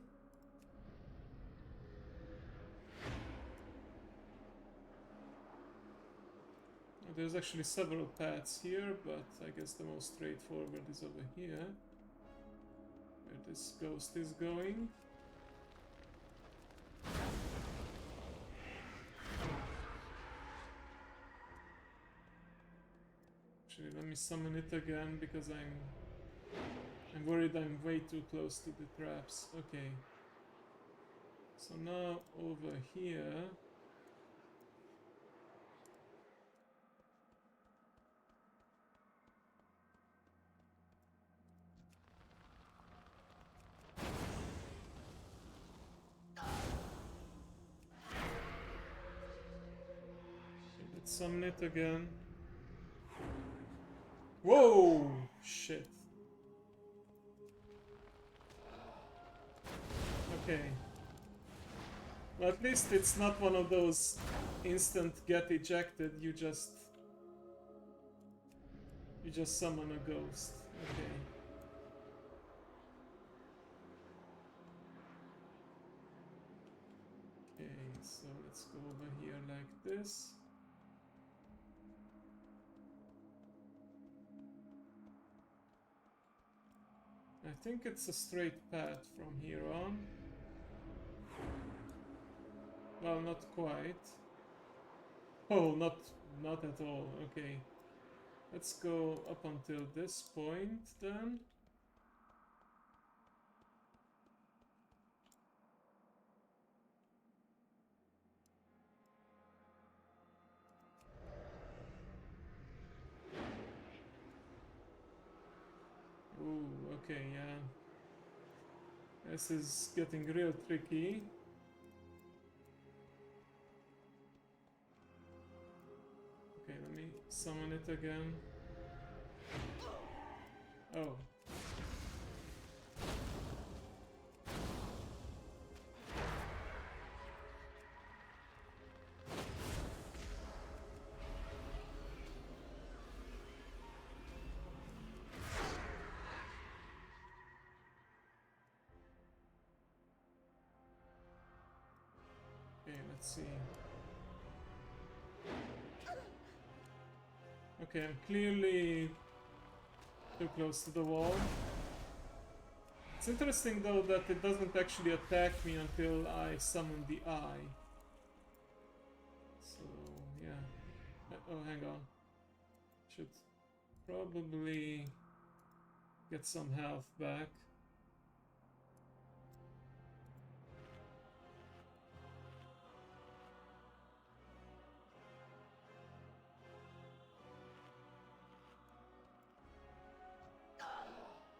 There's actually several paths here, but I guess the most straightforward is over here, where this ghost is going. Actually, let me summon it again because I'm worried I'm way too close to the traps. Okay. So now over here. Summon it again. Whoa! Shit. Okay. Well, at least it's not one of those instant get ejected, you just summon a ghost. Okay. Okay, so let's go over here like this. I think it's a straight path from here on. Well, not quite. Oh, not at all. Okay. Let's go up until this point then. Okay, yeah. This is getting real tricky. Okay, let me summon it again. Oh. Okay, let's see. Okay, I'm clearly too close to the wall. It's interesting though that it doesn't actually attack me until I summon the eye. So, yeah. Oh, hang on. Should probably get some health back.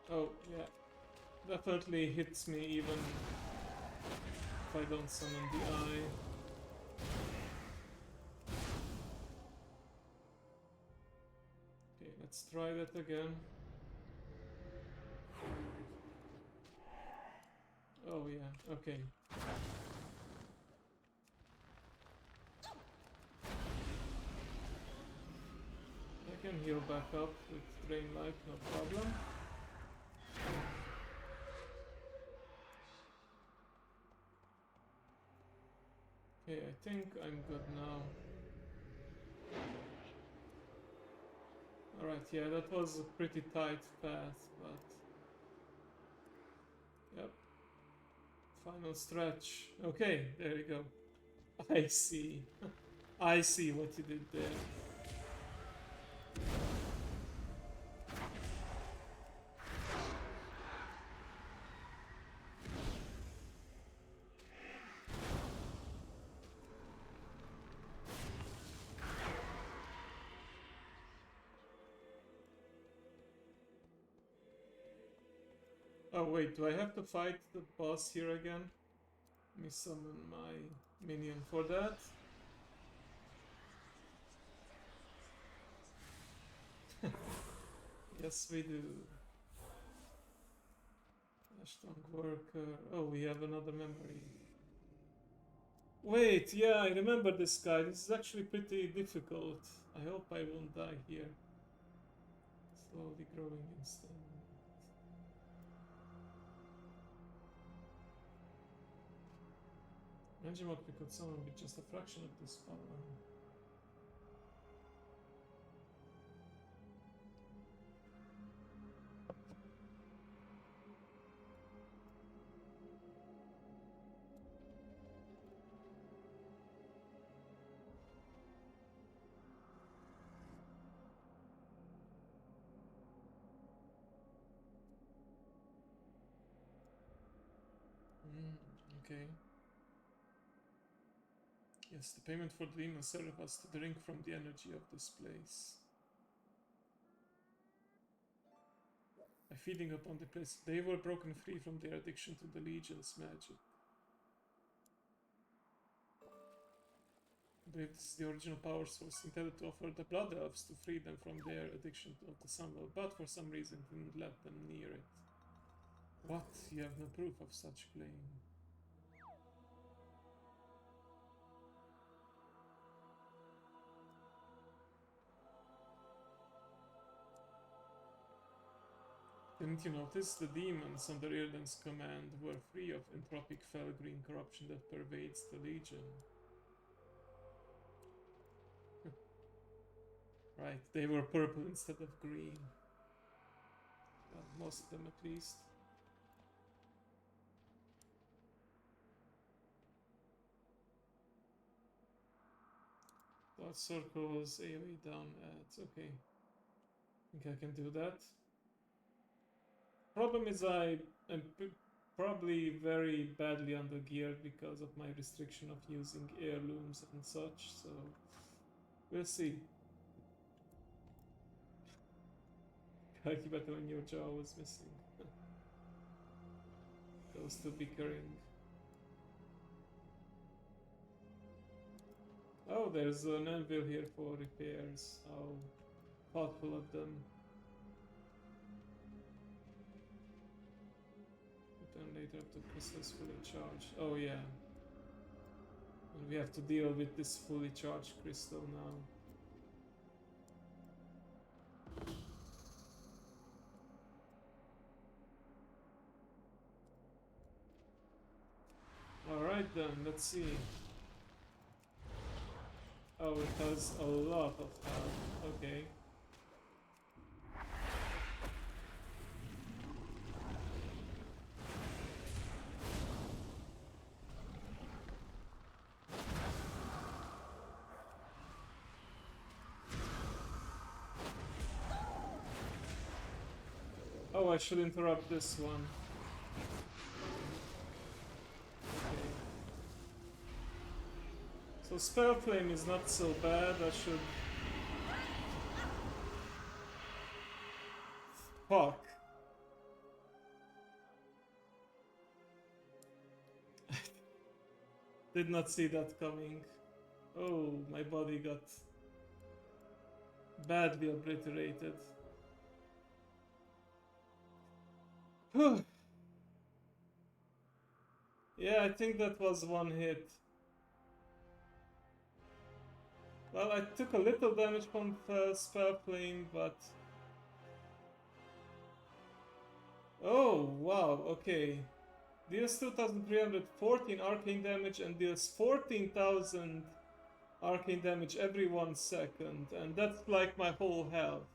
Oh, yeah. Definitely hits me even if I don't summon the eye. Okay, let's try that again. Oh yeah, okay. I can heal back up with Drain Life, no problem. Okay, I think I'm good now. Alright, yeah, that was a pretty tight path, but... Yep. Final stretch. Okay, there you go. I see. I see what you did there. Oh wait, do I have to fight the boss here again? Let me summon my minion for that. Yes, we do. A strong worker. Oh, we have another memory. Wait, yeah, I remember this guy. This is actually pretty difficult. I hope I won't die here. Slowly growing instant. Imagine what we could summon with just a fraction of this power. Okay. Yes, the payment for the demon serve us to drink from the energy of this place. By feeding upon the place, they were broken free from their addiction to the Legion's magic. I believe this is the original power source intended to offer the Blood Elves to free them from their addiction to the Sunwell, but for some reason didn't let them near it. What? You have no proof of such claim. Didn't you notice? The demons under Irden's command were free of entropic fell green corruption that pervades the Legion. Right, they were purple instead of green. Well, most of them at least. Dot circles, AoE down adds. Okay. I think I can do that. Problem is I'm probably very badly under geared because of my restriction of using heirlooms and such, so we'll see. Better when your jaw was missing. Those two bickering. Oh, there's an anvil here for repairs. How thoughtful of them. Return later after crystals fully charged. Oh yeah. And we have to deal with this fully charged crystal now. Alright then, let's see. Oh, it has a lot of health. Okay. Oh, I should interrupt this one. Okay. So Spell Flame is not so bad, I should... Fuck. Did not see that coming. Oh, my body got badly obliterated. Whew. Yeah, I think that was one hit. Well, I took a little damage from Spell Flame, but... Oh, wow, okay. Deals 2314 arcane damage and deals 14,000 arcane damage every 1 second, and that's like my whole health.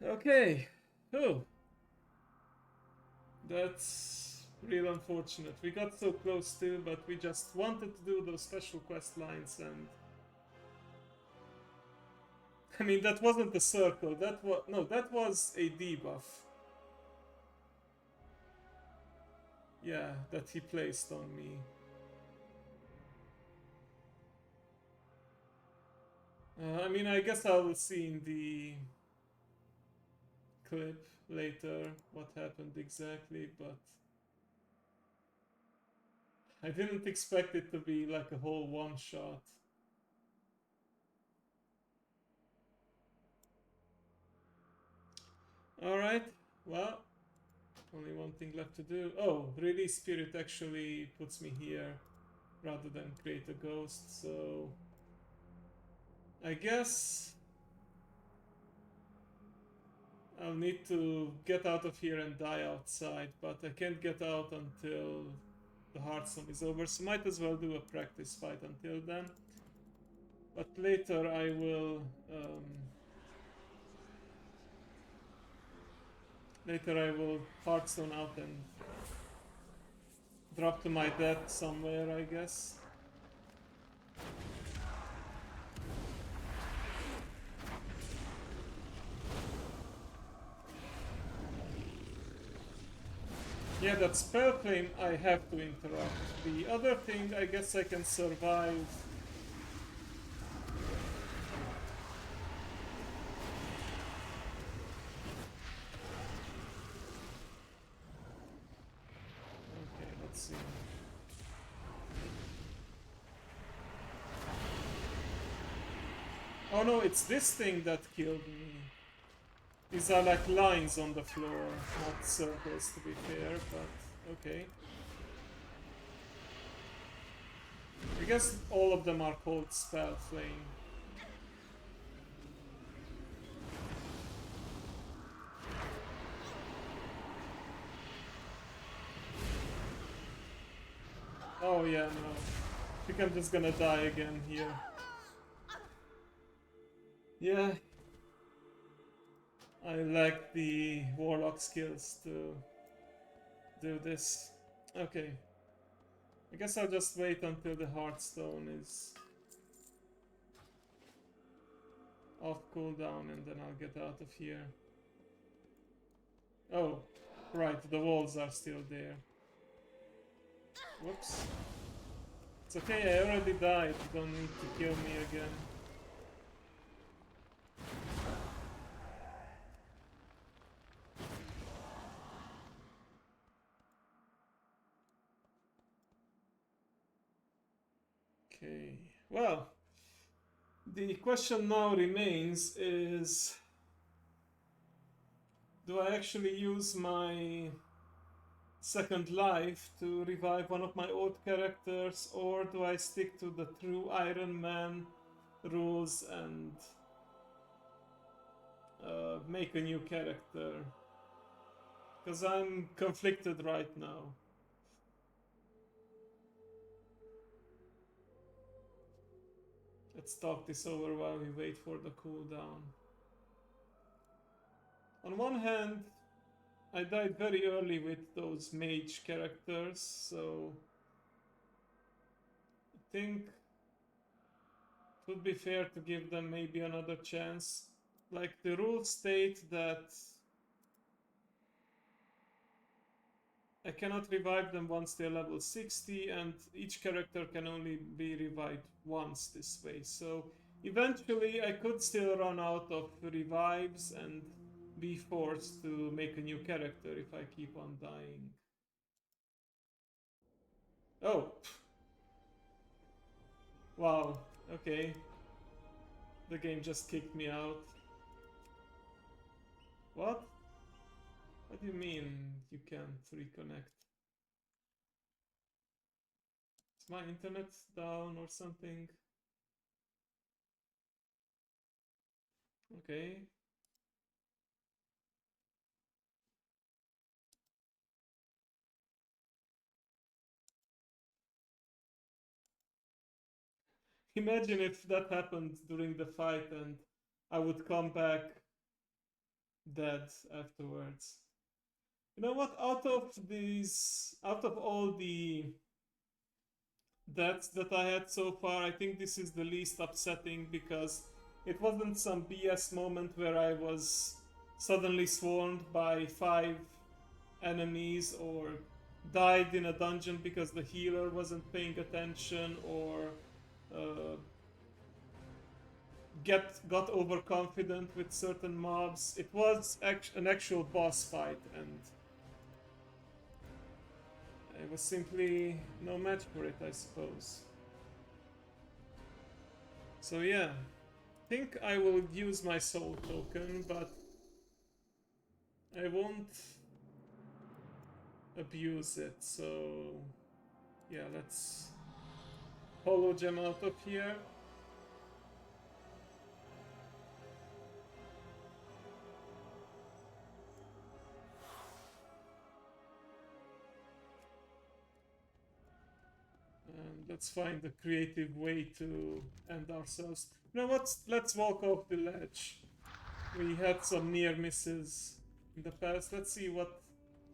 Okay. Oh. That's real unfortunate. We got so close too, but we just wanted to do those special quest lines, and I mean, that wasn't a circle, that was... no, that was a debuff. Yeah, that he placed on me. I mean, I guess I'll see in the clip later what happened exactly, but I didn't expect it to be like a whole one-shot. Alright, well, only one thing left to do. Oh, Release Spirit actually puts me here rather than create a ghost, so I guess I'll need to get out of here and die outside, but I can't get out until the Hearthstone is over, so might as well do a practice fight until then. But later I will Hearthstone out and drop to my death somewhere, I guess. Yeah, that Spell Flame I have to interrupt. The other thing, I guess I can survive. Okay, let's see. Oh no, it's this thing that killed me. These are like lines on the floor, not circles to be fair, but okay. I guess all of them are called Spell Flame. Oh yeah, no. I think I'm just gonna die again here. Yeah. I lack the warlock skills to do this. Okay. I guess I'll just wait until the Hearthstone is off cooldown and then I'll get out of here. Oh, right, the walls are still there. Whoops. It's okay, I already died. You don't need to kill me again. Okay. Well, the question now remains is, do I actually use my second life to revive one of my old characters, or do I stick to the true Iron Man rules and make a new character? Because I'm conflicted right now. Let's talk this over while we wait for the cooldown. On one hand, I died very early with those mage characters, so I think it would be fair to give them maybe another chance. Like, the rules state that I cannot revive them once they're level 60, and each character can only be revived once this way. So eventually I could still run out of revives and be forced to make a new character if I keep on dying. Oh! Wow, okay. The game just kicked me out. What? What do you mean you can't reconnect? Is my internet down or something? Okay. Imagine if that happened during the fight and I would come back dead afterwards. You know what? Out of all the deaths that I had so far, I think this is the least upsetting because it wasn't some BS moment where I was suddenly swarmed by 5 enemies or died in a dungeon because the healer wasn't paying attention or uh, got overconfident with certain mobs. It was an actual boss fight, and I was simply no match for it, I suppose. So yeah, I think I will use my soul token, but I won't abuse it. So yeah, let's hollow gem out of here. And let's find a creative way to end ourselves. You know what? Let's walk off the ledge. We had some near misses in the past. Let's see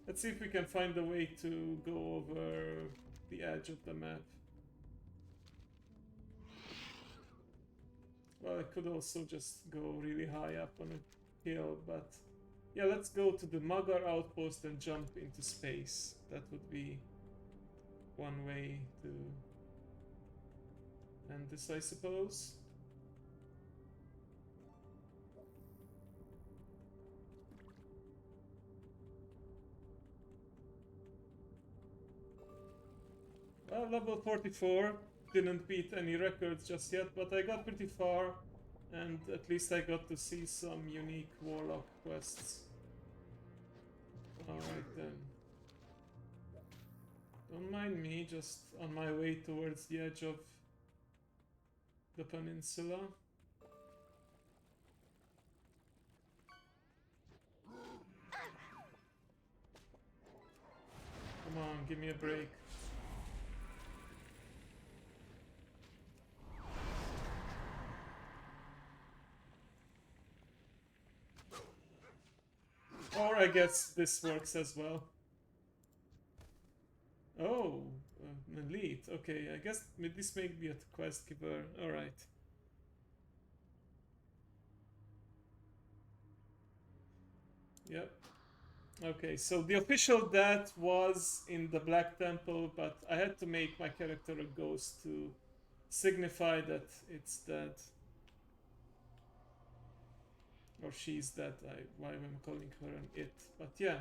if we can find a way to go over the edge of the map. Well, I could also just go really high up on a hill, but yeah, let's go to the Magar outpost and jump into space. That would be one way to end this, I suppose. Well, level 44, didn't beat any records just yet, but I got pretty far, and at least I got to see some unique warlock quests. Alright then. Don't mind me, just on my way towards the edge of the peninsula. Come on, give me a break. Or I guess this works as well. Oh, elite. Okay, I guess this may be a quest giver. Alright. Yep. Okay, so the official death was in the Black Temple, but I had to make my character a ghost to signify that it's dead. Or she's dead, why am I calling her an it? But yeah.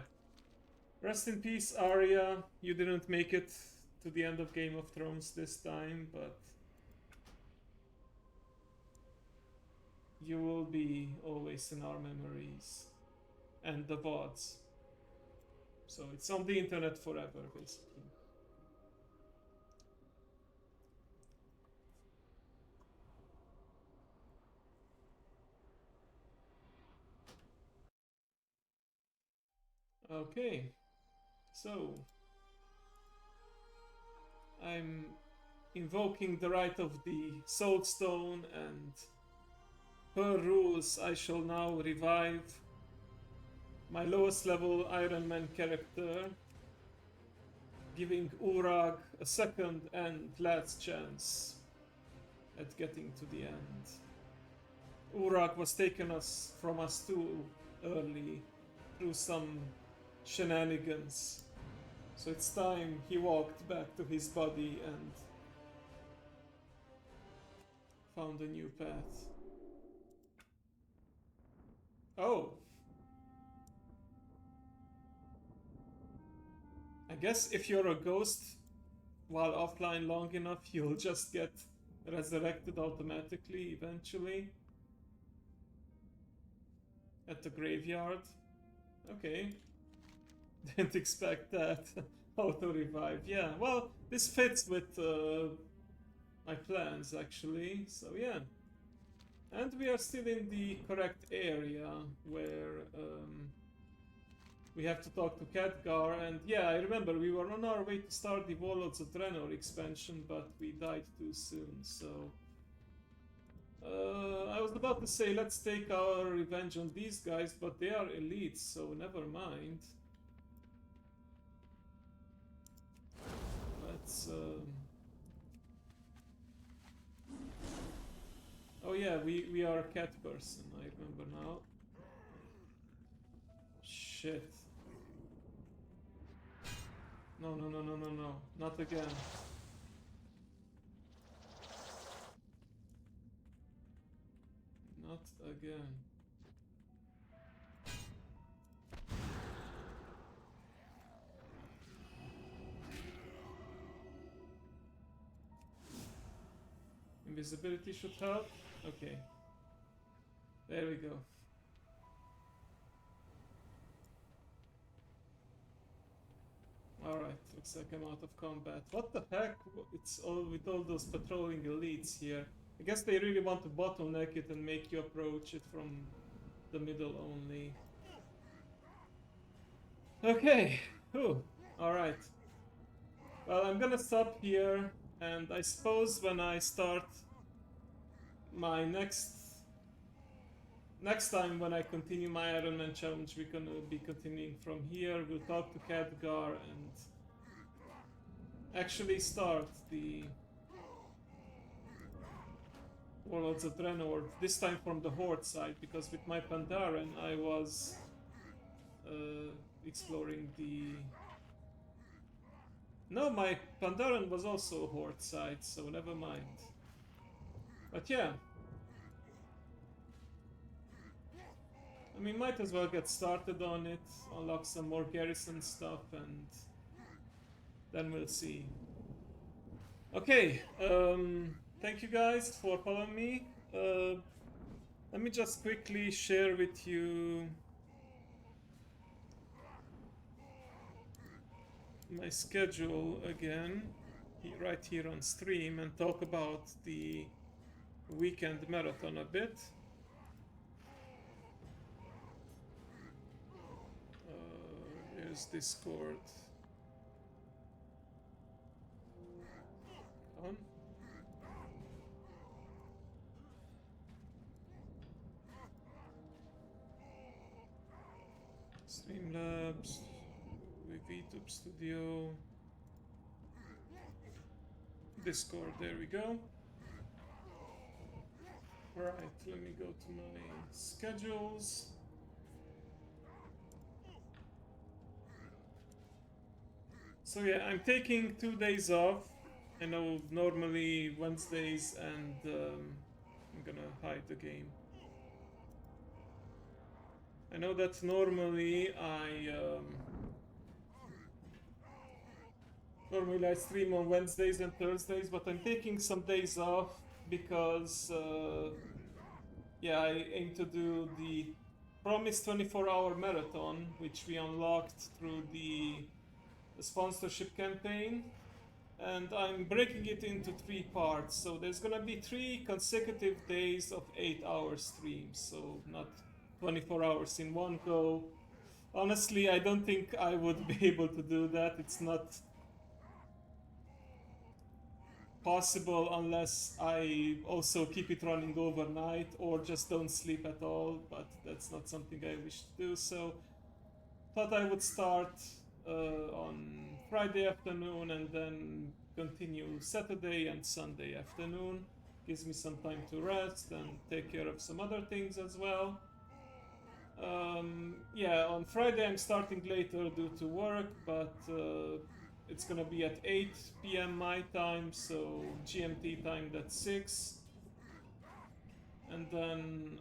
Rest in peace, Arya. You didn't make it to the end of Game of Thrones this time, but you will be always in our memories and the VODs. So it's on the internet forever, basically. Okay, so I'm invoking the right of the Soul Stone, and per rules I shall now revive my lowest level Ironman character, giving Urag a second and last chance at getting to the end. Urag was taken from us too early through some shenanigans. So it's time he walked back to his body and found a new path. Oh! I guess if you're a ghost while offline long enough, you'll just get resurrected automatically eventually at the graveyard. Okay. Didn't expect that. Auto revive. Yeah, well, this fits with my plans actually, so yeah. And we are still in the correct area where we have to talk to Khadgar, and yeah, I remember we were on our way to start the Warlords of Draenor expansion, but we died too soon, so... I was about to say, let's take our revenge on these guys, but they are elites, so never mind. Let's... Oh yeah, we are a cat person, I remember now. Shit. No, no, no, no, no, no. Not again. Not again. Invisibility should help. Okay. There we go. Alright, looks like I'm out of combat. What the heck? It's all with all those patrolling elites here. I guess they really want to bottleneck it and make you approach it from the middle only. Okay. Whew. Alright. Well, I'm gonna stop here, and I suppose when I start my next time when I continue my Ironman challenge, we're gonna be continuing from here. We'll talk to Khadgar and actually start the Warlords of Draenor, this time from the Horde side, because with my Pandaren I was exploring the... No, my Pandaren was also Horde side, so never mind. But yeah. I mean, might as well get started on it, unlock some more garrison stuff, and then we'll see. Okay, thank you guys for following me. Let me just quickly share with you my schedule again, right here on stream, and talk about the weekend marathon a bit. Here's Discord. On. Streamlabs, with YouTube Studio, Discord, there we go. Alright, let me go to my schedules. So yeah, I'm taking 2 days off. I know normally Wednesdays, and I'm gonna hide the game. I know that normally I stream on Wednesdays and Thursdays, but I'm taking some days off because yeah, I aim to do the promised 24-hour marathon, which we unlocked through the sponsorship campaign. And I'm breaking it into 3 parts. So there's gonna be 3 consecutive days of 8-hour streams. So not 24 hours in one go. Honestly, I don't think I would be able to do that. It's not possible unless I also keep it running overnight or just don't sleep at all, but that's not something I wish to do. So thought I would start on Friday afternoon and then continue Saturday and Sunday afternoon. Gives me some time to rest and take care of some other things as well. Yeah, on Friday I'm starting later due to work, but it's gonna be at 8 p.m. my time, so GMT time that's 6. And then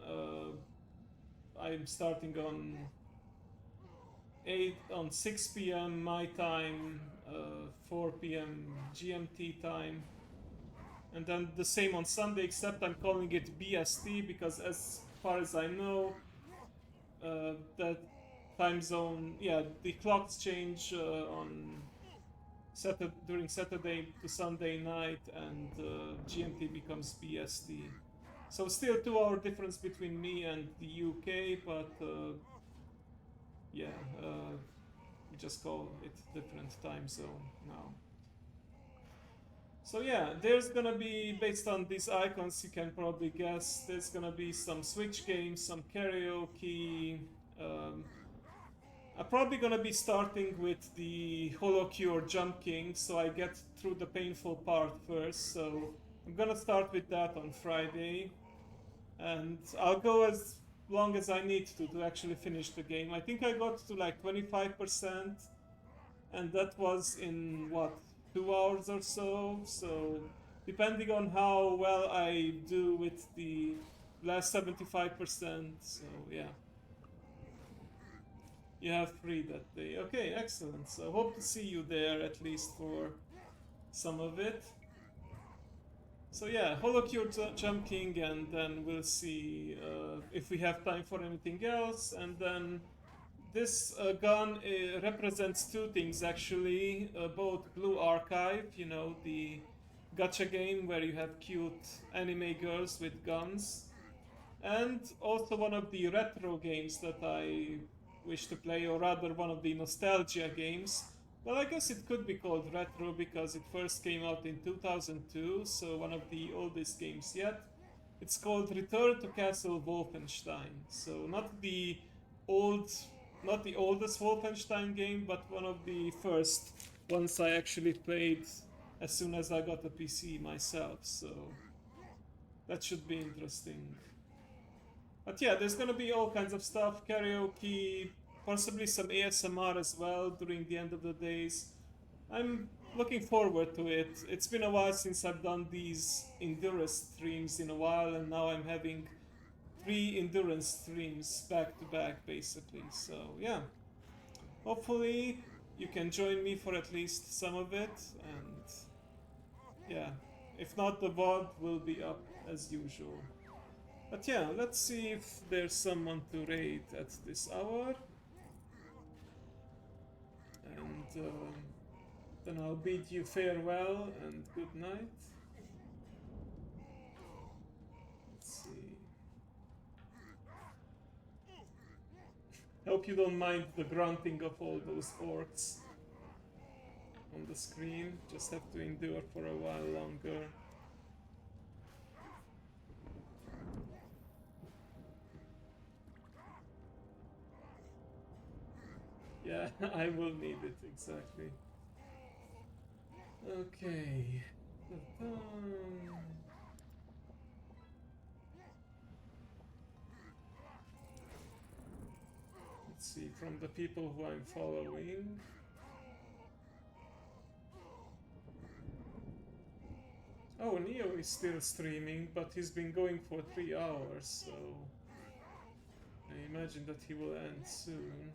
I'm starting on 6 p.m. my time, 4 p.m. GMT time. And then the same on Sunday, except I'm calling it BST because as far as I know, that time zone, yeah, the clocks change on during Saturday to Sunday night, and GMT becomes BST. So still 2 hour difference between me and the UK, but yeah, we just call it different time zone now. So yeah, there's gonna be, based on these icons, you can probably guess, there's gonna be some Switch games, some karaoke. I'm probably gonna be starting with the Holo Cure Jump King, so I get through the painful part first. So I'm gonna start with that on Friday, and I'll go as long as I need to actually finish the game. I think I got to like 25%, and that was in what, 2 hours or so. So depending on how well I do with the last 75%, so yeah. You have free that day. Okay, excellent. So hope to see you there at least for some of it. So yeah, Holocure Jump King, and then we'll see if we have time for anything else. And then this gun represents 2 things actually. Both Blue Archive, you know, the gacha game where you have cute anime girls with guns, and also one of the retro games that I wish to play, or rather one of the nostalgia games. Well, I guess it could be called retro because it first came out in 2002, so one of the oldest games yet. It's called Return to Castle Wolfenstein. So not the old, not the oldest Wolfenstein game, but one of the first ones I actually played as soon as I got a PC myself. So that should be interesting. But yeah, there's gonna be all kinds of stuff, karaoke, possibly some ASMR as well during the end of the days. I'm looking forward to it. It's been a while since I've done these endurance streams in a while, and now I'm having 3 endurance streams back to back basically. So yeah, hopefully you can join me for at least some of it, and yeah, if not, the VOD will be up as usual. But yeah, let's see if there's someone to raid at this hour. And then I'll bid you farewell and good night. Let's see. Hope you don't mind the grunting of all those orcs on the screen. Just have to endure for a while longer. Yeah, I will need it, exactly. Okay. Let's see, from the people who I'm following. Oh, Neo is still streaming, but he's been going for 3 hours, so I imagine that he will end soon.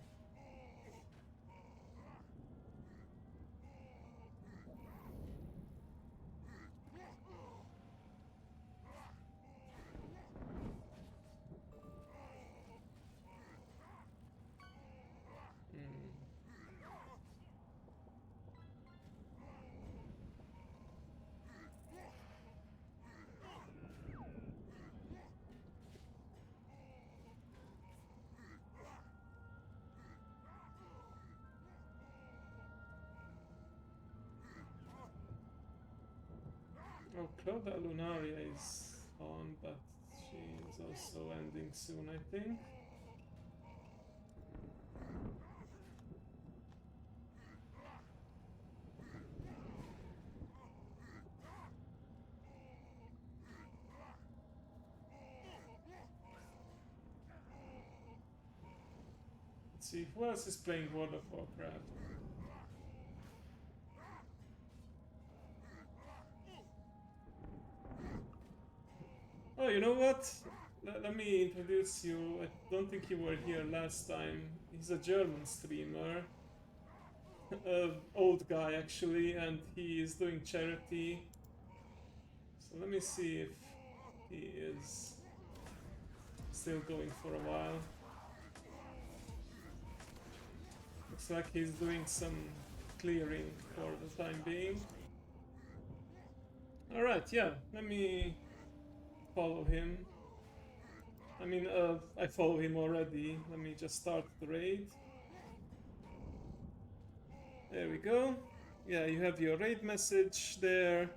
Oh, Cloda Lunaria is on, but she is also ending soon, I think. Let's see, who else is playing World of Warcraft? Oh, you know what? Let me introduce you. I don't think you were here last time. He's a German streamer. Old guy, actually, and he is doing charity. So let me see if he is still going for a while. Looks like he's doing some clearing for the time being. Alright, yeah, let me follow him. I mean, I follow him already. Let me just start the raid. There we go. Yeah, you have your raid message there.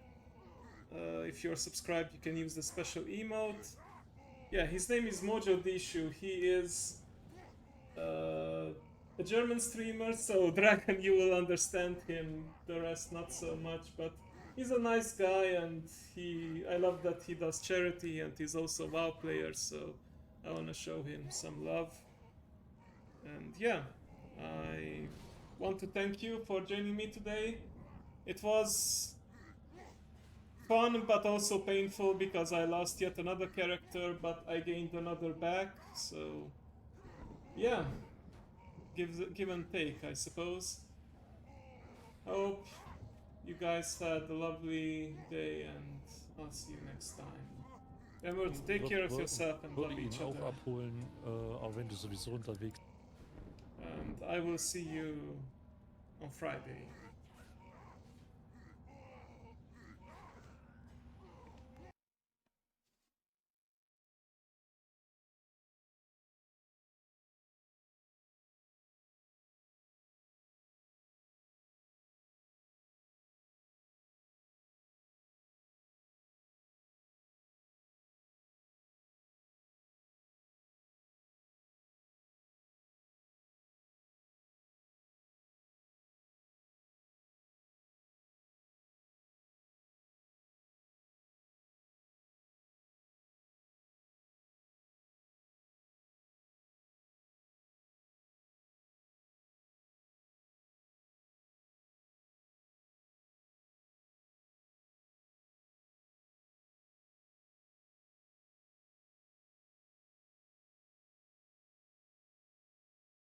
If you're subscribed, you can use the special emote. Yeah, his name is Mojo Dishu. He is a German streamer, so Dragon, you will understand him. The rest, not so much, but he's a nice guy, and I love that he does charity, and he's also a WoW player, so I want to show him some love. And yeah, I want to thank you for joining me today. It was fun, but also painful because I lost yet another character, but I gained another back, so yeah, give and take, I suppose. Hope you guys had a lovely day, and I'll see you next time. Remember to take care of yourself and love Würde ihn each auch other. abholen, auch wenn du sowieso unterwegs And I will see you on Friday.